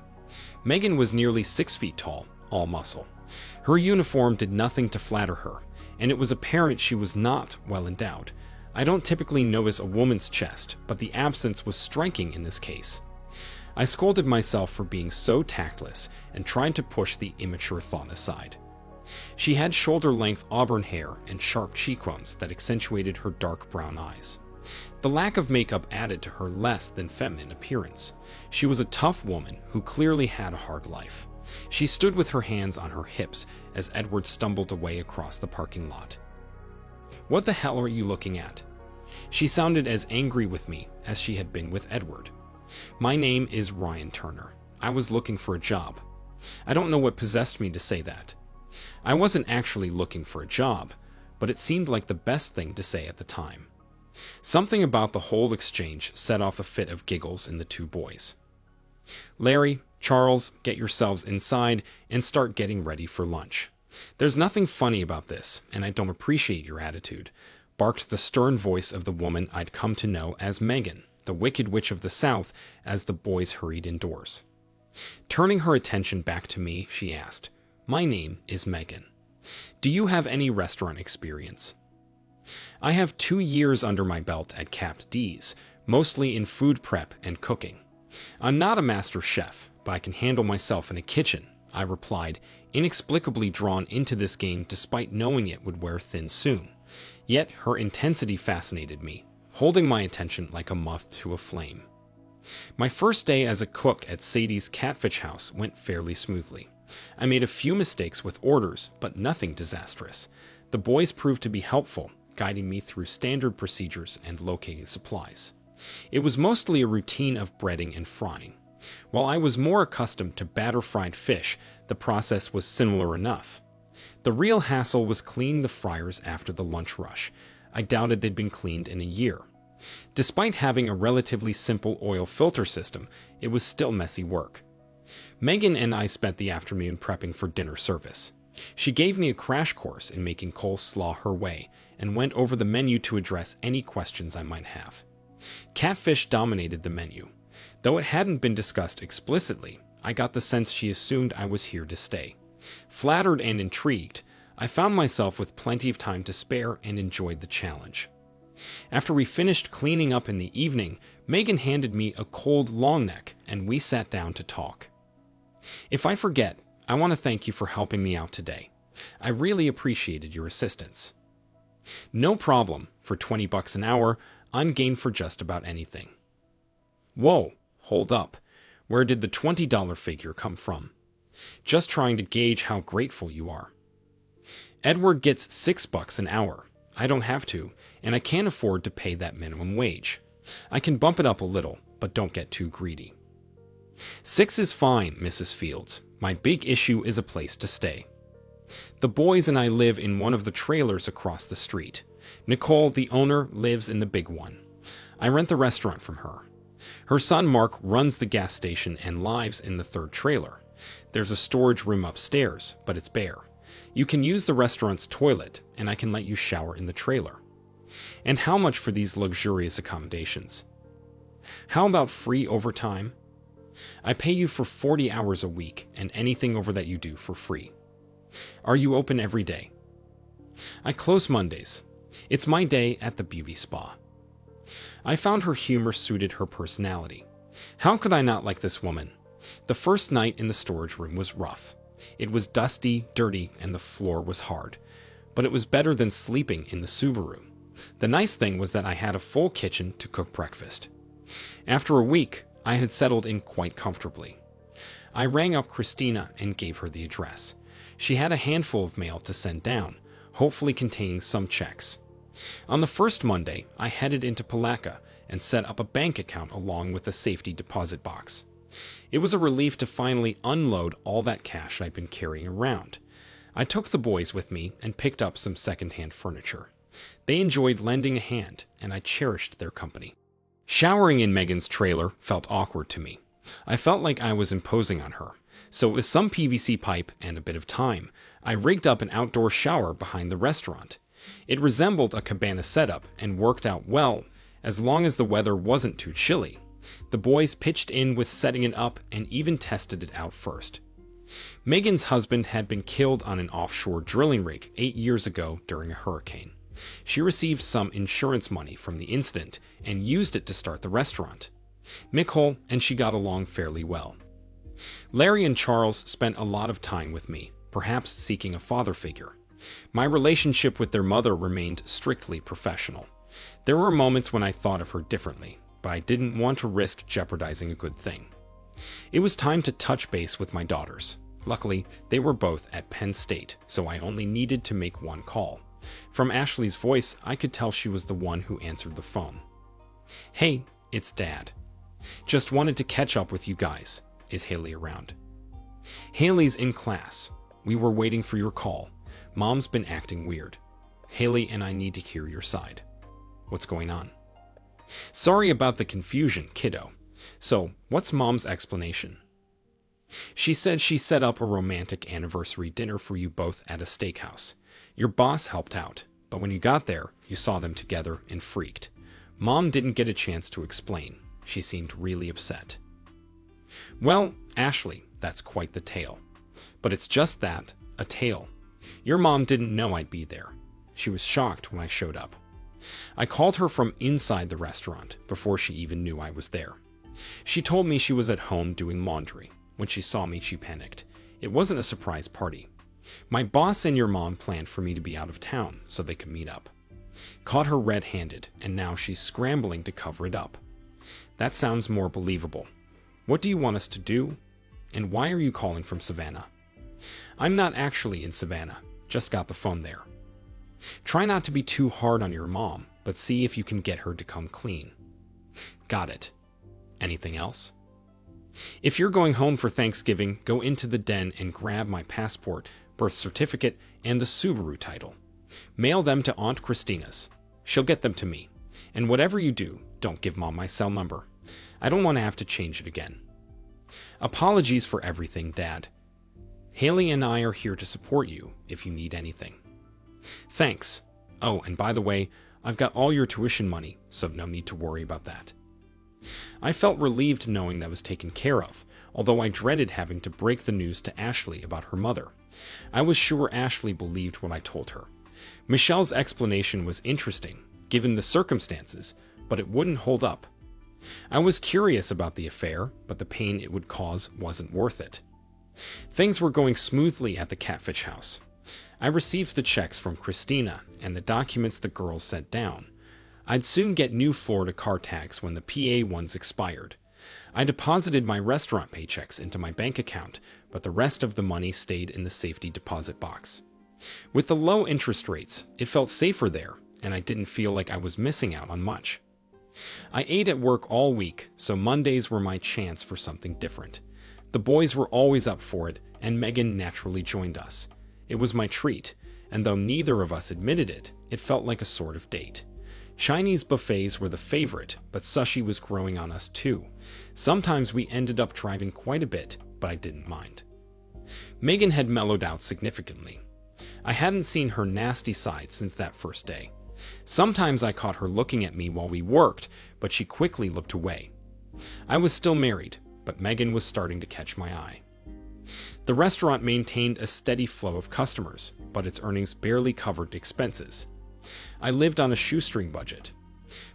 Megan was nearly 6 feet tall, all muscle. Her uniform did nothing to flatter her, and it was apparent she was not well endowed. I don't typically notice a woman's chest, but the absence was striking in this case. I scolded myself for being so tactless and tried to push the immature thought aside. She had shoulder-length auburn hair and sharp cheekbones that accentuated her dark brown eyes. The lack of makeup added to her less than feminine appearance. She was a tough woman who clearly had a hard life. She stood with her hands on her hips as Edward stumbled away across the parking lot. "What the hell are you looking at?" She sounded as angry with me as she had been with Edward. "My name is Ryan Turner. I was looking for a job." I don't know what possessed me to say that. I wasn't actually looking for a job, but it seemed like the best thing to say at the time. Something about the whole exchange set off a fit of giggles in the 2 boys. "Larry, Charles, get yourselves inside and start getting ready for lunch. There's nothing funny about this, and I don't appreciate your attitude," barked the stern voice of the woman I'd come to know as Megan, the Wicked Witch of the South, as the boys hurried indoors. Turning her attention back to me, she asked, "My name is Megan. Do you have any restaurant experience?" "I have 2 years under my belt at Cap D's, mostly in food prep and cooking. I'm not a master chef, but I can handle myself in a kitchen," I replied, inexplicably drawn into this game despite knowing it would wear thin soon. Yet her intensity fascinated me, holding my attention like a moth to a flame. My first day as a cook at Sadie's Catfish House went fairly smoothly. I made a few mistakes with orders, but nothing disastrous. The boys proved to be helpful, guiding me through standard procedures and locating supplies. It was mostly a routine of breading and frying. While I was more accustomed to batter-fried fish, the process was similar enough. The real hassle was cleaning the fryers after the lunch rush. I doubted they'd been cleaned in a year. Despite having a relatively simple oil filter system, it was still messy work. Megan and I spent the afternoon prepping for dinner service. She gave me a crash course in making coleslaw her way and went over the menu to address any questions I might have. Catfish dominated the menu. Though it hadn't been discussed explicitly, I got the sense she assumed I was here to stay. Flattered and intrigued, I found myself with plenty of time to spare and enjoyed the challenge. After we finished cleaning up in the evening, Megan handed me a cold long neck and we sat down to talk. If I forget, I want to thank you for helping me out today. I really appreciated your assistance. No problem. For $20 an hour, I'm game for just about anything. Whoa, hold up. Where did the $20 figure come from? Just trying to gauge how grateful you are. Edward gets $6 an hour. I don't have to, and I can't afford to pay that minimum wage. I can bump it up a little, but don't get too greedy. 6 is fine, Mrs. Fields. My big issue is a place to stay. The boys and I live in one of the trailers across the street. Nicole, the owner, lives in the big one. I rent the restaurant from her. Her son Mark runs the gas station and lives in the third trailer. There's a storage room upstairs, but it's bare. You can use the restaurant's toilet, and I can let you shower in the trailer. And how much for these luxurious accommodations? How about free overtime? I pay you for 40 hours a week, and anything over that you do for free. Are you open every day? I close Mondays. It's my day at the beauty spa. I found her humor suited her personality. How could I not like this woman? The first night in the storage room was rough. It was dusty, dirty, and the floor was hard. But it was better than sleeping in the Subaru. The nice thing was that I had a full kitchen to cook breakfast. After a week, I had settled in quite comfortably. I rang up Christina and gave her the address. She had a handful of mail to send down, hopefully containing some checks. On the first Monday, I headed into Palatka and set up a bank account along with a safety deposit box. It was a relief to finally unload all that cash I'd been carrying around. I took the boys with me and picked up some second-hand furniture. They enjoyed lending a hand, and I cherished their company. Showering in Megan's trailer felt awkward to me. I felt like I was imposing on her. So with some PVC pipe and a bit of time, I rigged up an outdoor shower behind the restaurant. It resembled a cabana setup and worked out well, as long as the weather wasn't too chilly. The boys pitched in with setting it up and even tested it out first. Megan's husband had been killed on an offshore drilling rig 8 years ago during a hurricane. She received some insurance money from the incident and used it to start the restaurant. Nicole and she got along fairly well. Larry and Charles spent a lot of time with me, perhaps seeking a father figure. My relationship with their mother remained strictly professional. There were moments when I thought of her differently, but I didn't want to risk jeopardizing a good thing. It was time to touch base with my daughters. Luckily, they were both at Penn State, so I only needed to make one call. From Ashley's voice, I could tell she was the one who answered the phone. "Hey, it's Dad. Just wanted to catch up with you guys. Is Haley around?" "Haley's in class. We were waiting for your call. Mom's been acting weird. Haley and I need to hear your side. What's going on?" "Sorry about the confusion, kiddo. So, what's Mom's explanation?" "She said she set up a romantic anniversary dinner for you both at a steakhouse. Your boss helped out, but when you got there, you saw them together and freaked. Mom didn't get a chance to explain. She seemed really upset." "Well, Ashley, that's quite the tale. But it's just that, a tale. Your mom didn't know I'd be there. She was shocked when I showed up. I called her from inside the restaurant before she even knew I was there. She told me she was at home doing laundry. When she saw me, she panicked. It wasn't a surprise party. My boss and your mom planned for me to be out of town so they could meet up. Caught her red-handed, and now she's scrambling to cover it up. That sounds more believable. What do you want us to do? And why are you calling from Savannah? I'm not actually in Savannah, just got the phone there. Try not to be too hard on your mom, but see if you can get her to come clean. Got it. Anything else? If you're going home for Thanksgiving, go into the den and grab my passport, birth certificate, and the Subaru title. Mail them to Aunt Christina's. She'll get them to me. And whatever you do, don't give Mom my cell number. I don't want to have to change it again. Apologies for everything, Dad. Haley and I are here to support you if you need anything. Thanks. Oh, and by the way, I've got all your tuition money, so no need to worry about that. I felt relieved knowing that was taken care of, although I dreaded having to break the news to Ashley about her mother. I was sure Ashley believed what I told her. Michelle's explanation was interesting, given the circumstances, but it wouldn't hold up. I was curious about the affair, but the pain it would cause wasn't worth it. Things were going smoothly at the Catfish house. I received the checks from Christina and the documents the girls sent down. I'd soon get new Florida car tags when the PA ones expired. I deposited my restaurant paychecks into my bank account, but the rest of the money stayed in the safety deposit box. With the low interest rates, it felt safer there, and I didn't feel like I was missing out on much. I ate at work all week, so Mondays were my chance for something different. The boys were always up for it, and Megan naturally joined us. It was my treat, and though neither of us admitted it, it felt like a sort of date. Chinese buffets were the favorite, but sushi was growing on us too. Sometimes we ended up driving quite a bit, but I didn't mind. Megan had mellowed out significantly. I hadn't seen her nasty side since that first day. Sometimes I caught her looking at me while we worked, but she quickly looked away. I was still married, but Megan was starting to catch my eye. The restaurant maintained a steady flow of customers, but its earnings barely covered expenses. I lived on a shoestring budget.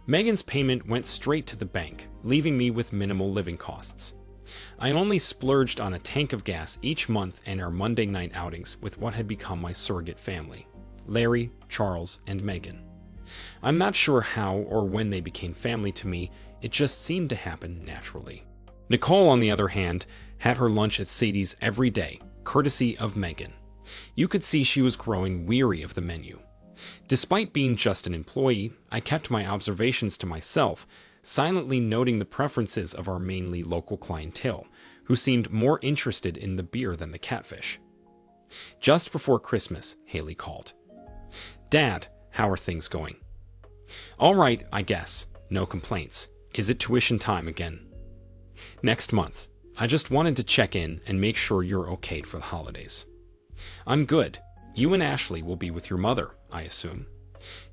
Megan's payment went straight to the bank, leaving me with minimal living costs. I only splurged on a tank of gas each month and our Monday night outings with what had become my surrogate family, Larry, Charles, and Megan. I'm not sure how or when they became family to me, it just seemed to happen naturally. Nicole, on the other hand, had her lunch at Sadie's every day, courtesy of Megan. You could see she was growing weary of the menu. Despite being just an employee, I kept my observations to myself, silently noting the preferences of our mainly local clientele, who seemed more interested in the beer than the catfish. Just before Christmas, Haley called. "Dad, how are things going?" "All right, I guess. No complaints. Is it tuition time again?" "Next month. I just wanted to check in and make sure you're okay for the holidays." "I'm good. You and Ashley will be with your mother, I assume."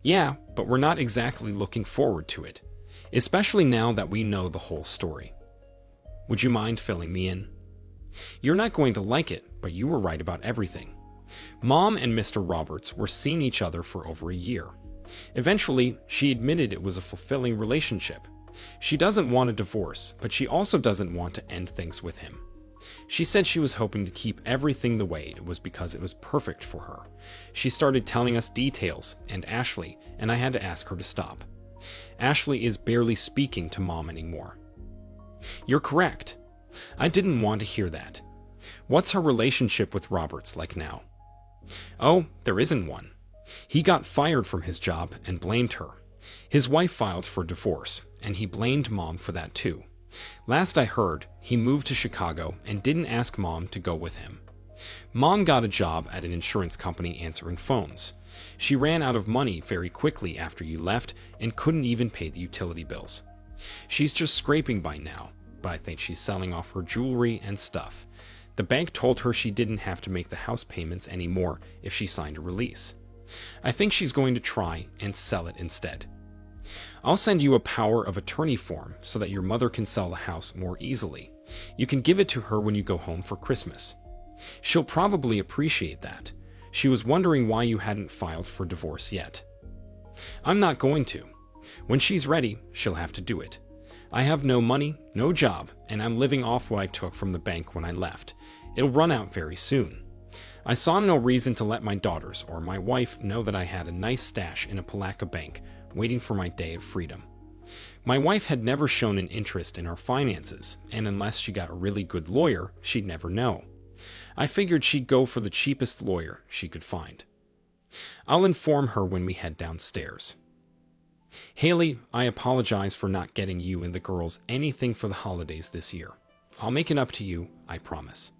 "Yeah, but we're not exactly looking forward to it, especially now that we know the whole story." "Would you mind filling me in?" "You're not going to like it, but you were right about everything. Mom and Mr. Roberts were seeing each other for over a year. Eventually, she admitted it was a fulfilling relationship. She doesn't want a divorce, but she also doesn't want to end things with him. She said she was hoping to keep everything the way it was because it was perfect for her. She started telling us details, and Ashley, and I had to ask her to stop. Ashley is barely speaking to Mom anymore." "You're correct. I didn't want to hear that. What's her relationship with Roberts like now?" "Oh, there isn't one. He got fired from his job and blamed her. His wife filed for divorce, and he blamed Mom for that too. Last I heard, he moved to Chicago and didn't ask Mom to go with him. Mom got a job at an insurance company answering phones. She ran out of money very quickly after you left and couldn't even pay the utility bills. She's just scraping by now, but I think she's selling off her jewelry and stuff. The bank told her she didn't have to make the house payments anymore if she signed a release. I think she's going to try and sell it instead. I'll send you a power of attorney form so that your mother can sell the house more easily. You can give it to her when you go home for Christmas. She'll probably appreciate that. She was wondering why you hadn't filed for divorce yet." "I'm not going to. When she's ready, she'll have to do it. I have no money, no job, and I'm living off what I took from the bank when I left. It'll run out very soon. I saw no reason to let my daughters or my wife know that I had a nice stash in a Palatka bank waiting for my day of freedom. My wife had never shown an interest in our finances, and unless she got a really good lawyer, she'd never know. I figured she'd go for the cheapest lawyer she could find. I'll inform her when we head downstairs. Haley, I apologize for not getting you and the girls anything for the holidays this year. I'll make it up to you, I promise.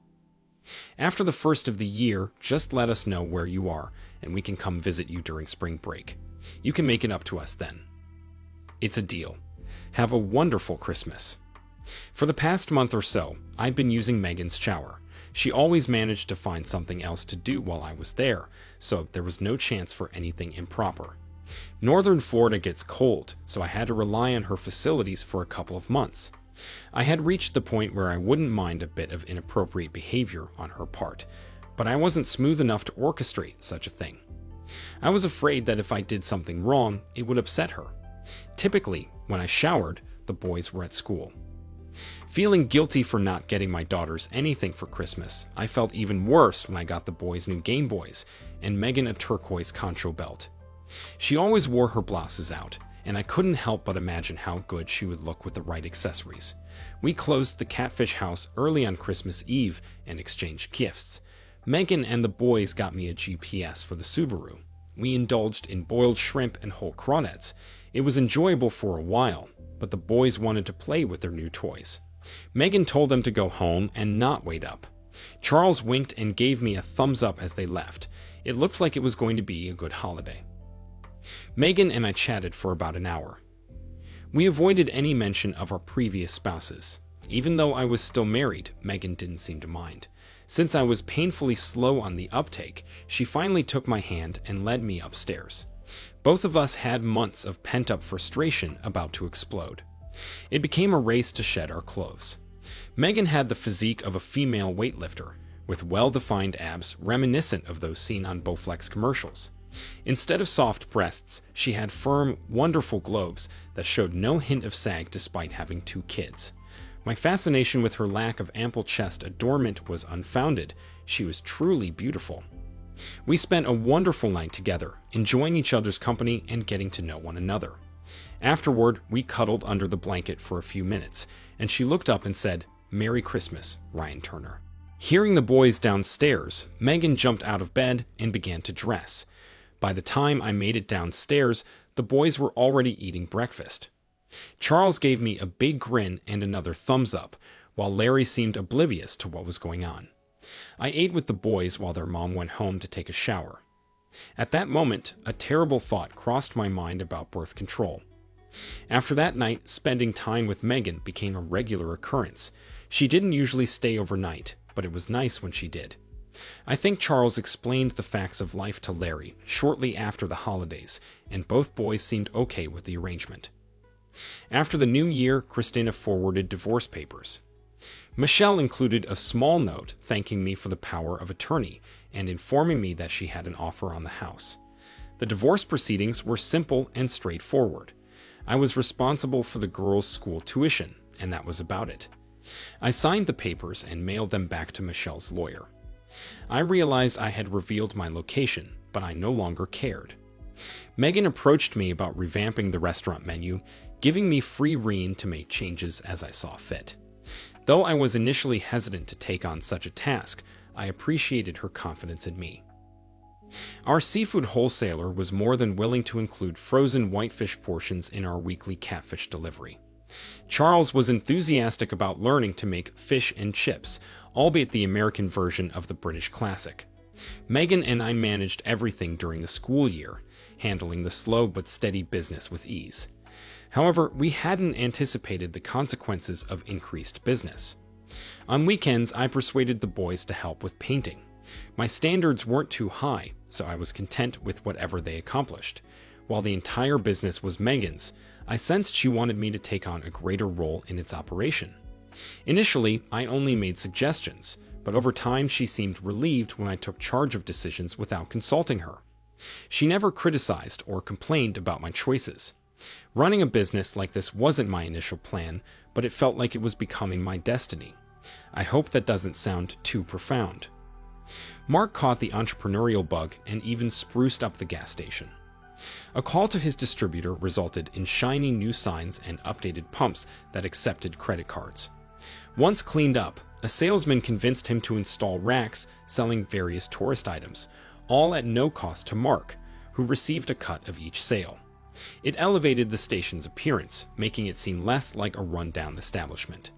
After the first of the year, just let us know where you are, and we can come visit you during spring break. You can make it up to us then. It's a deal. Have a wonderful Christmas. For the past month or so, I've been using Megan's shower. She always managed to find something else to do while I was there, so there was no chance for anything improper. Northern Florida gets cold, so I had to rely on her facilities for a couple of months. I had reached the point where I wouldn't mind a bit of inappropriate behavior on her part, but I wasn't smooth enough to orchestrate such a thing. I was afraid that if I did something wrong, it would upset her. Typically, when I showered, the boys were at school. Feeling guilty for not getting my daughters anything for Christmas, I felt even worse when I got the boys new Game Boys and Megan a turquoise concho belt. She always wore her blouses out, and I couldn't help but imagine how good she would look with the right accessories. We closed the Catfish house early on Christmas Eve and exchanged gifts. Megan and the boys got me a GPS for the Subaru. We indulged in boiled shrimp and whole crawdads. It was enjoyable for a while, but the boys wanted to play with their new toys. Megan told them to go home and not wait up. Charles winked and gave me a thumbs up as they left. It looked like it was going to be a good holiday. Megan and I chatted for about an hour. We avoided any mention of our previous spouses. Even though I was still married, Megan didn't seem to mind. Since I was painfully slow on the uptake, she finally took my hand and led me upstairs. Both of us had months of pent-up frustration about to explode. It became a race to shed our clothes. Megan had the physique of a female weightlifter, with well-defined abs reminiscent of those seen on Bowflex commercials. Instead of soft breasts, she had firm, wonderful globes that showed no hint of sag despite having 2 kids. My fascination with her lack of ample chest adornment was unfounded. She was truly beautiful. We spent a wonderful night together, enjoying each other's company and getting to know one another. Afterward, we cuddled under the blanket for a few minutes, and she looked up and said, "Merry Christmas, Ryan Turner." Hearing the boys downstairs, Megan jumped out of bed and began to dress. By the time I made it downstairs, the boys were already eating breakfast. Charles gave me a big grin and another thumbs up, while Larry seemed oblivious to what was going on. I ate with the boys while their mom went home to take a shower. At that moment, a terrible thought crossed my mind about birth control. After that night, spending time with Megan became a regular occurrence. She didn't usually stay overnight, but it was nice when she did. I think Charles explained the facts of life to Larry shortly after the holidays, and both boys seemed okay with the arrangement. After the new year, Christina forwarded divorce papers. Michelle included a small note thanking me for the power of attorney and informing me that she had an offer on the house. The divorce proceedings were simple and straightforward. I was responsible for the girls' school tuition, and that was about it. I signed the papers and mailed them back to Michelle's lawyer. I realized I had revealed my location, but I no longer cared. Megan approached me about revamping the restaurant menu, giving me free rein to make changes as I saw fit. Though I was initially hesitant to take on such a task, I appreciated her confidence in me. Our seafood wholesaler was more than willing to include frozen whitefish portions in our weekly catfish delivery. Charles was enthusiastic about learning to make fish and chips, albeit the American version of the British classic. Megan and I managed everything during the school year, handling the slow but steady business with ease. However, we hadn't anticipated the consequences of increased business. On weekends, I persuaded the boys to help with painting. My standards weren't too high, so I was content with whatever they accomplished. While the entire business was Megan's, I sensed she wanted me to take on a greater role in its operation. Initially, I only made suggestions, but over time she seemed relieved when I took charge of decisions without consulting her. She never criticized or complained about my choices. Running a business like this wasn't my initial plan, but it felt like it was becoming my destiny. I hope that doesn't sound too profound. Mark caught the entrepreneurial bug and even spruced up the gas station. A call to his distributor resulted in shiny new signs and updated pumps that accepted credit cards. Once cleaned up, a salesman convinced him to install racks selling various tourist items, all at no cost to Mark, who received a cut of each sale. It elevated the station's appearance, making it seem less like a run-down establishment.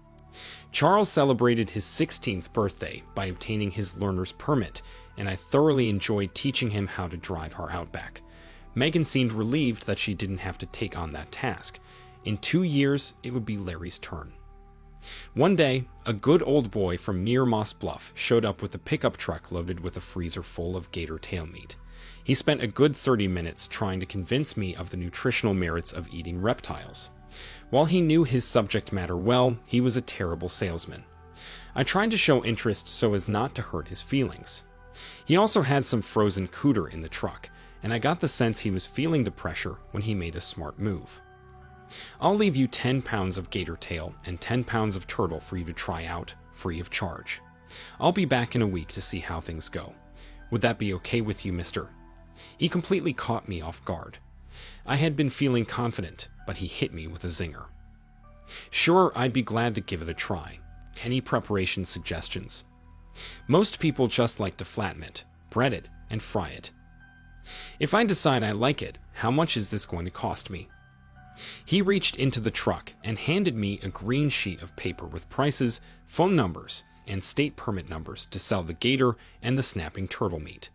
Charles celebrated his 16th birthday by obtaining his learner's permit, and I thoroughly enjoyed teaching him how to drive our Outback. Megan seemed relieved that she didn't have to take on that task. In 2 years, it would be Larry's turn. One day, a good old boy from near Moss Bluff showed up with a pickup truck loaded with a freezer full of gator tail meat. He spent a good 30 minutes trying to convince me of the nutritional merits of eating reptiles. While he knew his subject matter well, he was a terrible salesman. I tried to show interest so as not to hurt his feelings. He also had some frozen cooter in the truck, and I got the sense he was feeling the pressure when he made a smart move. I'll leave you 10 pounds of gator tail and 10 pounds of turtle for you to try out, free of charge. I'll be back in a week to see how things go. Would that be okay with you, mister? He completely caught me off guard. I had been feeling confident, but he hit me with a zinger. Sure, I'd be glad to give it a try. Any preparation suggestions? Most people just like to flatten it, bread it, and fry it. If I decide I like it, how much is this going to cost me? He reached into the truck and handed me a green sheet of paper with prices, phone numbers, and state permit numbers to sell the gator and the snapping turtle meat.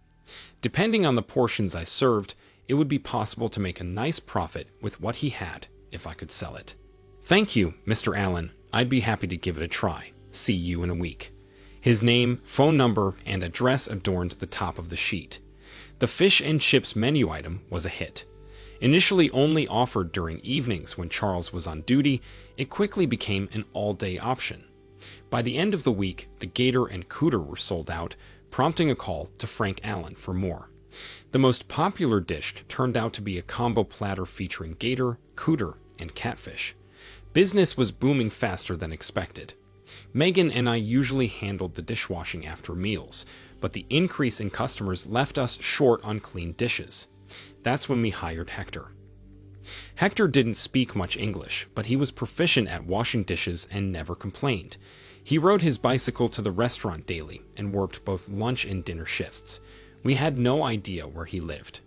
Depending on the portions I served, it would be possible to make a nice profit with what he had if I could sell it. Thank you, Mr. Allen. I'd be happy to give it a try. See you in a week. His name, phone number, and address adorned the top of the sheet. The fish and chips menu item was a hit. Initially only offered during evenings when Charles was on duty, it quickly became an all-day option. By the end of the week, the gator and cooter were sold out, prompting a call to Frank Allen for more. The most popular dish turned out to be a combo platter featuring gator, cooter, and catfish. Business was booming faster than expected. Megan and I usually handled the dishwashing after meals, but the increase in customers left us short on clean dishes. That's when we hired Hector. Hector didn't speak much English, but he was proficient at washing dishes and never complained. He rode his bicycle to the restaurant daily and worked both lunch and dinner shifts. We had no idea where he lived.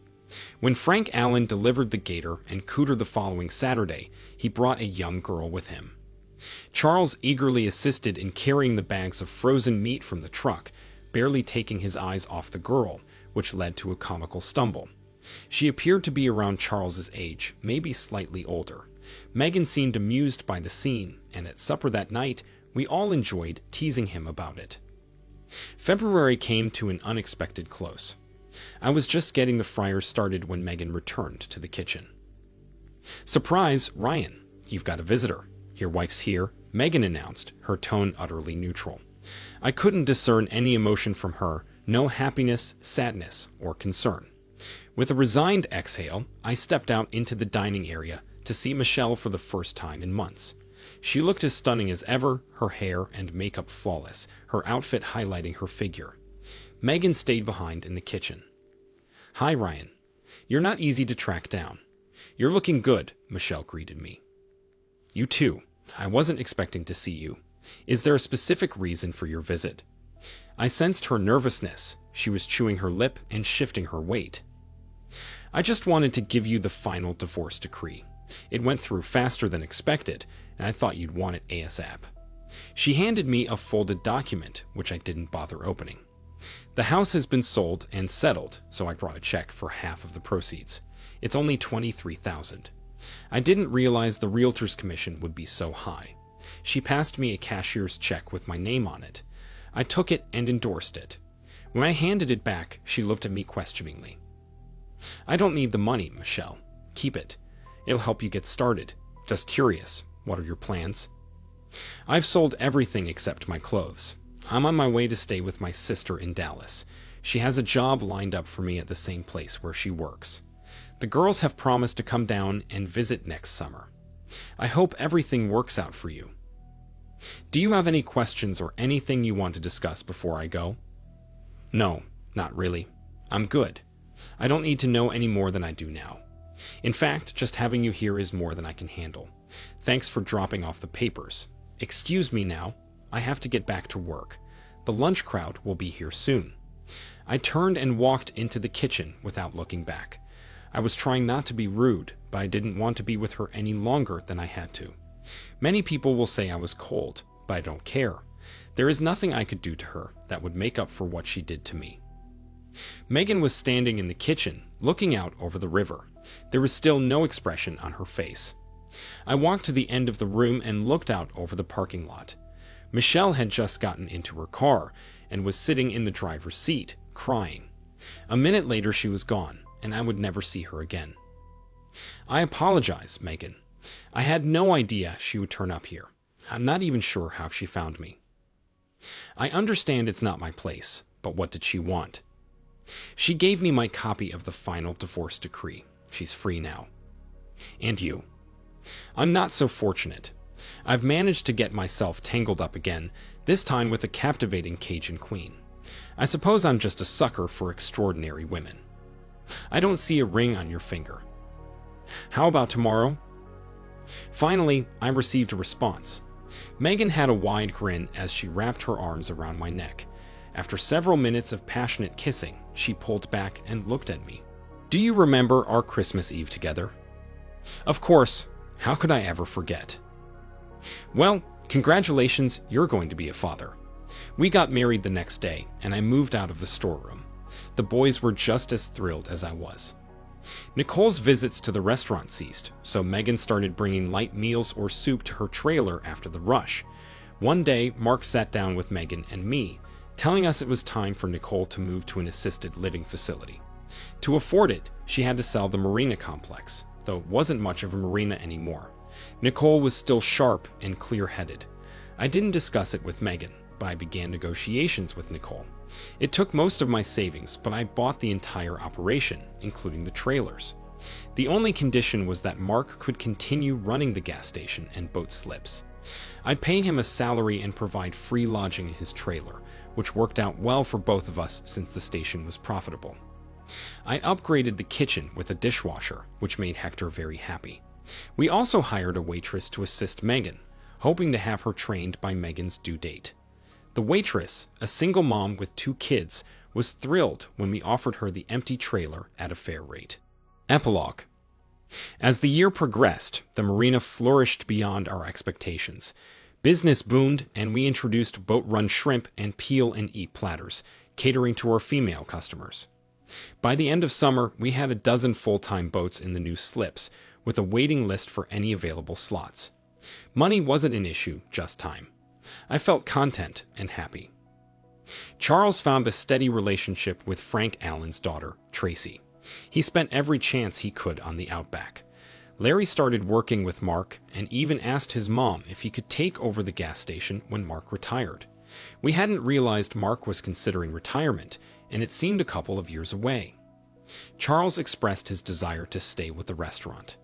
When Frank Allen delivered the gator and cooter the following Saturday, he brought a young girl with him. Charles eagerly assisted in carrying the bags of frozen meat from the truck, barely taking his eyes off the girl, which led to a comical stumble. She appeared to be around Charles's age, maybe slightly older. Megan seemed amused by the scene, and at supper that night, we all enjoyed teasing him about it. February came to an unexpected close. I was just getting the fryers started when Megan returned to the kitchen. Surprise, Ryan, you've got a visitor. Your wife's here, Megan announced, her tone utterly neutral. I couldn't discern any emotion from her, no happiness, sadness, or concern. With a resigned exhale, I stepped out into the dining area to see Michelle for the first time in months. She looked as stunning as ever, her hair and makeup flawless, her outfit highlighting her figure. Megan stayed behind in the kitchen. Hi, Ryan. You're not easy to track down. You're looking good, Michelle greeted me. You too. I wasn't expecting to see you. Is there a specific reason for your visit? I sensed her nervousness. She was chewing her lip and shifting her weight. I just wanted to give you the final divorce decree. It went through faster than expected, and I thought you'd want it ASAP. She handed me a folded document, which I didn't bother opening. The house has been sold and settled, so I brought a check for half of the proceeds. It's only $23,000. I didn't realize the realtor's commission would be so high. She passed me a cashier's check with my name on it. I took it and endorsed it. When I handed it back, she looked at me questioningly. I don't need the money, Michelle. Keep it. It'll help you get started. Just curious, what are your plans? I've sold everything except my clothes. I'm on my way to stay with my sister in Dallas. She has a job lined up for me at the same place where she works. The girls have promised to come down and visit next summer. I hope everything works out for you. Do you have any questions or anything you want to discuss before I go? No, not really. I'm good. I don't need to know any more than I do now. In fact, just having you here is more than I can handle. Thanks for dropping off the papers. Excuse me now. I have to get back to work. The lunch crowd will be here soon. I turned and walked into the kitchen without looking back. I was trying not to be rude, but I didn't want to be with her any longer than I had to. Many people will say I was cold, but I don't care. There is nothing I could do to her that would make up for what she did to me. Megan was standing in the kitchen, looking out over the river. There was still no expression on her face. I walked to the end of the room and looked out over the parking lot. Michelle had just gotten into her car and was sitting in the driver's seat, crying. A minute later she was gone, and I would never see her again. I apologize, Megan. I had no idea she would turn up here. I'm not even sure how she found me. I understand it's not my place, but what did she want? She gave me my copy of the final divorce decree. She's free now. And you? I'm not so fortunate. I've managed to get myself tangled up again, this time with a captivating Cajun queen. I suppose I'm just a sucker for extraordinary women. I don't see a ring on your finger. How about tomorrow? Finally, I received a response. Megan had a wide grin as she wrapped her arms around my neck. After several minutes of passionate kissing, she pulled back and looked at me. Do you remember our Christmas Eve together? Of course. How could I ever forget? Well, congratulations, you're going to be a father. We got married the next day, and I moved out of the storeroom. The boys were just as thrilled as I was. Nicole's visits to the restaurant ceased, so Megan started bringing light meals or soup to her trailer after the rush. One day, Mark sat down with Megan and me, telling us it was time for Nicole to move to an assisted living facility. To afford it, she had to sell the marina complex, though it wasn't much of a marina anymore. Nicole was still sharp and clear-headed. I didn't discuss it with Megan, but I began negotiations with Nicole. It took most of my savings, but I bought the entire operation, including the trailers. The only condition was that Mark could continue running the gas station and boat slips. I'd pay him a salary and provide free lodging in his trailer, which worked out well for both of us since the station was profitable. I upgraded the kitchen with a dishwasher, which made Hector very happy. We also hired a waitress to assist Megan, hoping to have her trained by Megan's due date. The waitress, a single mom with 2 kids, was thrilled when we offered her the empty trailer at a fair rate. Epilogue. As the year progressed, the marina flourished beyond our expectations. Business boomed, and we introduced boat-run shrimp and peel-and-eat platters, catering to our female customers. By the end of summer, we had a dozen full-time boats in the new slips, with a waiting list for any available slots. Money wasn't an issue, just time. I felt content and happy. Charles found a steady relationship with Frank Allen's daughter, Tracy. He spent every chance he could on the outback. Larry started working with Mark and even asked his mom if he could take over the gas station when Mark retired. We hadn't realized Mark was considering retirement, and it seemed a couple of years away. Charles expressed his desire to stay with the restaurant.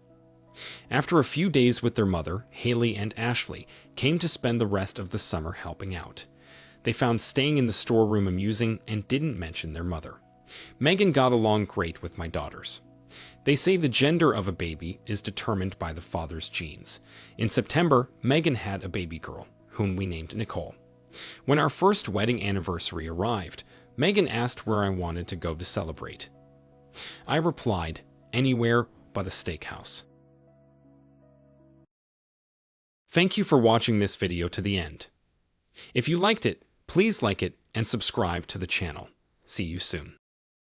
After a few days with their mother, Haley and Ashley came to spend the rest of the summer helping out. They found staying in the storeroom amusing and didn't mention their mother. Megan got along great with my daughters. They say the gender of a baby is determined by the father's genes. In September, Megan had a baby girl, whom we named Nicole. When our first wedding anniversary arrived, Megan asked where I wanted to go to celebrate. I replied, anywhere but a steakhouse. Thank you for watching this video to the end. If you liked it, please like it and subscribe to the channel. See you soon.